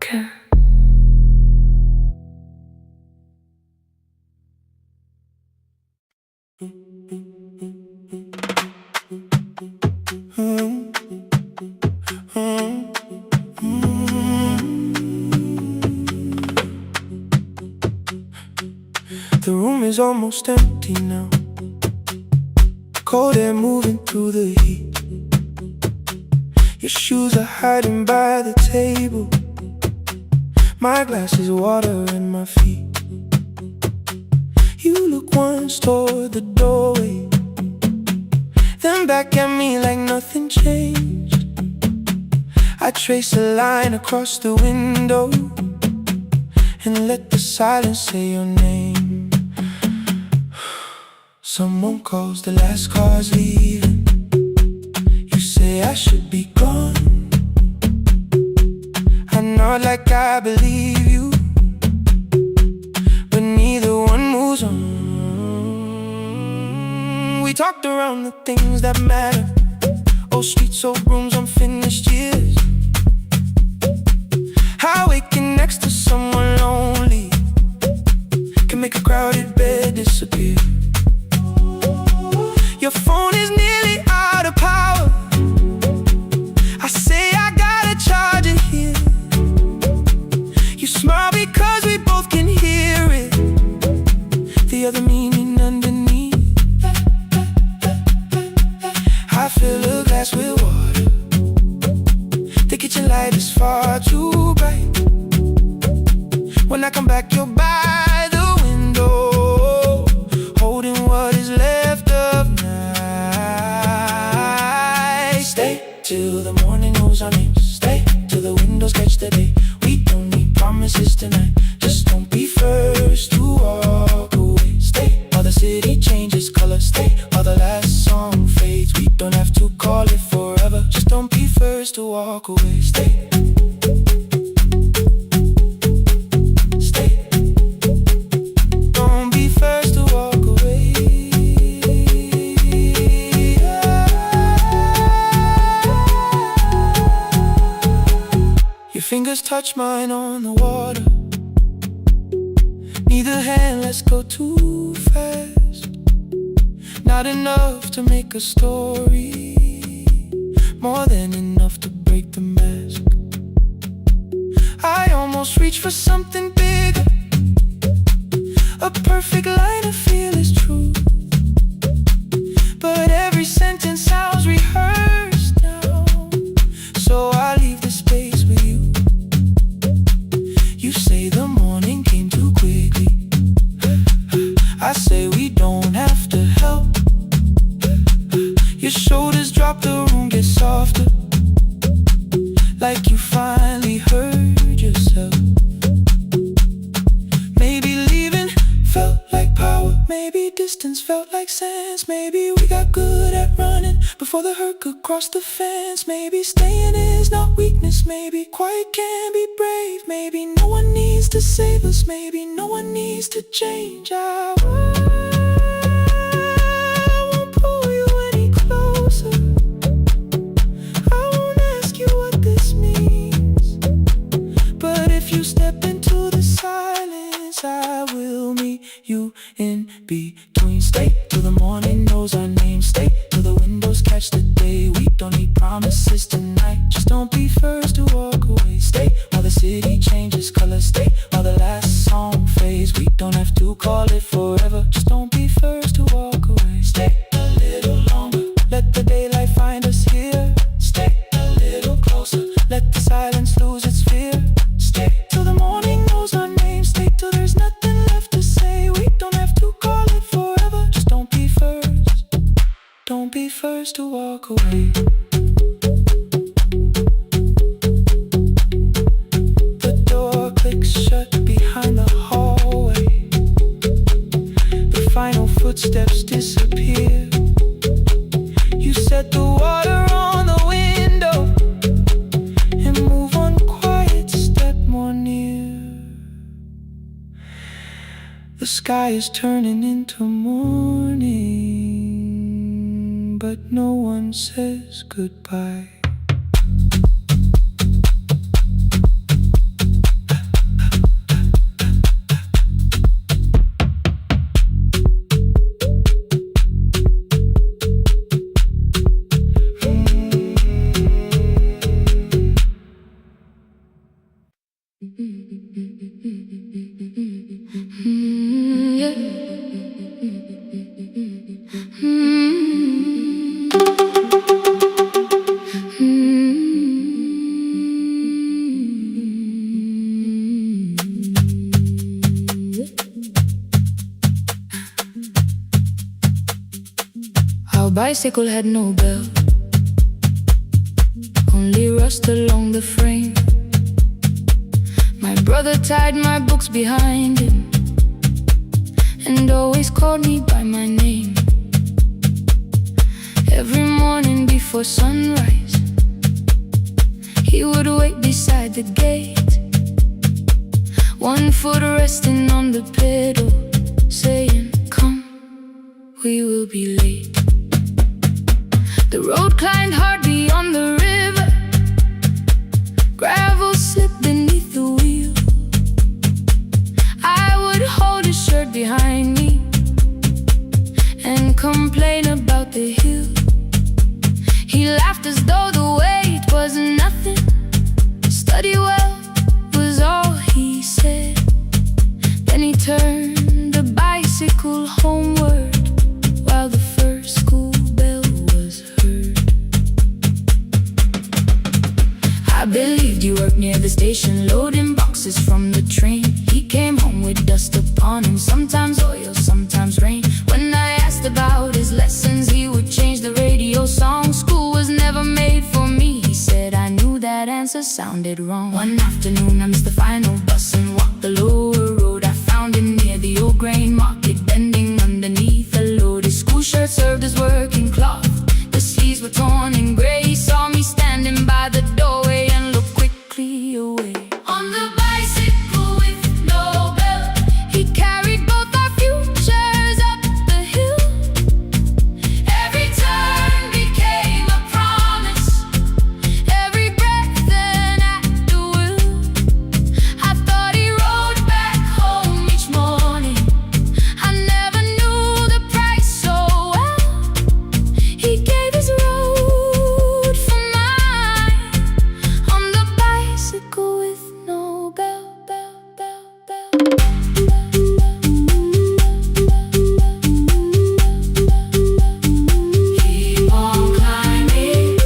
Care. The room is almost empty now. Cold air moving through the heat. Your shoes are hiding by the table. My glass is water in my feet. You look once toward the doorway, then back at me like nothing changed. I trace a line across the window and let the silence say your name. Someone calls, the last car's leaving. You say I should be gone. I nod like I believe you, but neither one moves on. We talked around the things that matter. Old streets, old rooms, unfinished years. How waking next to someone lonely make a crowded bed disappear. Your phone is nearly out of power. I say I gotta charge it here. You smile because we both can hear it, the other meaning underneath. I fill a glass with water. The kitchen light is far too bright. When I come back, you're by the window, holding what is left of night. Stay till the morning knows our names. Stay till the windows catch the day. We don't need promises tonight. Just don't be first to walk away. Stay while the city changes color. Stay while the last song fades. We don't have to call it forever. Just don't be first to walk away. Stay. Fingers touch mine on the water. Neither hand, let's go too fast. Not enough to make a story, more than enough to break the mask. I almost reach for something bigger, a perfect line of fearless truth. But every sentence sounds rehearsed now, so I leave the space with you. You say the morning came too quickly. I say we don't have to help. Your shoulders drop, the room gets softer, like you finally heard yourself. Maybe leaving felt like power. Maybe distance felt like sense. Maybe we got good at running before the hurt could cross the fence. Maybe staying is not weakness. Maybe quiet can be brave. Maybe no one needs to save us. Maybe no one needs to change. I won't pull you any closer. I won't ask you what this means. But if you step into the silence, I will meet you in between. Stay till the morning knows our name. Stay till the windows catch the day. We don't need promises tonight. Just don't be first to walk away. Stay while the city changes color. Stay while the last song fades. We don't have to call it forever. Just don't be first to walk away. Stay a little longer. Let the daylight find us here. Stay a little closer. Let the silence lose its fear. Stay till the morning knows our name. Stay till there's nothing left to say. We don't have to call it forever. Just don't be first. Don't be first to walk away. The door clicks shut behind the hallway. The final footsteps disappear. You set the water on the window and move one quiet step more near. The sky is turning into morning, but no one says goodbye. Our bicycle had no bell, only rust along the frame. My brother tied my books behind him and always called me by my name. Every morning before sunrise, he would wait beside the gate, one foot resting on the pedal, saying, "Come, we will be late." The road climbed hard beyond the river, gravel slipped beneath the wheel. I would hold his shirt behind homeward while the first school bell was heard. I believed you worked near the station, loading boxes from the train. He came home with dust upon him, sometimes oil, sometimes rain. When I asked about his lessons, he would change the radio song. School was never made for me, he said. I knew that answer sounded wrong. One afternoon I missed the final bus and walked the lower road. I found him near the old grain market, bending underneath a load. His school shirt served as working cloth, the sleeves were torn and gray. He saw me standing by the doorway and looked quickly away. On the bicycle with no bell, he carried both our futures up the hill. Every turn became a promise, every breath an act of will. I thought he rode back home each morning, I never knew the price so well. He gave his road for mine, on the bicycle with no bell, bell, bell, bell. Keep on climbing.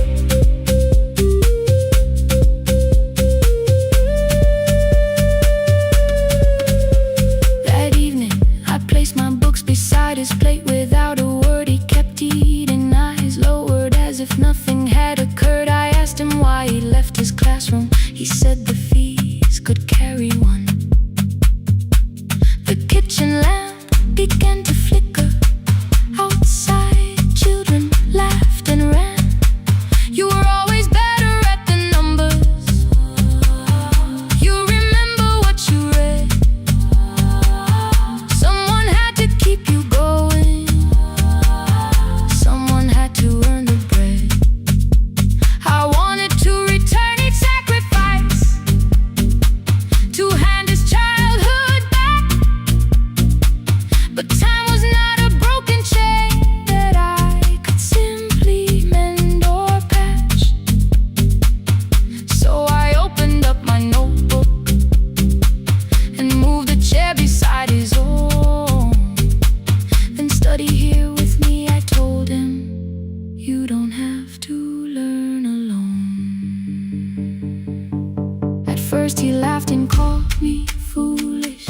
That evening, I placed my books beside his plate. Without a word, he kept eating, eyes lowered as if nothing had occurred. I asked him why he left his classroom. He said the fees could carry one. The kitchen lamp began to flicker. Outside, children laughed and ran. You were always better at the numbers. You remember what you read. Someone had to keep you going, someone had to earn the bread. I wanted to return each sacrifice, to hand his childhood back. But time was not a broken chain that I could simply mend or patch. So I opened up my notebook and moved a chair beside his own. Then study here with me, I told him. You don't have to learn alone. At first he laughed and called me foolish.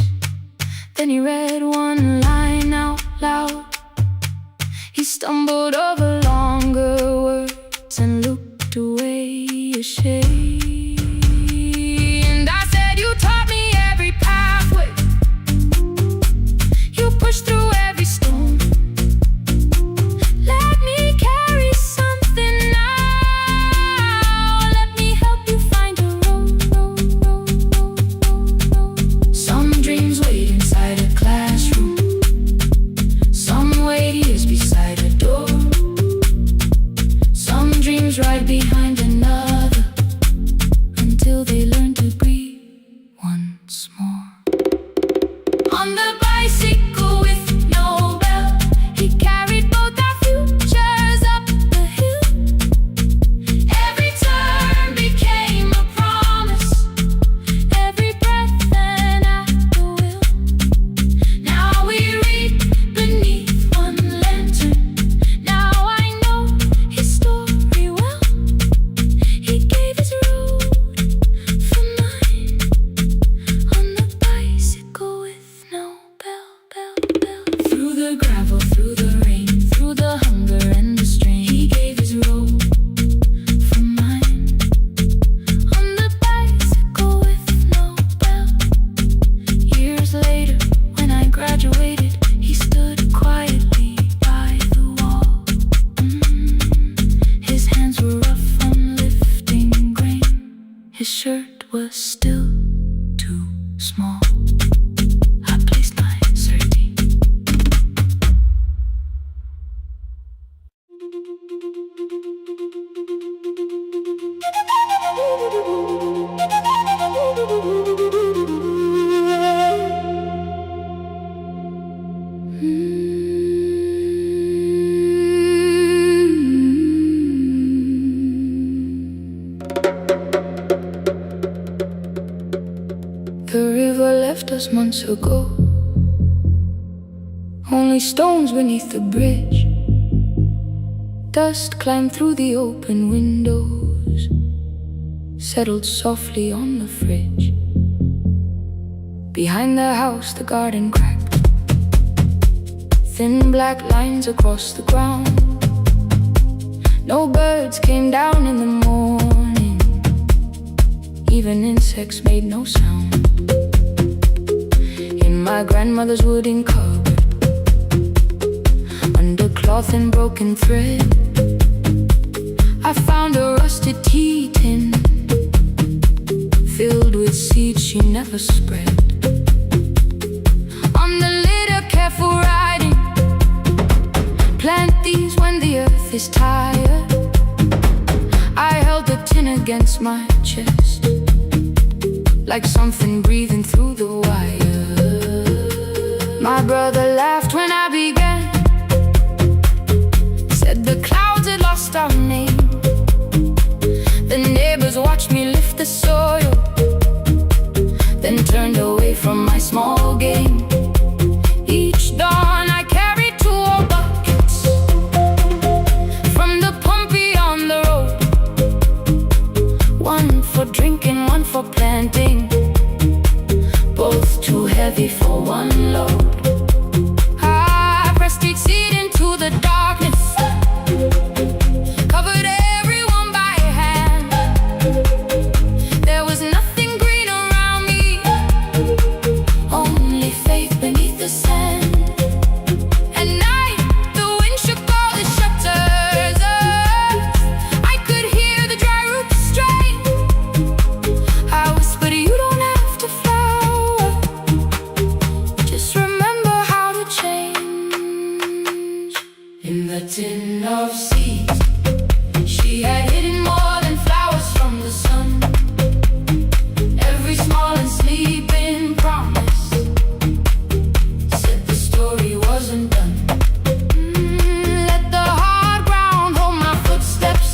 Then he read one line out loud. He stumbled over longer words and looked away ashamed. And I said, you taught me every pathway, you pushed through every stone. Let me carry something now, let me help you find a road. Some dreams wait inside a classroom, some wait years beside a door. Some dreams right behind another, until they learn to breathe once more. On the bicycle with no bell, he carried both our futures up the hill. Every turn became a promise, every breath an act of will. Now we read beneath one lantern, now I know his story well. He gave his road for mine, on the bicycle with no bell, bell, bell. Through the gravel, through the rain, through the hunger and the strain, he gave his road for mine, on the bicycle with no bell. Years later, when I graduated, he stood quietly by the wall. His hands were rough from lifting grain, his shirt was still too small. I placed my sardine. The river left us months ago. Only Only stones beneath the bridge. Dust climbed through the open windows, settled softly on the fridge. Behind the house the garden cracked, thin black lines across the ground. No birds came down in the morning, even insects made no sound. In my grandmother's wooden cupboard, under cloth and broken thread, I found a rusted tea tin filled with seeds she never spread. On the lid a careful writing: plant these when the earth is tired. I held the tin against my chest, like something breathing through the wire. My brother laughed when I began, said the clouds had lost our name. The neighbors watched me lift the soil, then turned away from my small game. Each dawn I carried 2 old buckets from the pump beyond the road, one for drinking, one for planting, both too heavy for one load. I pressed each seed into the darkness, covered everyone by hand. There was nothing green around me, only faith beneath the sand. At night the wind shook all the shutters. I could hear the dry roots strain. I whispered, you don't have to flower, just remember how to change. In the tin of seeds she had hidden more than flowers from the sun. Every small and sleeping promise said the story wasn't done. Let the hard ground hold my footsteps,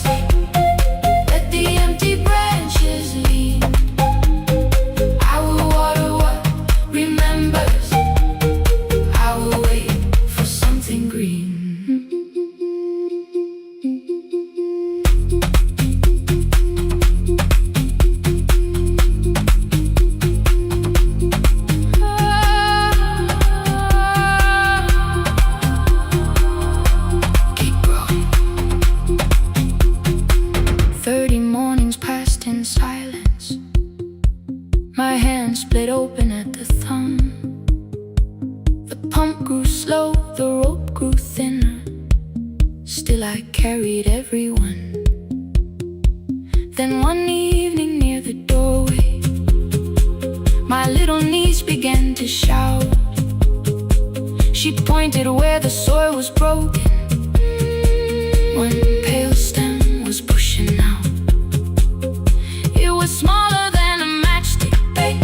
let the empty branches lean. I will water what remembers, I will wait for something green. Keep growing. 30 mornings passed in silence. My hand split open at the thumb. The pump grew slow, the rope grew thinner. Still I carried everyone. Then one evening near the doorway, my little niece began to shout. She pointed where the soil was broken. One pale stem was pushing out. It was smaller than a matchstick,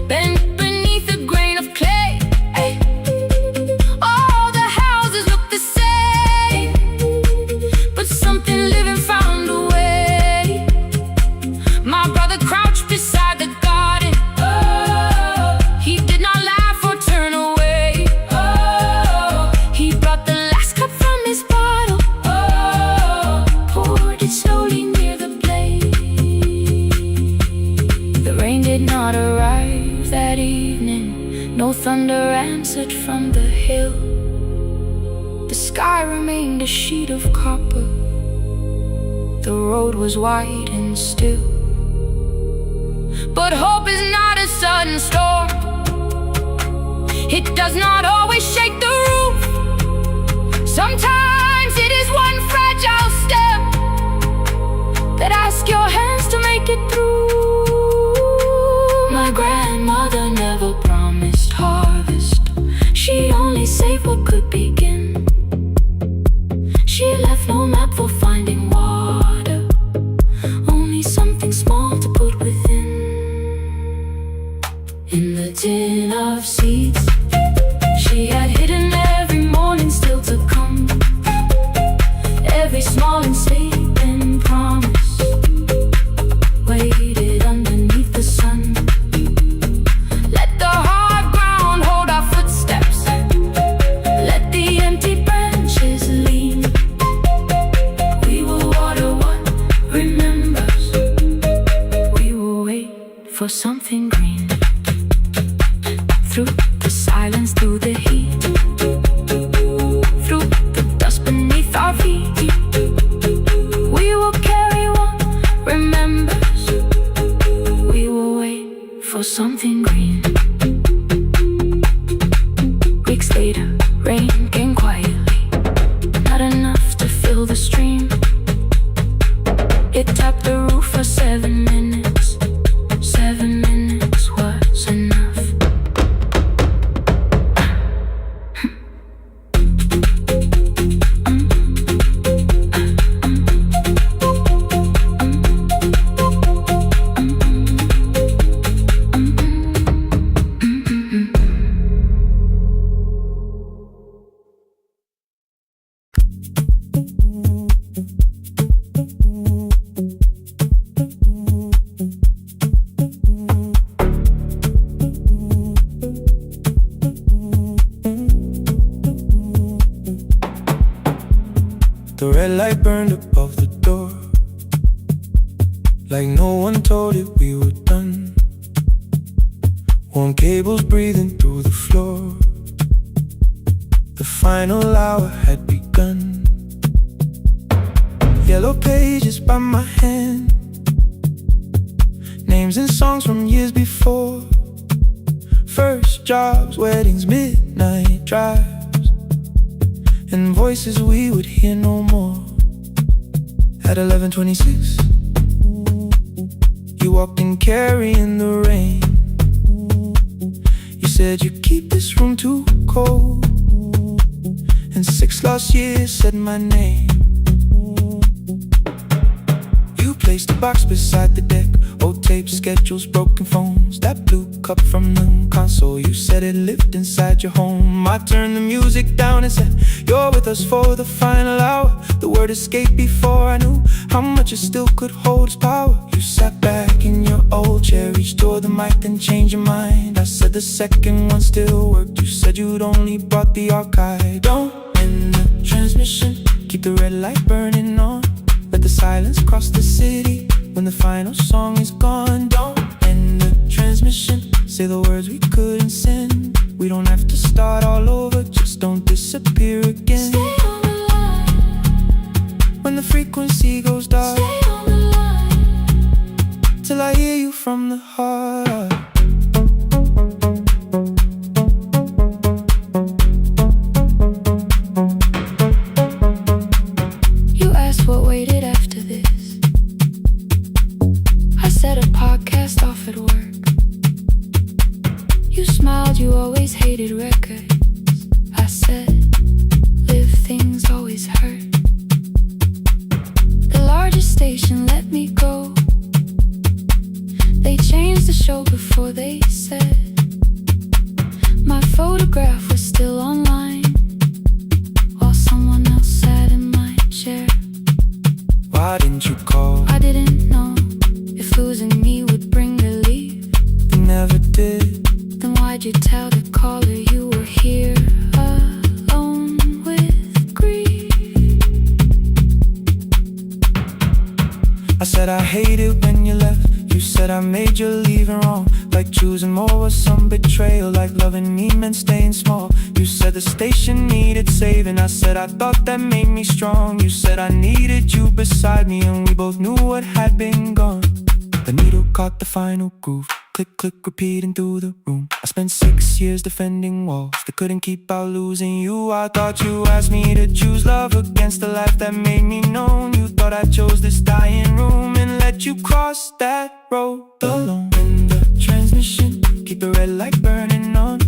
bent beneath a grain of clay. All the houses looked the same, but something living found a way. My brother crouched beside the garden. He did not laugh or turn away. He brought the last cup from his bottle, poured it slowly near the blaze. The rain did not arrive that evening, no thunder answered from the hill. The sky remained a sheet of copper, the road was wide and still. But hope is not a sudden storm, it does not always shake the roof. Sometimes it is one fragile step that asks your hands to make it through. My grandmother never promised harvest, she only saved what could begin. She left no map for finding water, only something small to put within. In the tin of seeds she had hidden every morning still to come. Every small and sleeping promise waited underneath the sun. Let the hard ground hold our footsteps, through the heat, through the dust beneath our feet. We will carry what remembers. We will wait for something green. Weeks later, rain came quietly, not enough to fill the stream. It tapped the roof for 7 minutes. 7 minutes was enough. The red light burned above the door, like no one told it we were done. Warm cables breathing through the floor. The final hour had begun. Yellow pages by my hand, names and songs from years before. First jobs, weddings, midnight drives, and voices we would hear no more. At 11:26, you walked in carrying the rain. You said you keep this room too cold, and 6 lost years said my name. You placed a box beside the deck, old tapes, schedules, broken phones, that blue cup from the console. You said it lived inside your home. I turned the music down and said, you're with us for the final hour. The word escaped before I knew how much it still could hold its power. You sat back in your old chair, reached toward the mic, then changed your mind. I said the second one still worked. You said you'd only brought the archive. Don't end the transmission, keep the red light burning on. Let the silence cross the city when the final song is gone. Don't end the transmission, say the words we couldn't send. We don't have to start all over, just don't disappear again. Stay on the line. When the frequency goes dark, Stay on the line. till I hear you from the heart. You asked what waited after this. I said a podcast off at work. You smiled, you always hated records. I said, live things always hurt. The largest station let me go. They changed the show before they said my photograph was still online, while someone else sat in my chair. Why didn't you call? I didn't know if losing me would bring relief. You never did. Then why'd you tell the caller you were here alone with grief? I said I hate it when you left. You said I made you leaving wrong, like choosing more was some betrayal, like loving me meant staying small. You said the station needed saving. I said I thought that made me strong. You said I needed you beside me, and we both knew what had been gone. The needle caught the final groove, click, click, repeating through the room. I spent 6 years defending walls that couldn't keep out losing you. I thought you asked me to choose love against the life that made me known. You thought I chose this dying room and let you cross that road alone. In the transmission, keep the red light burning on.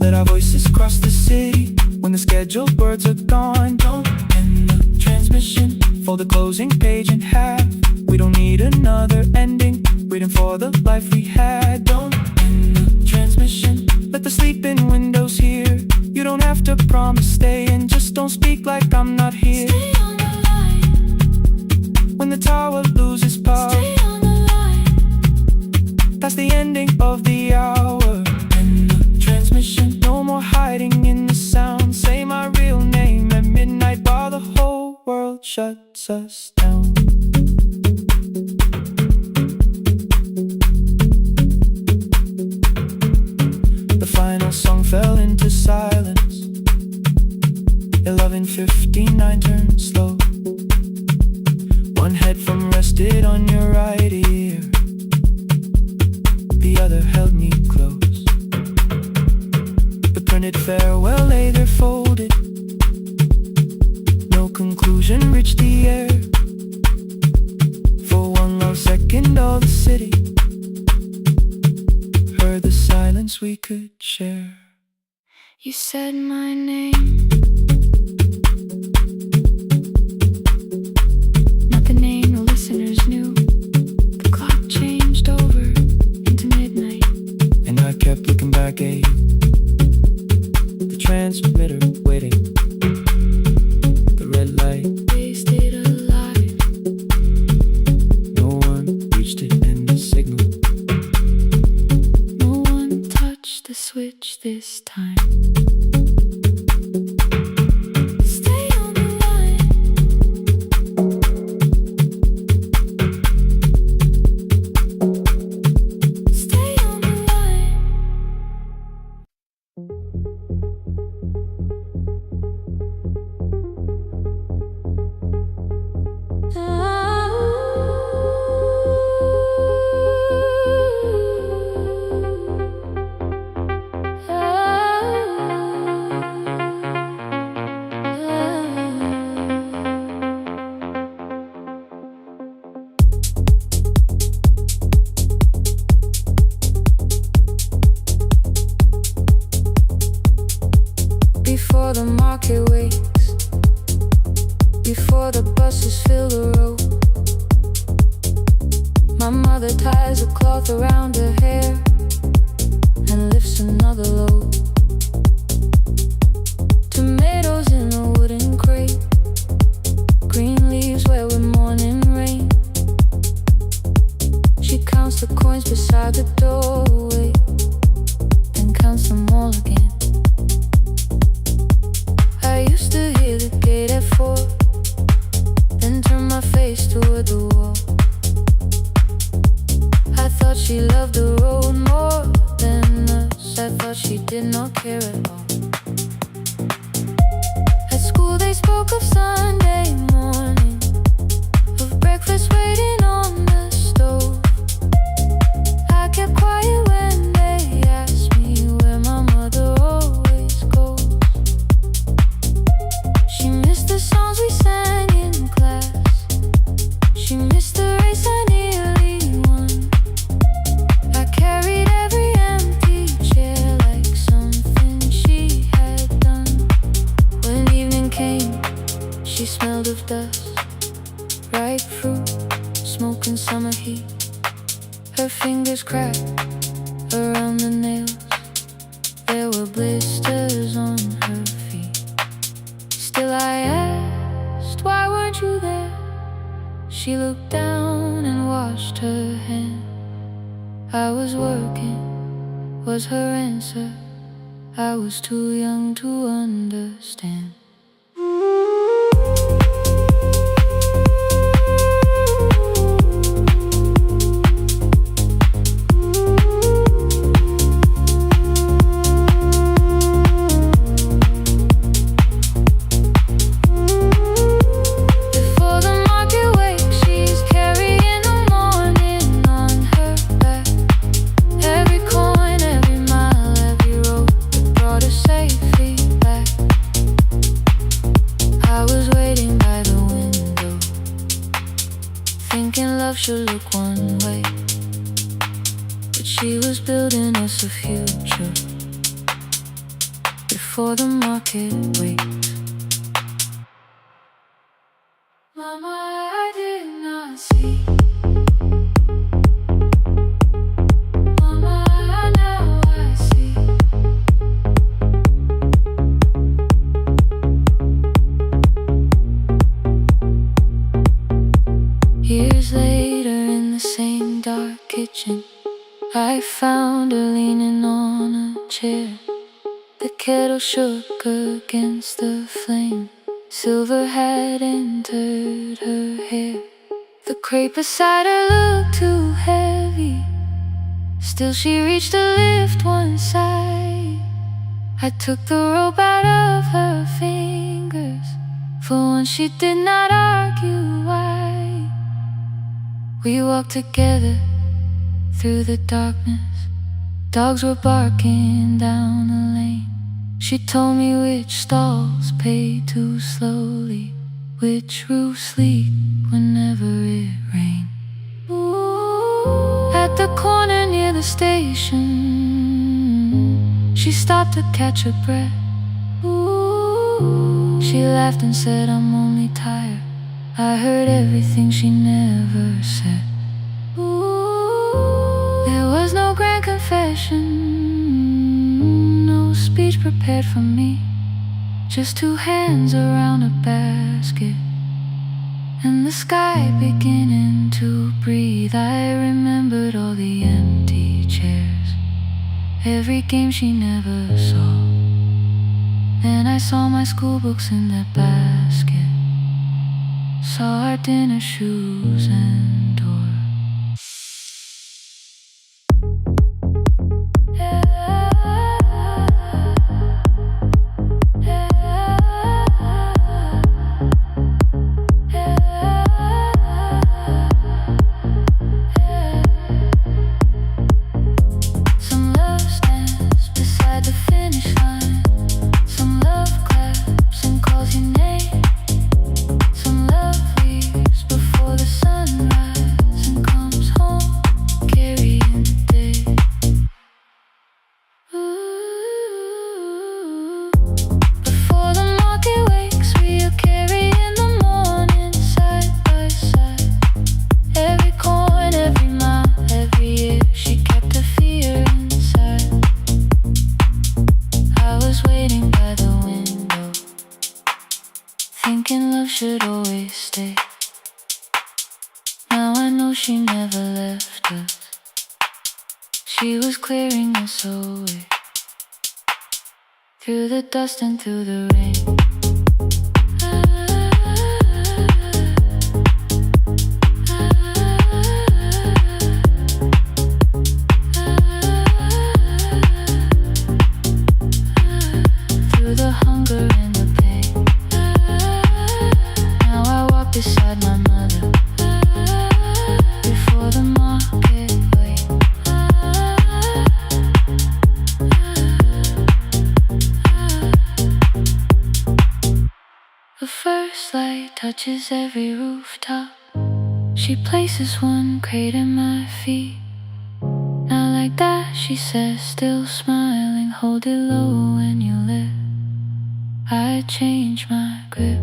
Let our voices cross the city when the scheduled words are gone. Don't end the transmission, fold the closing page in half. We don't need another ending, waiting for the life we had. Don't end the transmission, let the sleeping windows hear. You don't have to promise staying, just don't speak like I'm not here. Stay on the line. When the tower loses power, Stay on the line. that's the ending of the hour. End the transmission, no more hiding in the sound. Say my real name at midnight while the whole world shuts us down. The final song fell into silence. smile lay there folded. No conclusion reached the air. For one long second all the city heard the silence we could share. You said my name, not the name the listeners knew. The clock changed over into midnight, and I kept looking back at you, the transmitter waiting, the red light. They stayed alive. No one reached it and the signal. No one touched the switch this time. Stay on the line. Stay on the line. Before the market wakes, before the buses fill the road, my mother ties a cloth around her hair and lifts another load. Tomatoes in a wooden crate, green leaves where we're mourning rain. She counts the coins beside the doorway, then counts them all again. I used to hear the gate at 4, then turn my face toward the wall. I thought she loved the road more than us. I thought she did not care at all. At school they spoke of Sunday morning, of breakfast waiting on the stove. I kept quiet when they asked me where my mother always goes. She missed the songs we sang in class. She missed the race I nearly won. I carried every empty chair like something she had done. When evening came, she smelled of dust, ripe fruit, smoke and summer heat. Her fingers cracked around the nails. There were blisters on her feet. Still I asked, why weren't you there? She looked down and washed her hand. I was working, was her answer. I was too young to understand. Before the market wakes, she's carrying the morning on her back. Every coin, every mile, every road that brought her safely back. I was waiting by the window, thinking love should look one way, but she was building us a future before the market wakes. Mama, I did not see. Mama, now I see. Years later in the same dark kitchen, I found her leaning on a chair. The kettle shook against the flame. Silver had entered her hair. The crepe beside her looked too heavy. Still she reached to lift one side. I took the rope out of her fingers. For once she did not argue why. We walked together through the darkness. Dogs were barking down the lane. She told me which stalls pay too slowly, which roofs leak whenever it rains. At the corner near the station, she stopped to catch her breath. She laughed and said, I'm only tired. I heard everything she never said. There was no grand confession, no speech prepared for me, just two hands around a basket and the sky beginning to breathe. I remembered all the empty chairs, every game she never saw. Then I saw my school books in that basket, saw our dinner shoes and door. Thinking love should always stay. Now I know she never left us. She was clearing us away, through the dust and through the rain. Through the hunger and the pain. Now I walk beside my mother, before the market wait. The first light touches every rooftop. She places one crate at my feet. Now like that, she says, still smiling, hold it low when you live. I change my grip.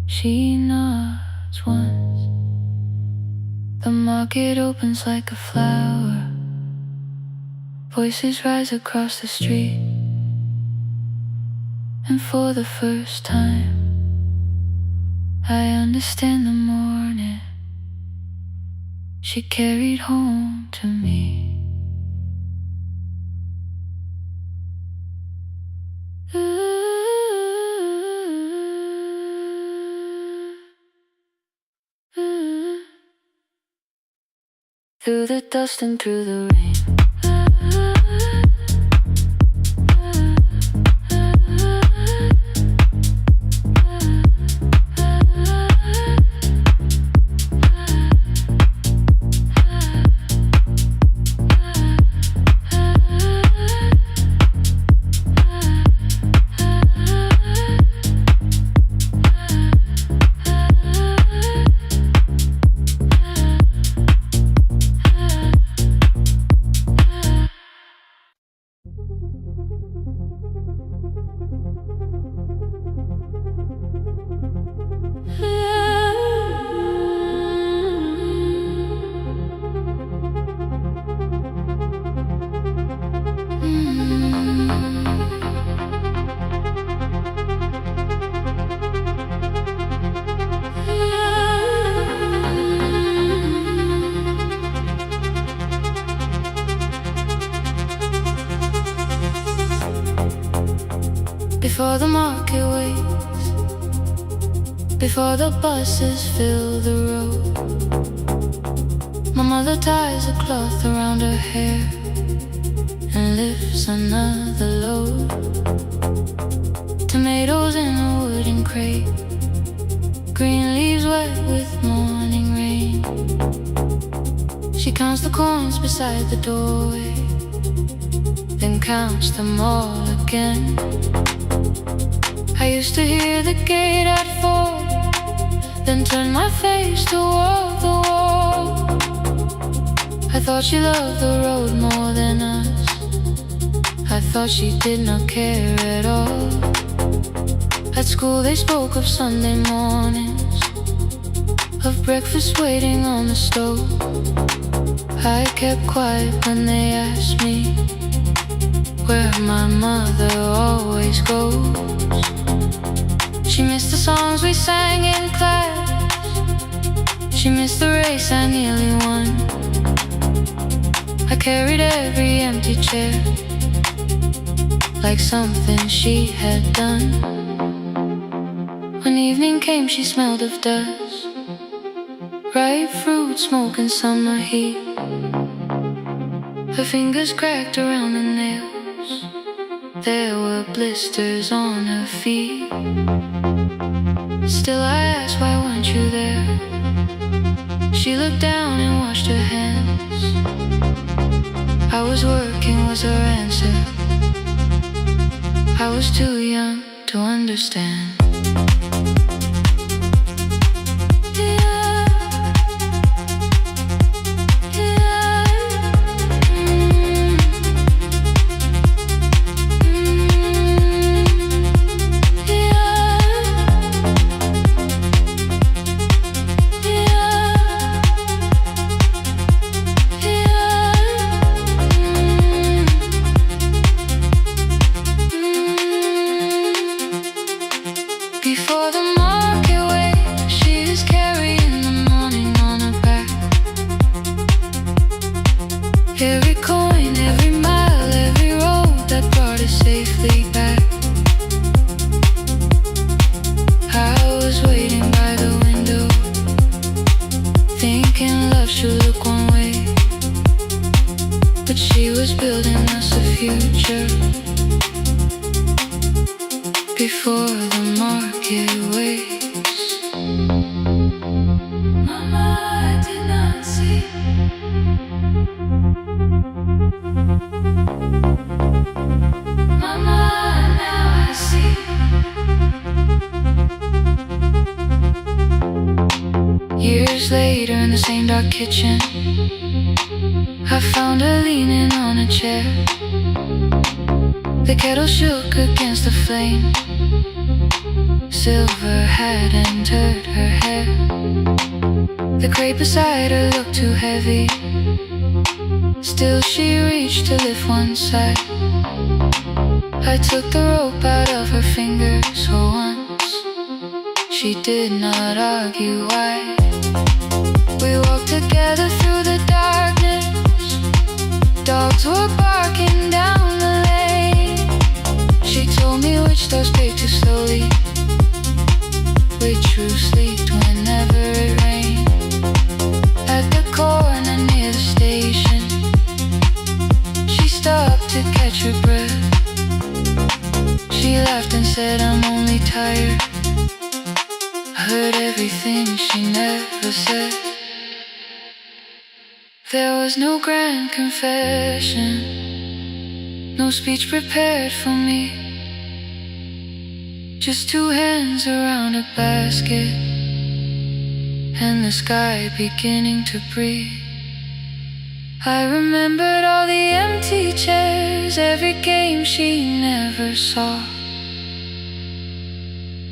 She nods once. The market opens like a flower. Voices rise across the street. And for the first time, I understand the morning she carried home to me. Through the dust and through the rain. Before the market waits, before the buses fill the road, my mother ties a cloth around her hair and lifts another load. Tomatoes in a wooden crate, green leaves wet with morning rain. She counts the coins beside the doorway, then counts them all again. I used to hear the gate at 4, then turn my face toward the wall. I thought she loved the road more than us. I thought she did not care at all. At school they spoke of Sunday mornings, of breakfast waiting on the stove. I kept quiet when they asked me where my mother always goes. She missed the songs we sang in class. She missed the race I nearly won. I carried every empty chair like something she had done. When evening came she smelled of dust, ripe fruit, smoke and summer heat. Her fingers cracked around the nails. There were blisters on her feet. Still I asked, why weren't you there? She looked down and washed her hands. I was working was her answer. I was too young to understand. Before the market wakes, she is carrying the morning on her back. Every coin, every mile, every road that brought us safely back. I was waiting by the window, thinking love should look one way, but she was building us a future. Before the market wakes, Mama, I did not see. Mama, now I see. Years later in the same dark kitchen, I found her leaning on a chair. The kettle shook against the flame. Silver had entered her hair. The crate beside her looked too heavy. Still she reached to lift one side. I took the rope out of her fingers for once. She did not argue why. We walked together through the darkness. Dogs were barking down the lane. She told me which doors paved too slowly, which roofs leaked whenever it rained. At the corner near the station, she stopped to catch her breath. She laughed and said, I'm only tired. I heard everything she never said. There was no grand confession, no speech prepared for me. Just two hands around a basket, and the sky beginning to breathe. I remembered all the empty chairs, every game she never saw.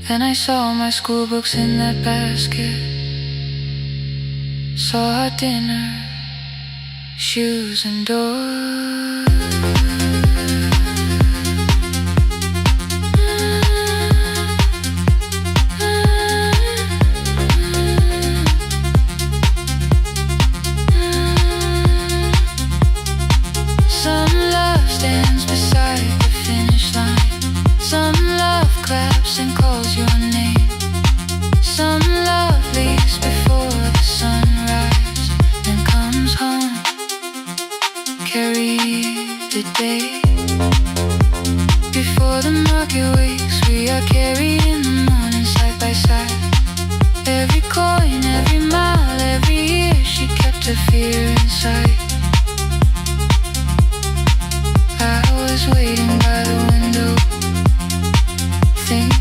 Then I saw my school books in that basket, saw our dinner, shoes and doors. And calls your name. Some love leaves before the sunrise and comes home. Carry the day. Before the market wakes, we are carried in the morning side by side. Every coin, every mile, every year, she kept her fear inside. I was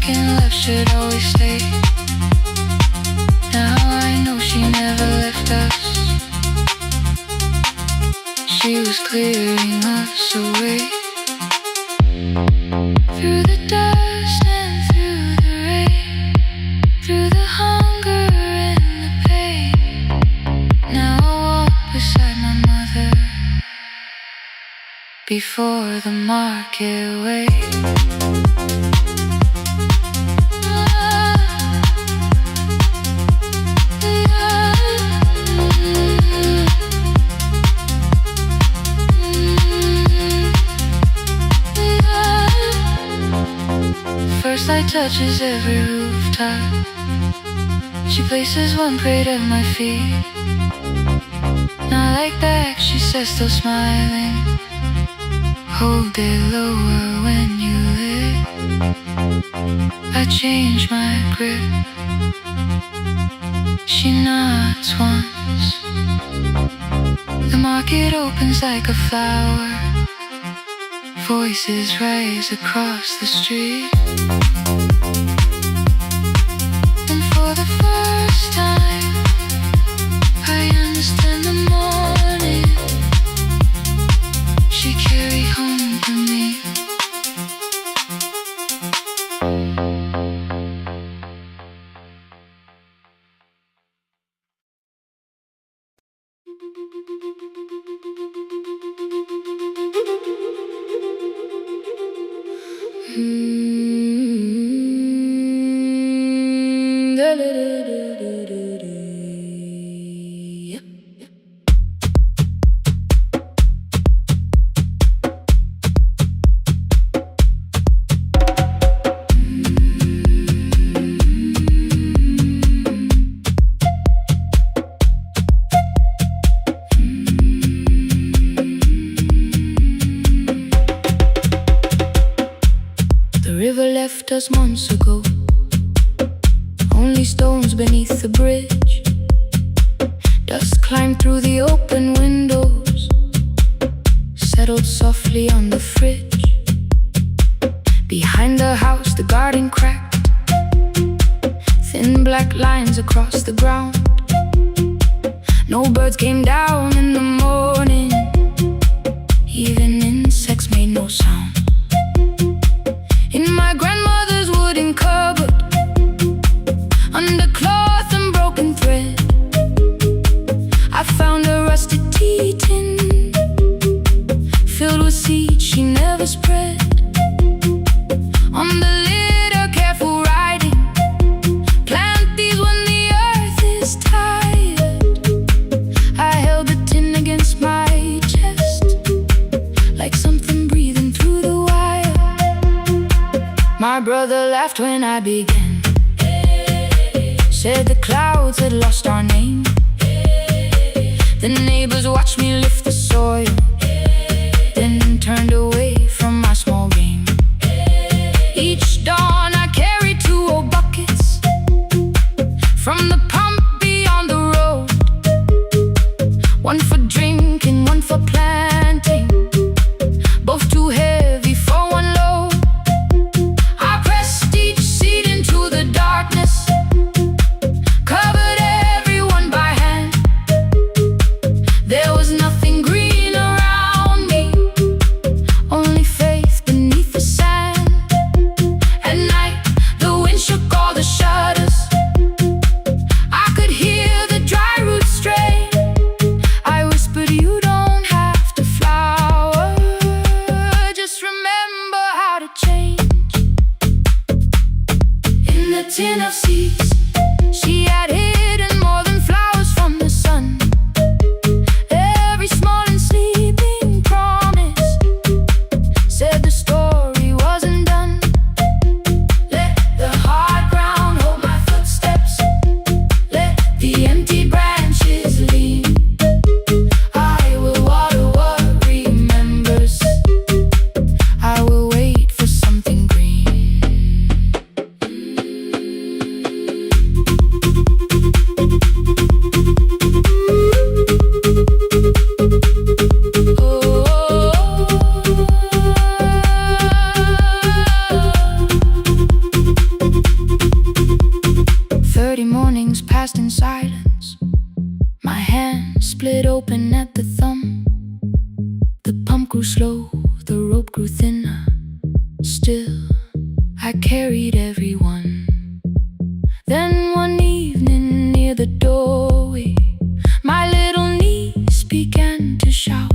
second left should always stay. Now I know she never left us. She was clearing us away. Through the dust and through the rain, through the hunger and the pain. Now I walk beside my mother before the market way. First light touches every rooftop. She places one plate at my feet. Not like that, she says, still smiling. Hold it lower when you lit. I change my grip. She nods once. The market opens like a flower. Voices rise across the street. And for the first time, I understand the morning she carried home to me. Left us months ago, only stones beneath the bridge. Dust climbed through the open windows, settled softly on the fridge. Behind the house, the garden cracked, thin black lines across the ground. No birds came down in the morning, even insects made no sound. In my grandmother's wooden cupboard, under cloth and broken thread, I found a rusted tea tin filled with seeds she never spread. On the lid, a careful writing: plant these when the earth is tired. I held the tin against my chest, like something breathing through the wire. My brother laughed when I began, said the clouds had lost our name. The neighbors watched me lift the soil, then turned away from my small game. Each dawn I carried 2 old buckets from the pump beyond the road. One for drinking, one for planting, both too heavy for one load. I pressed each seed into the darkness, covered everyone by hand. There was nothing green around me, only faith beneath the sand. At night, the wind shook all the shutters. I could hear the dry roots stray. I whispered, you don't have to flower, just remember how to change. In the tin of seeds, she had hidden more than flowers from the sun. Every small and sleeping promise said the story wasn't done. Let the hard ground hold my footsteps, let the empty branches lean. I will water what remembers, I will wait for something green. passed in silence. My hand split open at the thumb. The pump grew slow, the rope grew thinner. Still, I carried everyone. Then one evening near the doorway, my little niece began to shout.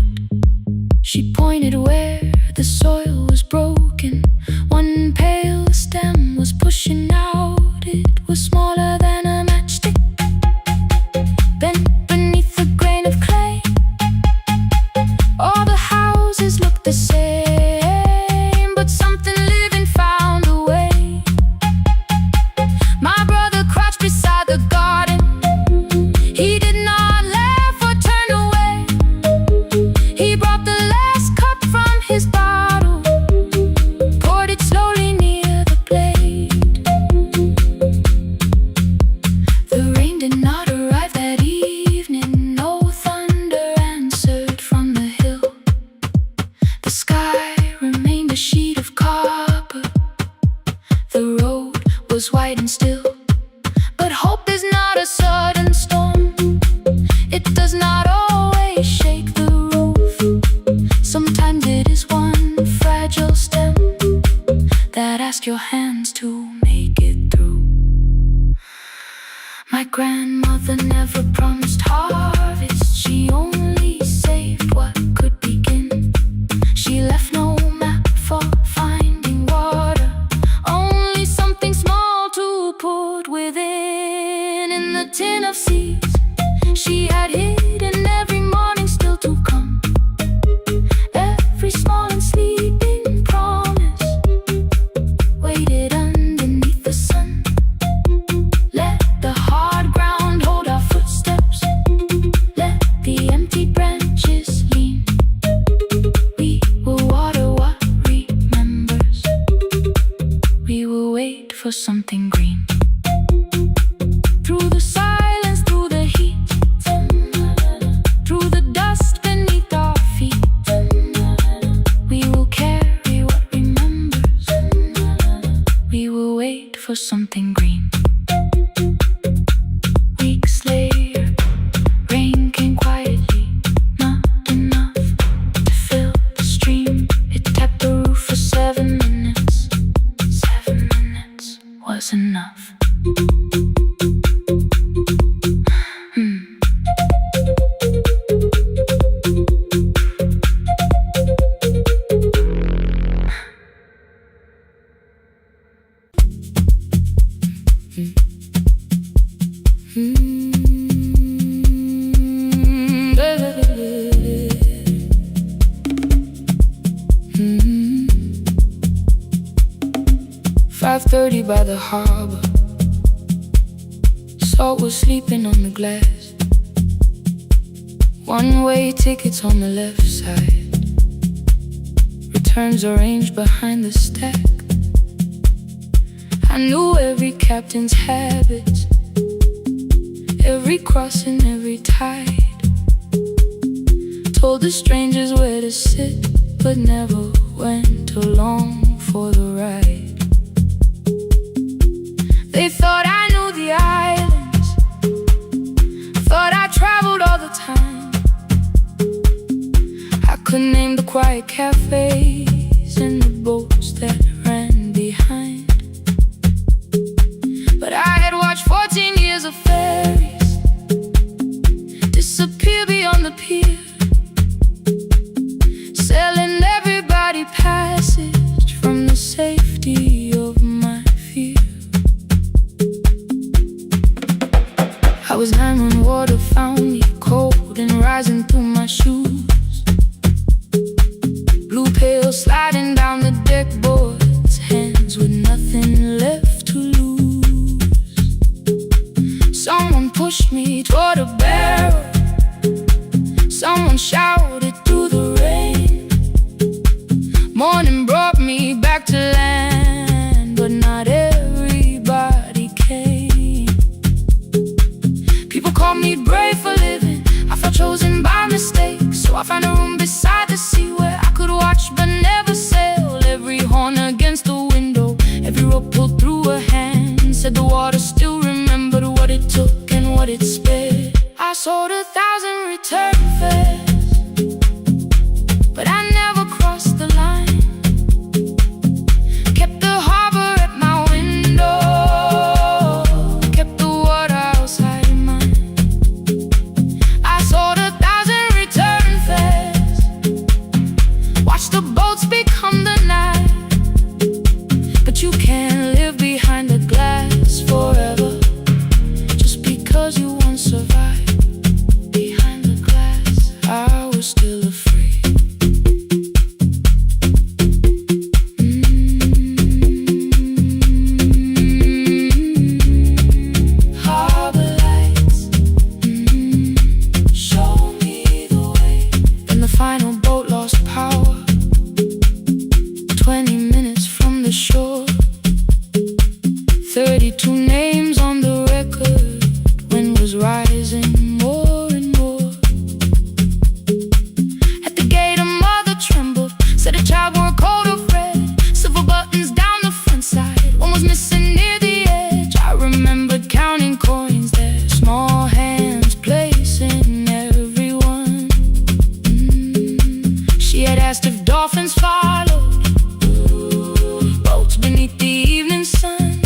She pointed where the soil was broken. One pale stem was pushing out. It was smaller than a matchstick, bent beneath a grain of clay. All the houses looked the same, but something living found a way. My brother crouched beside the garden. He did not laugh or turn away. He brought the last cup from his bottle, poured it slowly near the blade. The rain did not arrive that evening. No thunder answered from the hill. The sky remained a sheet of copper. The road was white and still. But hope is not a sudden storm. It does not always shake the roof. Sometimes it is one fragile stem that asks your hands to make it through. My grandmother never promised harvest. She only saved what could begin. She left no map for finding water, only something small to put within. In the tin of seeds she had hidden every morning still to come. Every small and sleeping promise waited underneath the sun. Let the hard ground hold our footsteps. Let the empty branches lean. We will water what remembers. We will wait for something green. Through the silence, through the heat, through the dust beneath our feet, we will carry what remembers. We will wait for something green. Weeks later, rain came quietly, not enough to fill the stream. It tapped the roof for 7 minutes. 7 minutes was enough. Mm. 5:30 by the harbor. Salt was sleeping on the glass. One-way tickets on the left side. Returns arranged behind the stack. I knew every captain's habits, every crossing, every tide. Told the strangers where to sit, but never went along for the ride. They thought I knew the islands, thought I traveled all the time. I could name the quiet cafes and the boats that ran behind. But I had watched 14 years of ferries disappear beyond the pier, selling everybody passage from the safety of my fear. I was 9 when water found me, cold and rising through my shoes. Blue pale sold 1,000 return fares, but I never crossed the line. Kept the harbor at my window, kept the water outside of mine. I sold 1,000 return fares, watched the boats become the night. But you can't live behind the glass forever, just because you once survived. Behind the glass, I was still afraid. Harbor lights, show me the way. Then the final boat lost power, 20 minutes from the shore. 32 names on the record, wind was rising more and more. At the gate a mother trembled, said a child wore a coat of red, silver buttons down the front side, one was missing near the edge. I remembered counting coins there, small hands placing everyone. She had asked if dolphins followed, boats beneath the evening sun.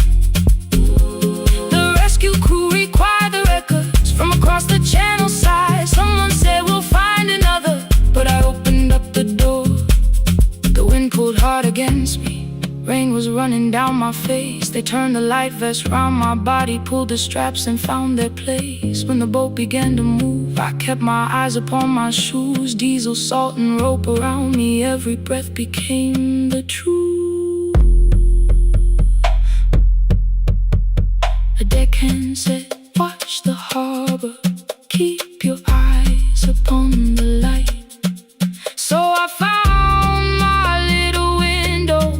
The rescue crew required the records from across the channel side. Someone said we'll find another, but I opened up the door. The wind pulled hard against me, rain was running down my face. They turned the light vest round my body, pulled the straps and found their place. When the boat began to move, I kept my eyes upon my shoes. Diesel, salt and rope around me, every breath became the truth. A deckhand said, watch the harbor, keep your eyes upon the light. So I found my little window,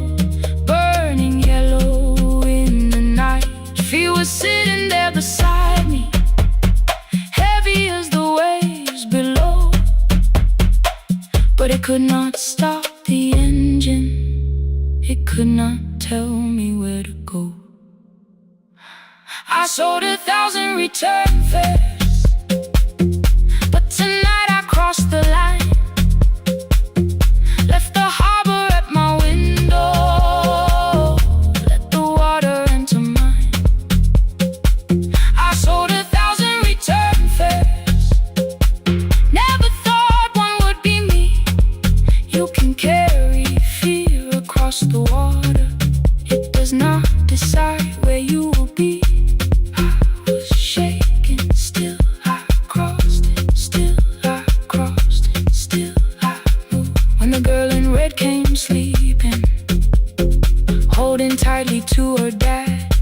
burning yellow in the night. She was sitting there beside me, heavy as the waves below, but it could not stop the engine, it could not tell me where to go. I sold 1,000 return fares, but tonight I crossed the line. Left the harbor at my window, let the water enter mine. I sold 1,000 return fares, never thought one would be me. You can carry fear across the water, it does not decide where you will be. Shaking, still I crossed it, still I crossed it, still I moved. When the girl in red came sleeping, holding tightly to her dad,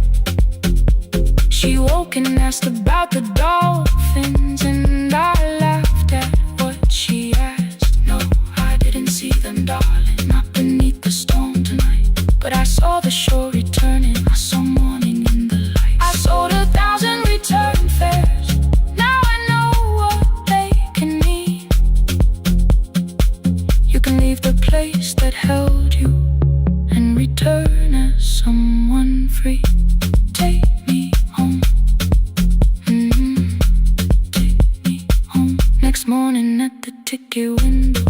she woke and asked about the dolphins, and I laughed at what she asked. No, I didn't see them, darling, not beneath the storm tonight, but I saw the shore returning, I saw morning in the light. I sold 1,000 return fares, now I know what they can mean. You can leave the place that held you and return as someone free. Take me home, take me home. Next morning at the ticket window,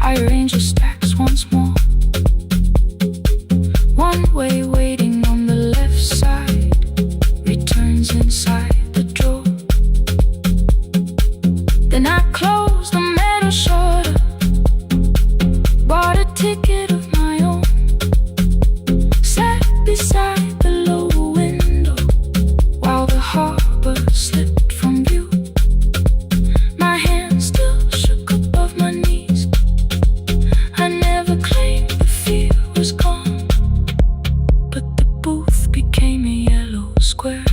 I arrange the stacks once more. One way waiting on the left side, returns inside the drawer. Then I closed the metal shutter, bought a ticket of my own, sat beside the low window while the harbor slipped from view. My hands still shook above my knees, I never claimed the fear was gone, but the booth became a yellow square.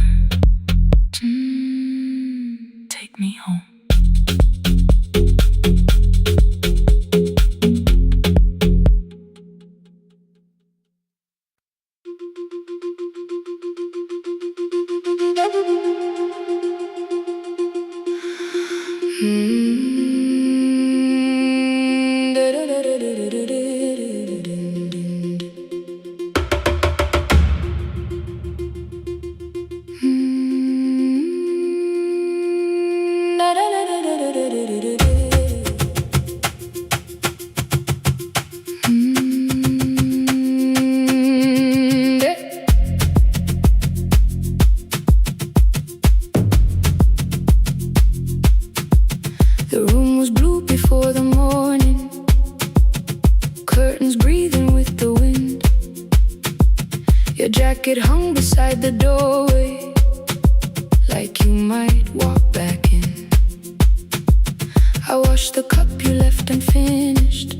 Take me home. Your jacket hung beside the doorway, like you might walk back in. I washed the cup you left unfinished,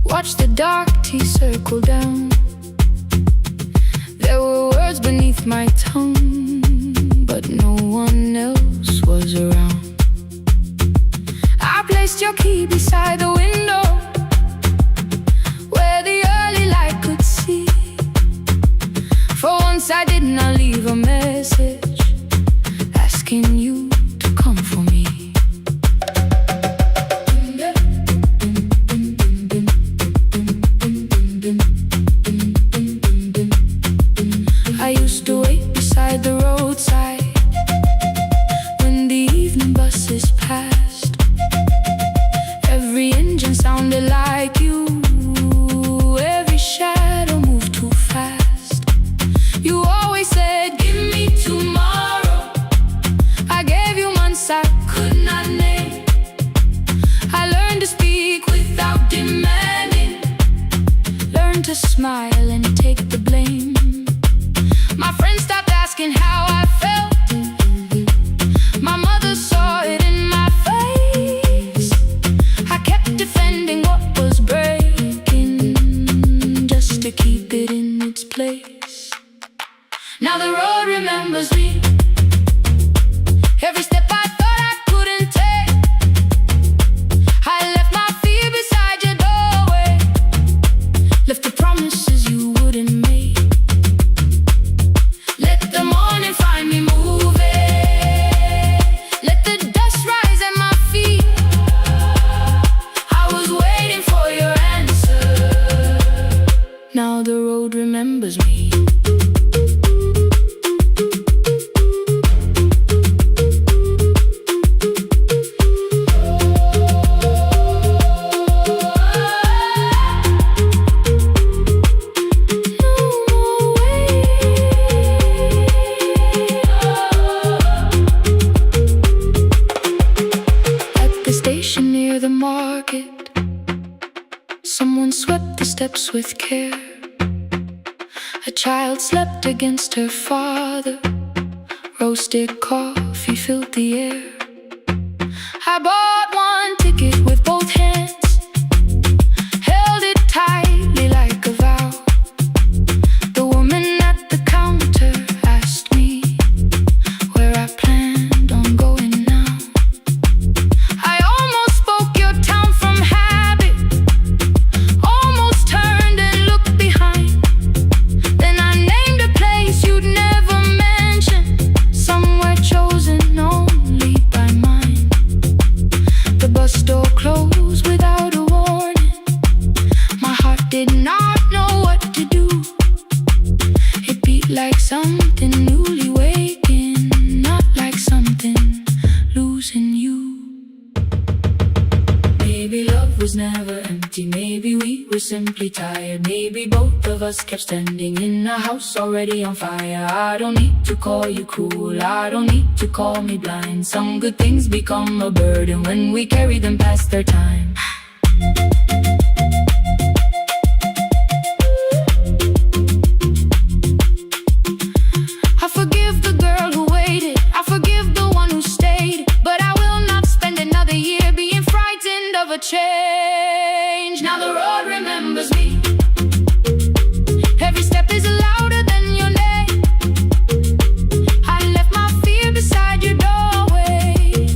watched the dark tea circle down. There were words beneath my tongue, but no one else was around. I placed your key beside the window, where the early light could see. For once I did not leave a message asking you to come for me. I used to wait beside the roadside when the evening buses passed. Every engine sounded like you, every shadow moved too fast. You always said, give me tomorrow. I gave you months I could not name. I learned to speak without demanding, learned to smile and take the blame. My friends stopped asking how I felt. My mother saw it in my face. I kept defending what was breaking, just to keep it in its place. Now the road remembers me. Every step I thought I couldn't take, I left my fear beside your doorway, left the promises you wouldn't make. Let the morning find me moving, let the dust rise at my feet. I was waiting for your answer. Now the road remembers me. Near the market, someone swept the steps with care. A child slept against her father, roasted coffee filled the air. I bought one ticket with both hands, held it tightly like a vow. The woman at the counter asked me where I planned on going now. I almost spoke your town from habit, almost turned and looked behind. Then I named a place you'd never mention, somewhere chosen only by mine. The bus door closed without a warning. My heart did not know what to do. It beat like something newly waking, not like something losing you. Maybe love was never empty, maybe we were simply tired. Maybe both of us kept standing in a house already on fire. I don't need to call you cruel, I don't need to call me blind. Some good things become a burden when we carry them past their time. I forgive the girl who waited, I forgive the one who stayed, but I will not spend another year being frightened of a change. Now the road remembers me. Every step is louder than your name. I left my fear beside your doorway,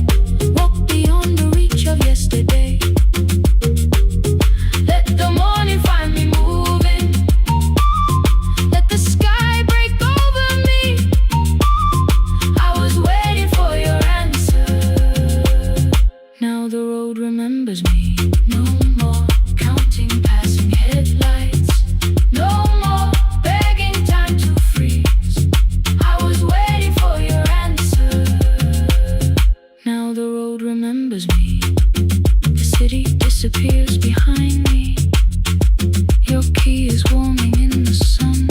walked beyond the reach of yesterday. Let the morning find me moving, let the sky break over me. I was waiting for your answer. Now the road remembers me. No more counting passing headlights, no more begging time to freeze. I was waiting for your answer. Now the road remembers me. The city disappears behind me. Your key is warming in the sun.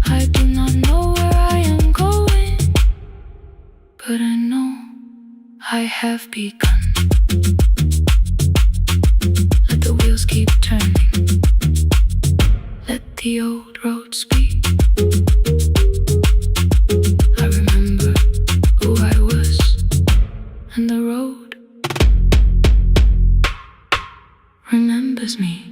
I do not know where I am going, but I know I have begun. Let the wheels keep turning, let the old road speak. I remember who I was, and the road remembers me.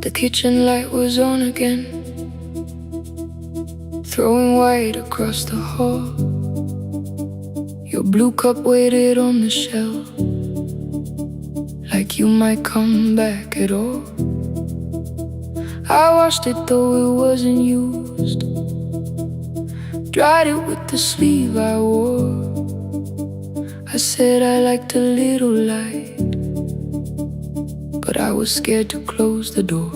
The kitchen light was on again, throwing white across the hall. Your blue cup waited on the shelf, like you might come back at all. I washed it though it wasn't used, dried it with the sleeve I wore. I said I liked a little light, but I was scared to close the door.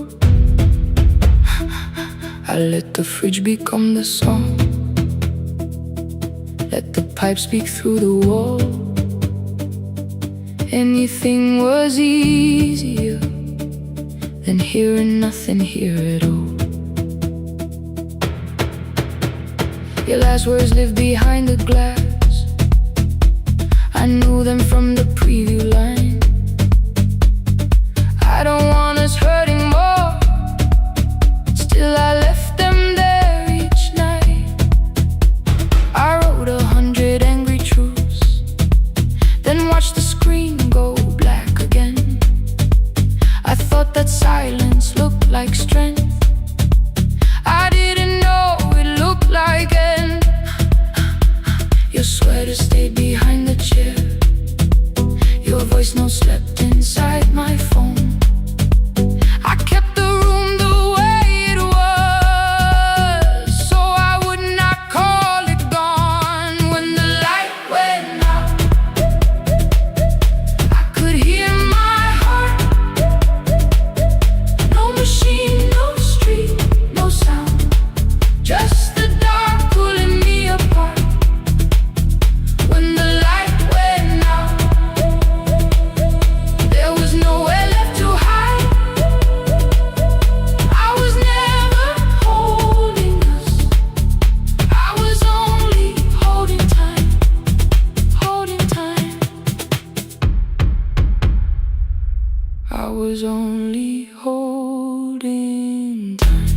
I let the fridge become the song, let the pipe speak through the wall. Anything was easier than hearing nothing here at all. Your last words live behind the glass, I knew them from the preview line. I don't want us hurting more, still I left them there each night. I wrote 100 angry truths, then watched the screen go black again. I thought that silence looked like strength, I didn't know it looked like end. Your sweater stayed behind the chair, your voice no slept inside my phone. I kept the room the way it was, so I would not call it gone. When the light went out, I could hear my heart. No machine, no street, no sound, just the dark pulling me apart. When the light went out, there was nowhere left to hide. I was never holding us, I was only holding time, holding time. I was only holding time.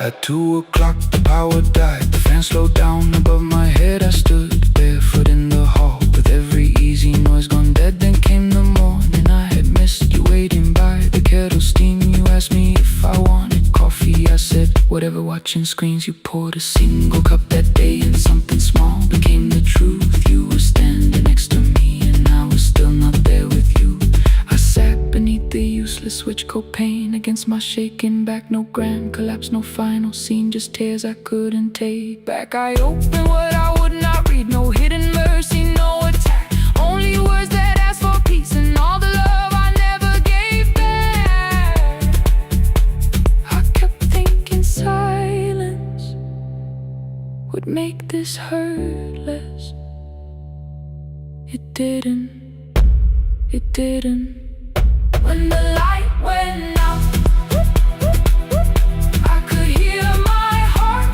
At 2 o'clock the power died, the fan slowed down above my head. I stood barefoot in the hall with every easy noise gone dead. Then came the morning, I had missed you waiting by the kettle steam. You asked me if I wanted coffee, I said whatever. Watching screens, you poured a single cup that day, and something small became the truth. You were standing next to me, and I was still not there with you. I sat beneath the useless switch, copain against my shaking back. No grand collapse, no final scene, just tears I couldn't take back. I opened what I would not read, no hidden mercy, no attack, only words that asked for peace and all the love I never gave back. I kept thinking silence would make this hurt less. It didn't, it didn't. When the light went out, I could hear my heart.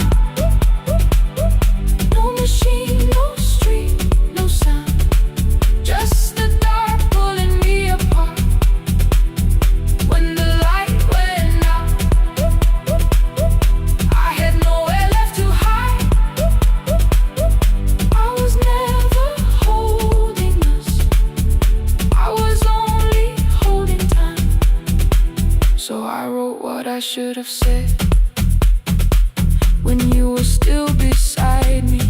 No machine, no street, no sound, just the dark pulling me apart. When the light went out, I had nowhere left to hide. I was never holding us, I was only holding time. So I wrote what I should have said when you were still beside me.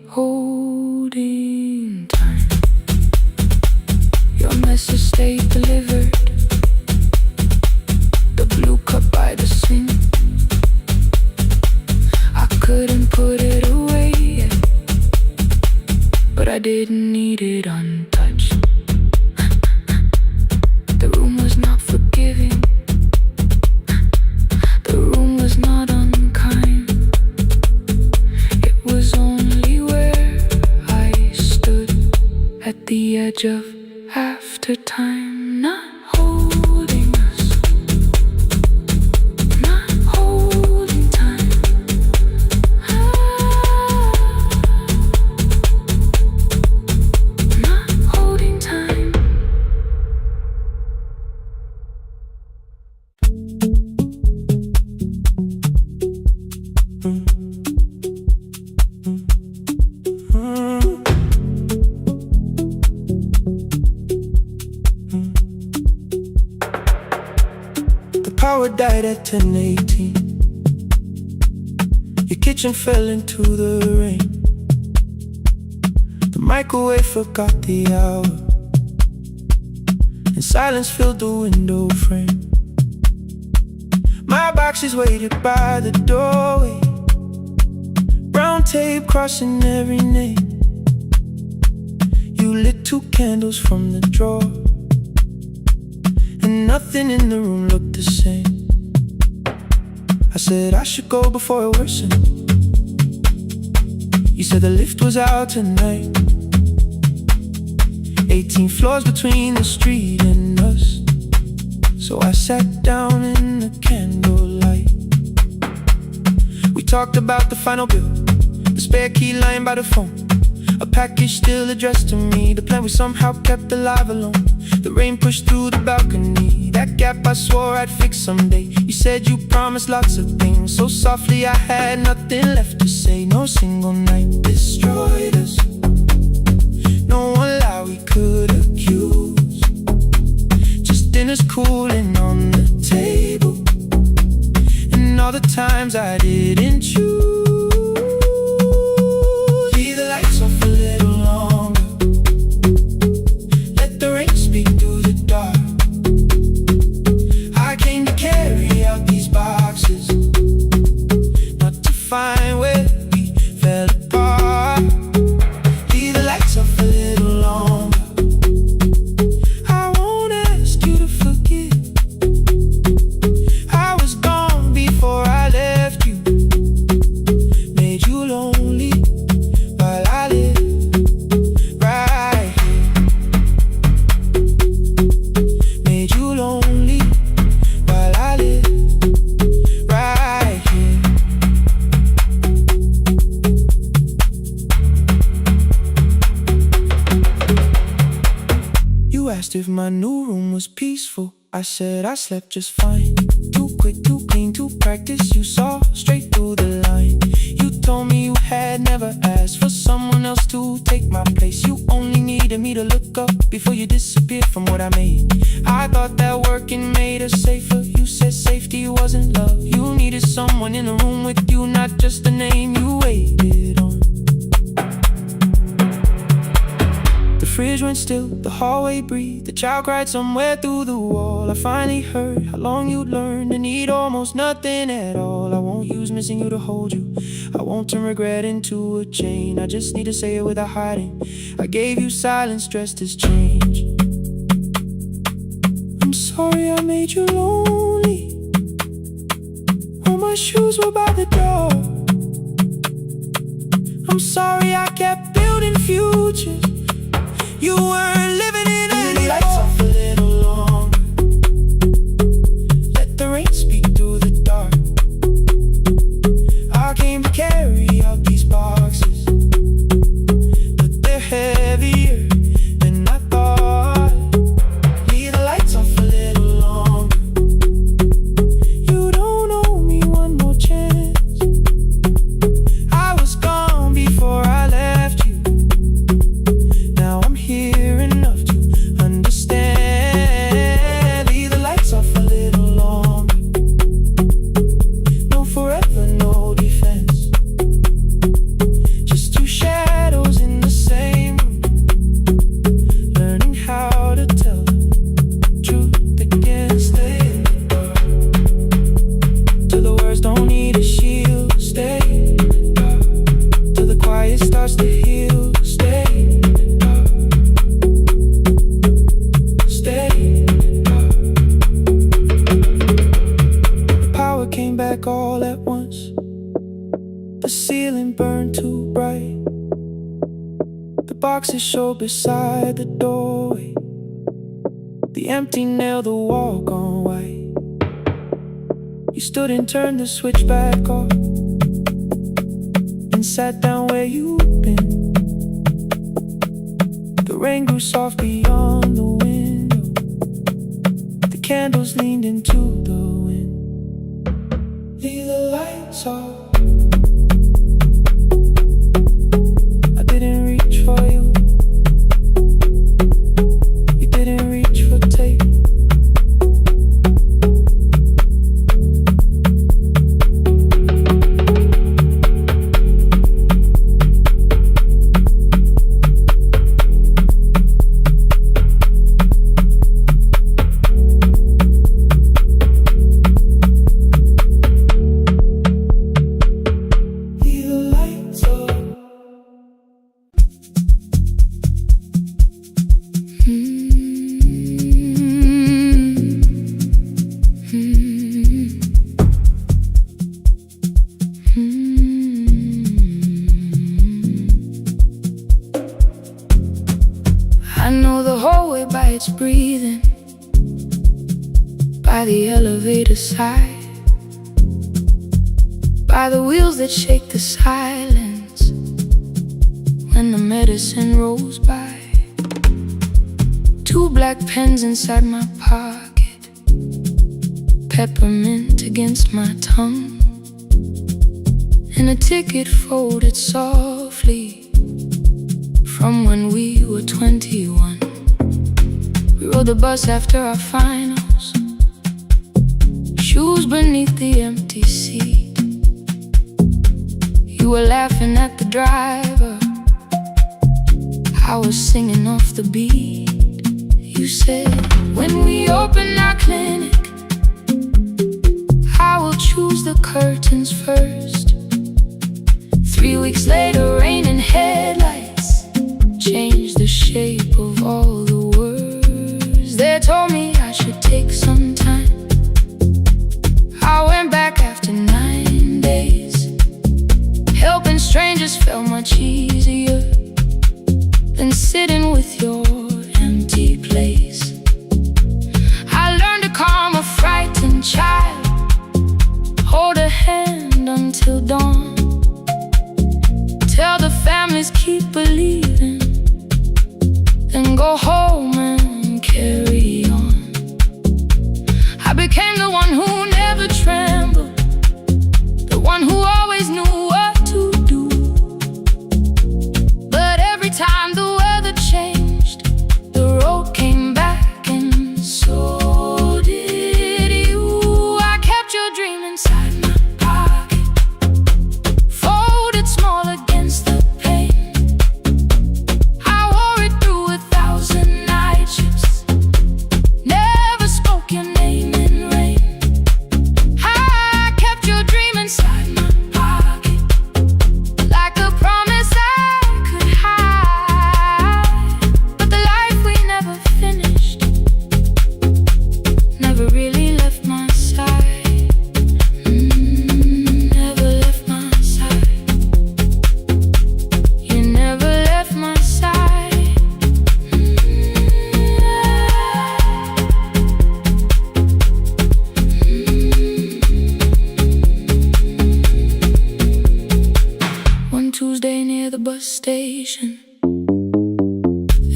holding time. Your message stayed delivered. The blue cup by the sink. I couldn't put it away yet, but I didn't need it untouched. The room was not forgiving. The room was not unkind. It was only where I stood at the edge of after time, not holding us, not holding time. Not holding time. Power died at 10:18. Your kitchen fell into the rain. The microwave forgot the hour, and silence filled the window frame. My boxes waited by the doorway, brown tape crossing every name. You lit 2 candles from the drawer, and nothing in the room looked the same. I said I should go before it worsened. You said the lift was out tonight. 18 floors between the street and us. So I sat down in the candlelight. We talked about the final bill, the spare key lying by the phone, a package still addressed to me, the plan we somehow kept alive alone. The rain pushed through the balcony, that gap I swore I'd fix someday. You said you promised lots of things, so softly I had nothing left to say. No single night destroyed us, no one lie we could accuse. Just dinners cooling on the table, and all the times I didn't choose. Leave the lights off a little longer, let the rain speak through the dark. I came to carry out these boxes, not to find where we fell apart. Leave the lights off a little longer. I won't ask you to forget. I was gone before I left you, made you lonely while I lived right here. Made you lonely while I lived right here. You asked if my new room was peaceful. I said I slept just fine. Too quick, too clean, too practiced. You saw straight through the line. You told me you had never asked for someone else to take my place. You only needed me to look up before you disappeared from what I made. I thought that working made us safer. You said safety wasn't love. You needed someone in the room with you, not just the name you waited on. The fridge went still, the hallway breathed, the child cried somewhere through the wall. I finally heard how long you'd learned to need almost nothing at all. I won't use missing you to hold you, I won't turn regret into a chain. I just need to say it without hiding. I gave you silence dressed as change. I'm sorry I made you lonely. All my shoes were by the door. I'm sorry I kept building futures you weren't living in anymore. Leave the lights off a little longer, let the rain speak through the dark. I came to carry out these boxes, but they're heavier than I thought. Leave the lights off a little longer. You don't owe me one more chance. I was gone before I left you. Now I'm here enough to scars to heal. Stay up, stay up. The power came back all at once. The ceiling burned too bright. The boxes showed beside the doorway. The empty nail, the wall gone white. You stood and turned the switch back off and sat down where you'd been. The rain grew soft beyond the window. The candles leaned into the wind. Leave the lights off. I didn't reach for you. You didn't reach for tape. I know the hallway by its breathing, by the elevator side, by the wheels that shake the silence when the medicine rolls by. 2 black pens inside my pocket, peppermint against my tongue, and a ticket folded softly from when we were 21. We rode the bus after our finals, shoes beneath the empty seat. You were laughing at the driver, I was singing off the beat. You said, when we open our clinic, I will choose the curtains first. 3 weeks later, rain and headlights changed the shape of all the words. They told me I should take some time. I went back after 9 days. Helping strangers felt much easier than sitting with your empty place. I learned to calm a frightened child, hold a hand until dawn, tell the families keep believing, then go home and carry on. I became the one who never trembled, the one who always knew what to do. But every time the weather changed, the road came back, and so did you. I kept your dream inside my pocket, folded small against the pain. I wore it through 1,000 night shifts, never spoke your name in rain. I kept your dream inside my pocket, like a promise I could hide. But the life we never finished never really left my side. Never left my side. You never left my side. One Tuesday near the bus station,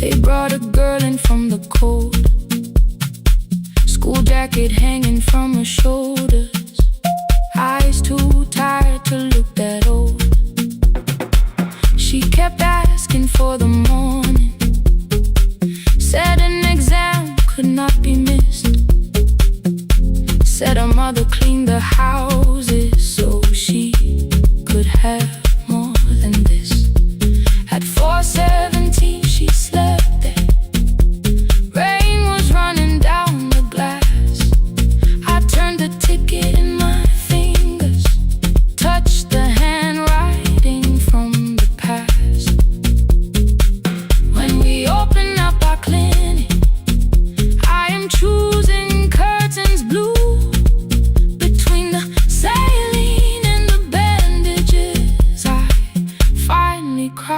they brought a girl in from the cold, school jacket hanging from her shoulders, eyes too tired to look that old. She kept asking for the morning, said an exam could not be missed, said her mother cleaned the houses so she could have more than this. At 4:17 she slept there, rain was running down the glass. I turned the ticket in my fingers, touched the handwriting from the past.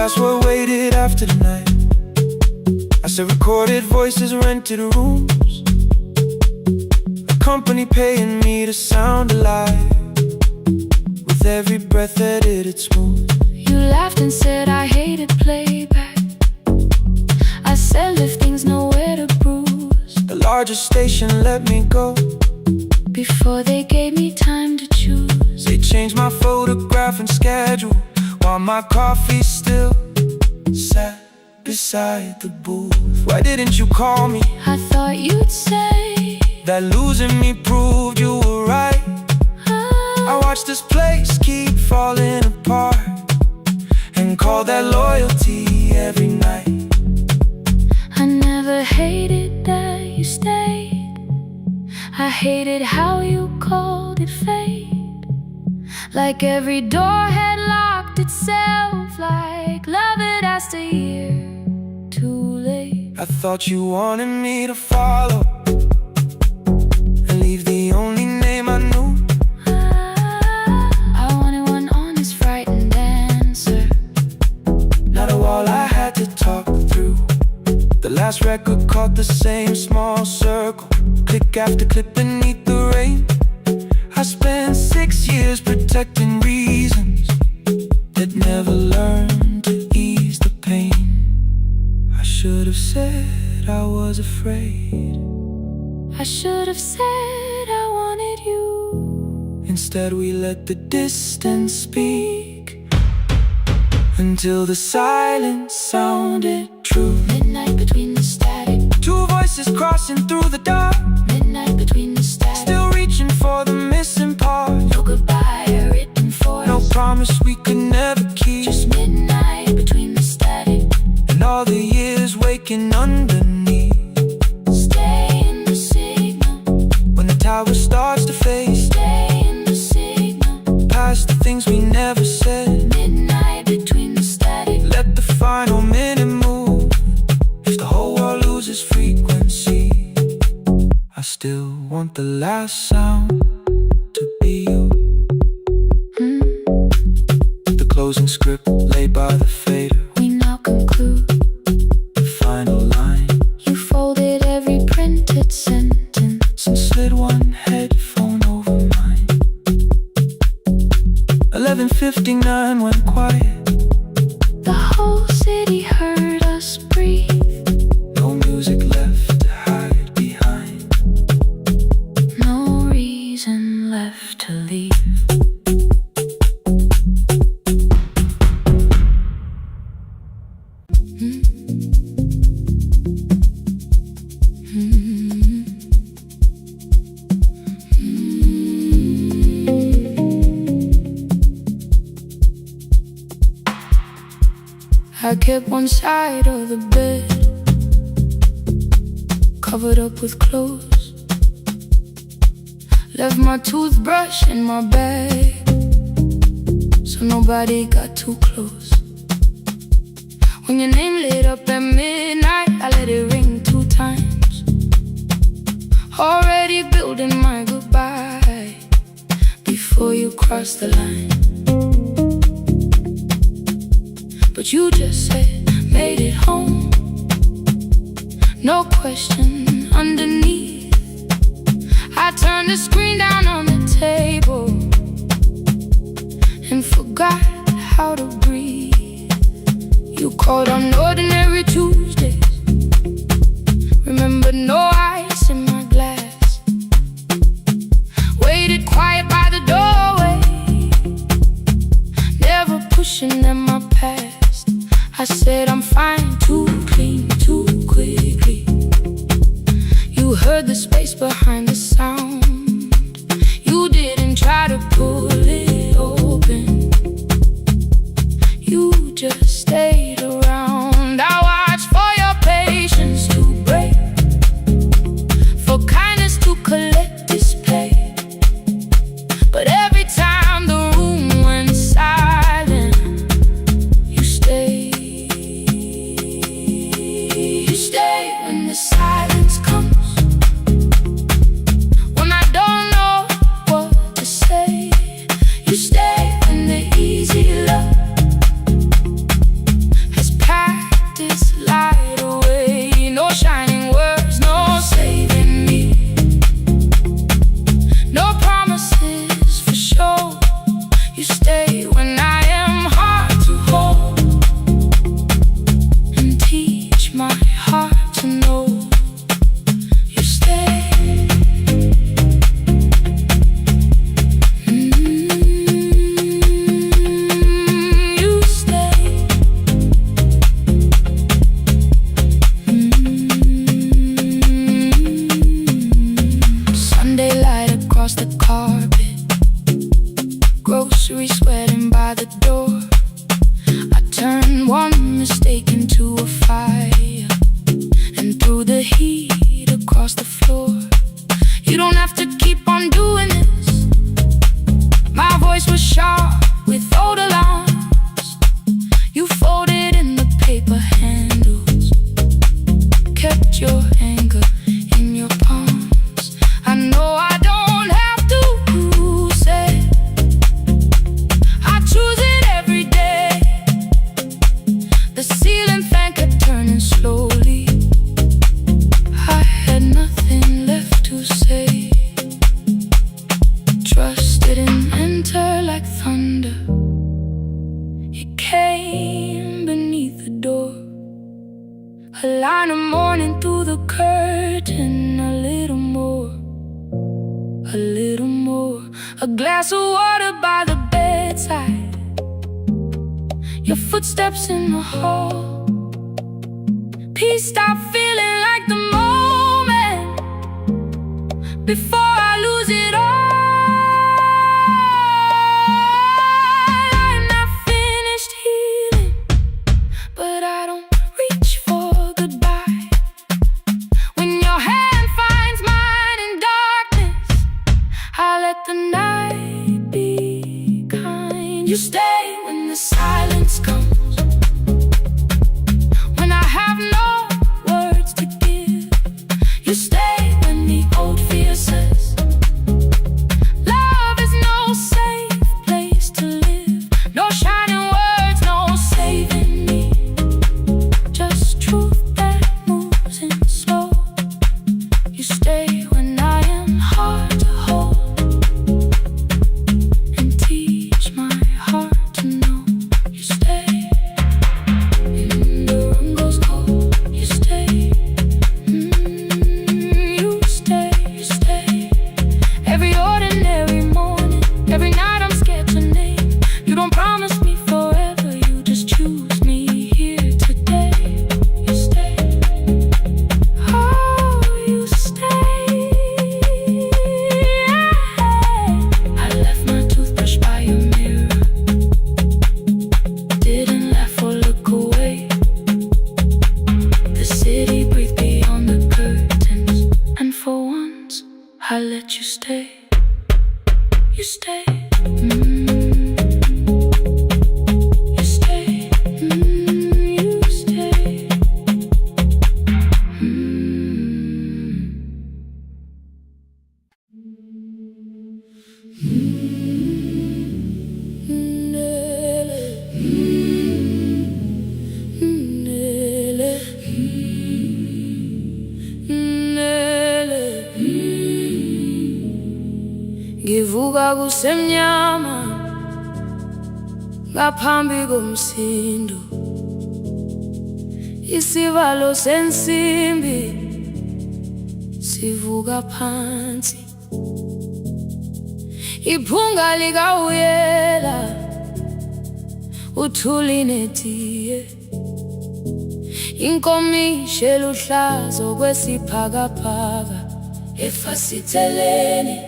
asked what waited after the night. I said recorded voices, rented rooms, a company paying me to sound alive, with every breath edited smooth. You laughed and said I hated playback. I said lifting's nowhere to bruise. The largest station let me go before they gave me time to choose. They changed my photograph and schedule, while my coffee still sat beside the booth. Why didn't you call me? I thought you'd say that losing me proved you were right. I watched this place keep falling apart, and call that loyalty every night. I never hated that you stayed. I hated how you called it fate, like every door had locked itself, like love had asked a year too late. I thought you wanted me to follow and leave the only name I knew. I wanted one honest, frightened answer, not a wall I had to talk through. The last record caught the same small circle, click after click beneath the rain. I spent 6 years protecting reasons that never learned to ease the pain. I should have said I was afraid. I should have said I wanted you. Instead we let the distance speak, until the silence sounded true. Midnight between the static, two voices crossing through the dark. Midnight between the static, still reaching for the missing part. no goodbye written for no us, promise we could never keep. just midnight between the static, and all the years waking underneath. stay in the signal, when the tower starts to fade, stay in the signal, past the things we never said. midnight between the static, let the final minute move. If the whole world loses frequency, I still want the last sound to be you. The closing script laid by the fader, we now conclude. the final line, You folded every printed sentence and slid one headphone over mine. 11:59 went quiet. The whole city heard us breathe. No music left to hide behind. No reason left to leave. I kept one side of the bed covered up with clothes, left my toothbrush in my bag so nobody got too close. When your name lit up at midnight, I let it ring 2 times, already building my goodbye before you crossed the line. But you just said, made it home, no question underneath. I turned the screen down on the table and forgot how to breathe. You called on ordinary Tuesdays, remember no ice in my glass. Waited quiet by the doorway, never pushing at my past. I said I'm fine, too clean, too quickly. You heard the space behind the sound. You didn't try to pull it open, you just stayed around. I watched for your patience to break, for kindness to collect display. But every time the room went silent, you stayed. You stay when the silence comes, when I don't know what to say. You stay when the easy love The ceiling fan kept turning slowly. I had nothing left to say. Trust didn't enter like thunder. It came beneath the door. A line of morning through the curtain. A little more, a little more. A glass of water by the bedside. Your footsteps in the hall. Peace stopped feeling like the moment before I lose it all. I'm not finished healing, but I don't reach for goodbye. When your hand finds mine in darkness, I let the night be kind. You stay when the silence comes. When I have no words to give, you stay when the old fear says love is no safe place to live. No shining words, no saving me. Just truth that moves in slow. You stay when I am hard to hold, and teach my heart to know. You stay when the room goes cold. You stay, you stay, you stay. Every ordinary morning, every night I'm scared to name. You don't promise me forever, you just choose me here today. You stay, oh, you stay. I left my toothbrush by your mirror. Didn't laugh or look away. The city breathed beyond the curtains, and for once I let you stay. You stay, you stay, you stay. Ngivuka kusemnyama ngaphambi komsindo. Isivalo sensimbi sivuka phansi. Iphunga likawuyela uthuli netiye. Inkomishi eluhlaza okwesiphakapaka efasiteleni.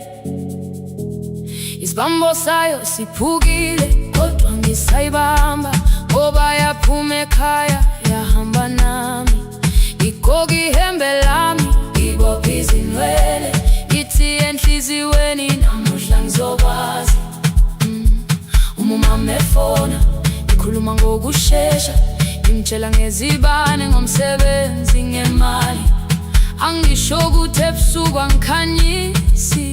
Isibambo sayo siphukile kodwa ngisayibamba, ngoba yaphume ekhaya yahamba nami. Igoga ihembe lami, ibophe izinwele, ithi enhliziyweni namuhla ngizokwazi. Umama efona, ikhuluma ngokushesha, imtshela ngezibane, ngomsebenzi, ngemali. Angisho ukuthi ebusuku angikhanyisi,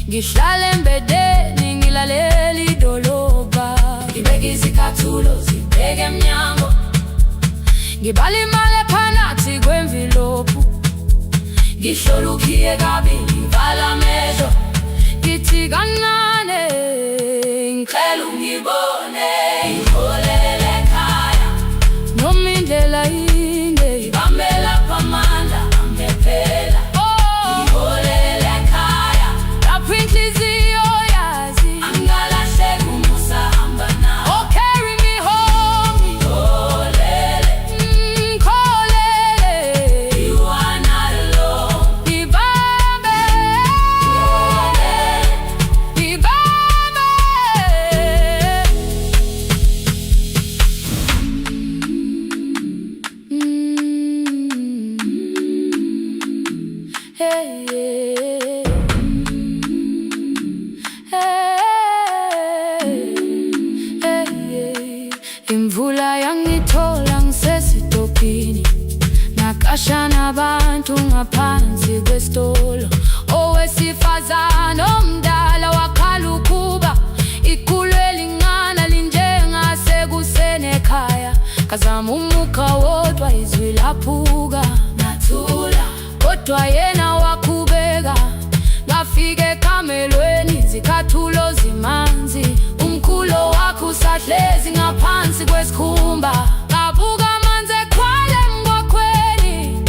ngihlala embedeni ngilalela idolobha. Ngibeka izicathulo zibheke emnyango, ngibala imali ephakathi kwemvilophu. Ngihlola ukhiye kabili, ngivala amehlo, ngithi kancane ngicela ungibone. Ngipholele ekhaya noma indlela inde, ngibambela lapha amandla angephela. Ngipholele ekhaya lapho inhliziyo yazi angalahleki umusa hamba nawe. Oh, carry me home. Ngipholele, ngipholele, you are not alone. Ngibambe, ngibambe. Hey, yeah. Hey, yeah. Imvula yangithola ngisesitopini, nakasha nabantu ngaphansi kwesitolo. Owesifazane omdala wakhala ukuba ikhulu elincane linjengasekuseni ekhaya. kazamumuka wodwa izwi laphuka ngathula kodwa yena wakubeka ngafike ekamelweni zikathulo zimanzi umkhulo wakho usadlezi ngaphansi kwesikhumba ngabuka amanzi ekhwale mngwakhweni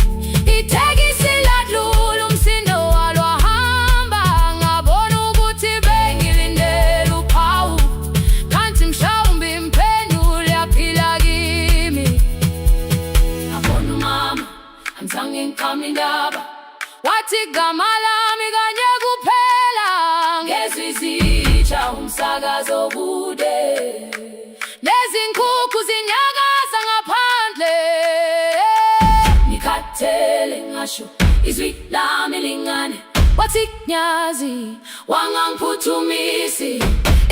itekisi ladlula umsindo walo wahamba ngabona ukuthi bengilindele uphawu kanti mhlawumbe impendulo yaphila kimi ngabona umama angizange ngiqame indaba wathi igama lami kanye kuphela ngezwi zitsha umsakazo kude nezinkukhu zinyakaza ngaphandle ngikhathele ngasho izwi lami lingane wathi nyazi wangangiphuthumisi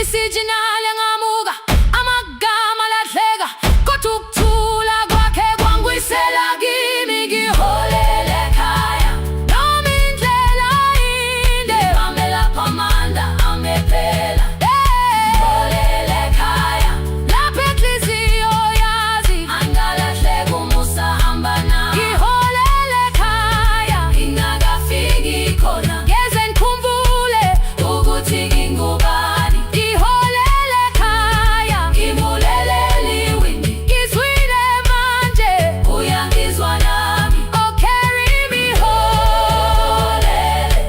isijinali ngamuka amagama lahleka kodwa ukuthula kwakhe kwangwisela kimi ngiholele ekhaya noma indlela inde ngihamela phamanda amephela ngiholele ekhaya lapho inhliziyo yazi angalahleka uma usahamba nami ngiholele ekhaya ingakafiki khona ngeze ngikhumbule ukuthi ngingubani ngiholele ekhaya ngibulelele iwindi ngizwile manje uyangizwa nami oh carry me holele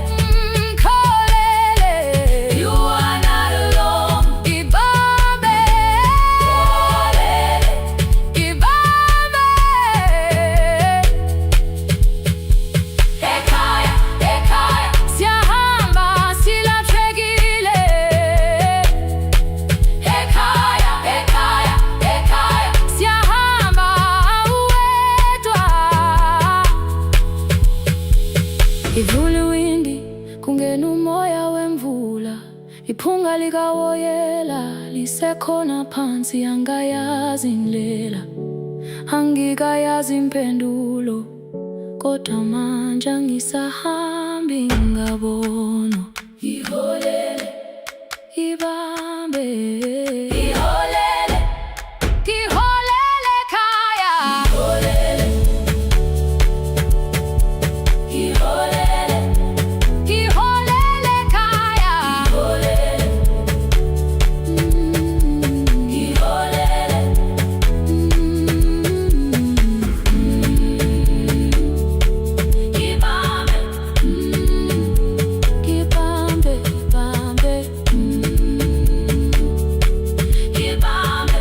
kholele you are not alone ibambe holele ibambe ekhaya ekhaya siyahamba silahlekile ekhaya ekhaya ekhaya siyahamba uwedwa ivule iwindi kungena umoya wemvula iphunga likawoyela lisekhona phansi angayazi indlela angikayazi impendulo kodwa manje angisahambi ngabona iholele ibambe iholele iholele ekhaya iholele iholele iholele ekhaya iholele iholele ibambe ibambe ibambe ibambe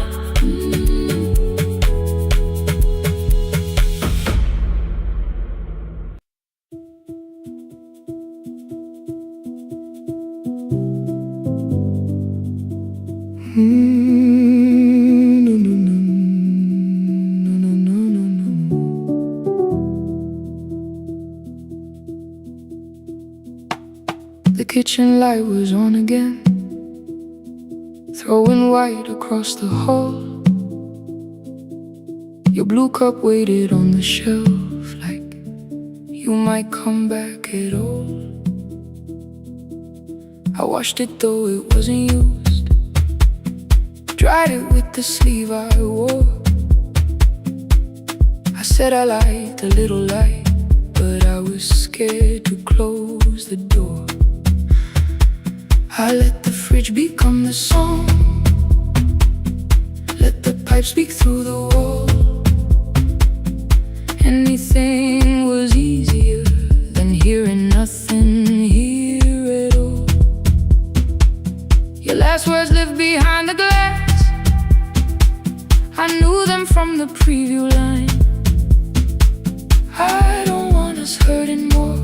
The kitchen light was on again, throwing white across the hall. Your blue cup waited on the shelf like you might come back at all. I washed it though it wasn't used, dried it with the sleeve I wore. I said I liked a little light, but I was scared to close the door. I let the fridge become the song, let the pipe speak through the wall. Anything was easier than hearing nothing here at all. Your last words lived behind the glass, I knew them from the preview line. I don't want us hurting more,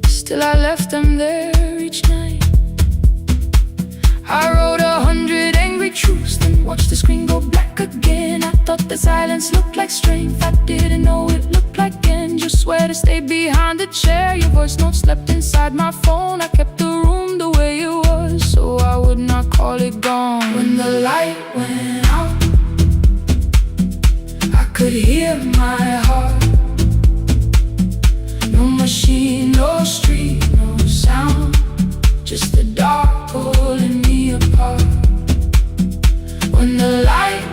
still I left them there each night. I wrote 100 angry truths, then watched the screen go black again. I thought the silence looked like strength, I didn't know it looked like end. You swear to stay behind the chair, your voice note slept inside my phone. I kept the room the way it was, so I would not call it gone. When the light went out, I could hear my heart. No machine, no street, no sound, just the dark pulling me apart. When the light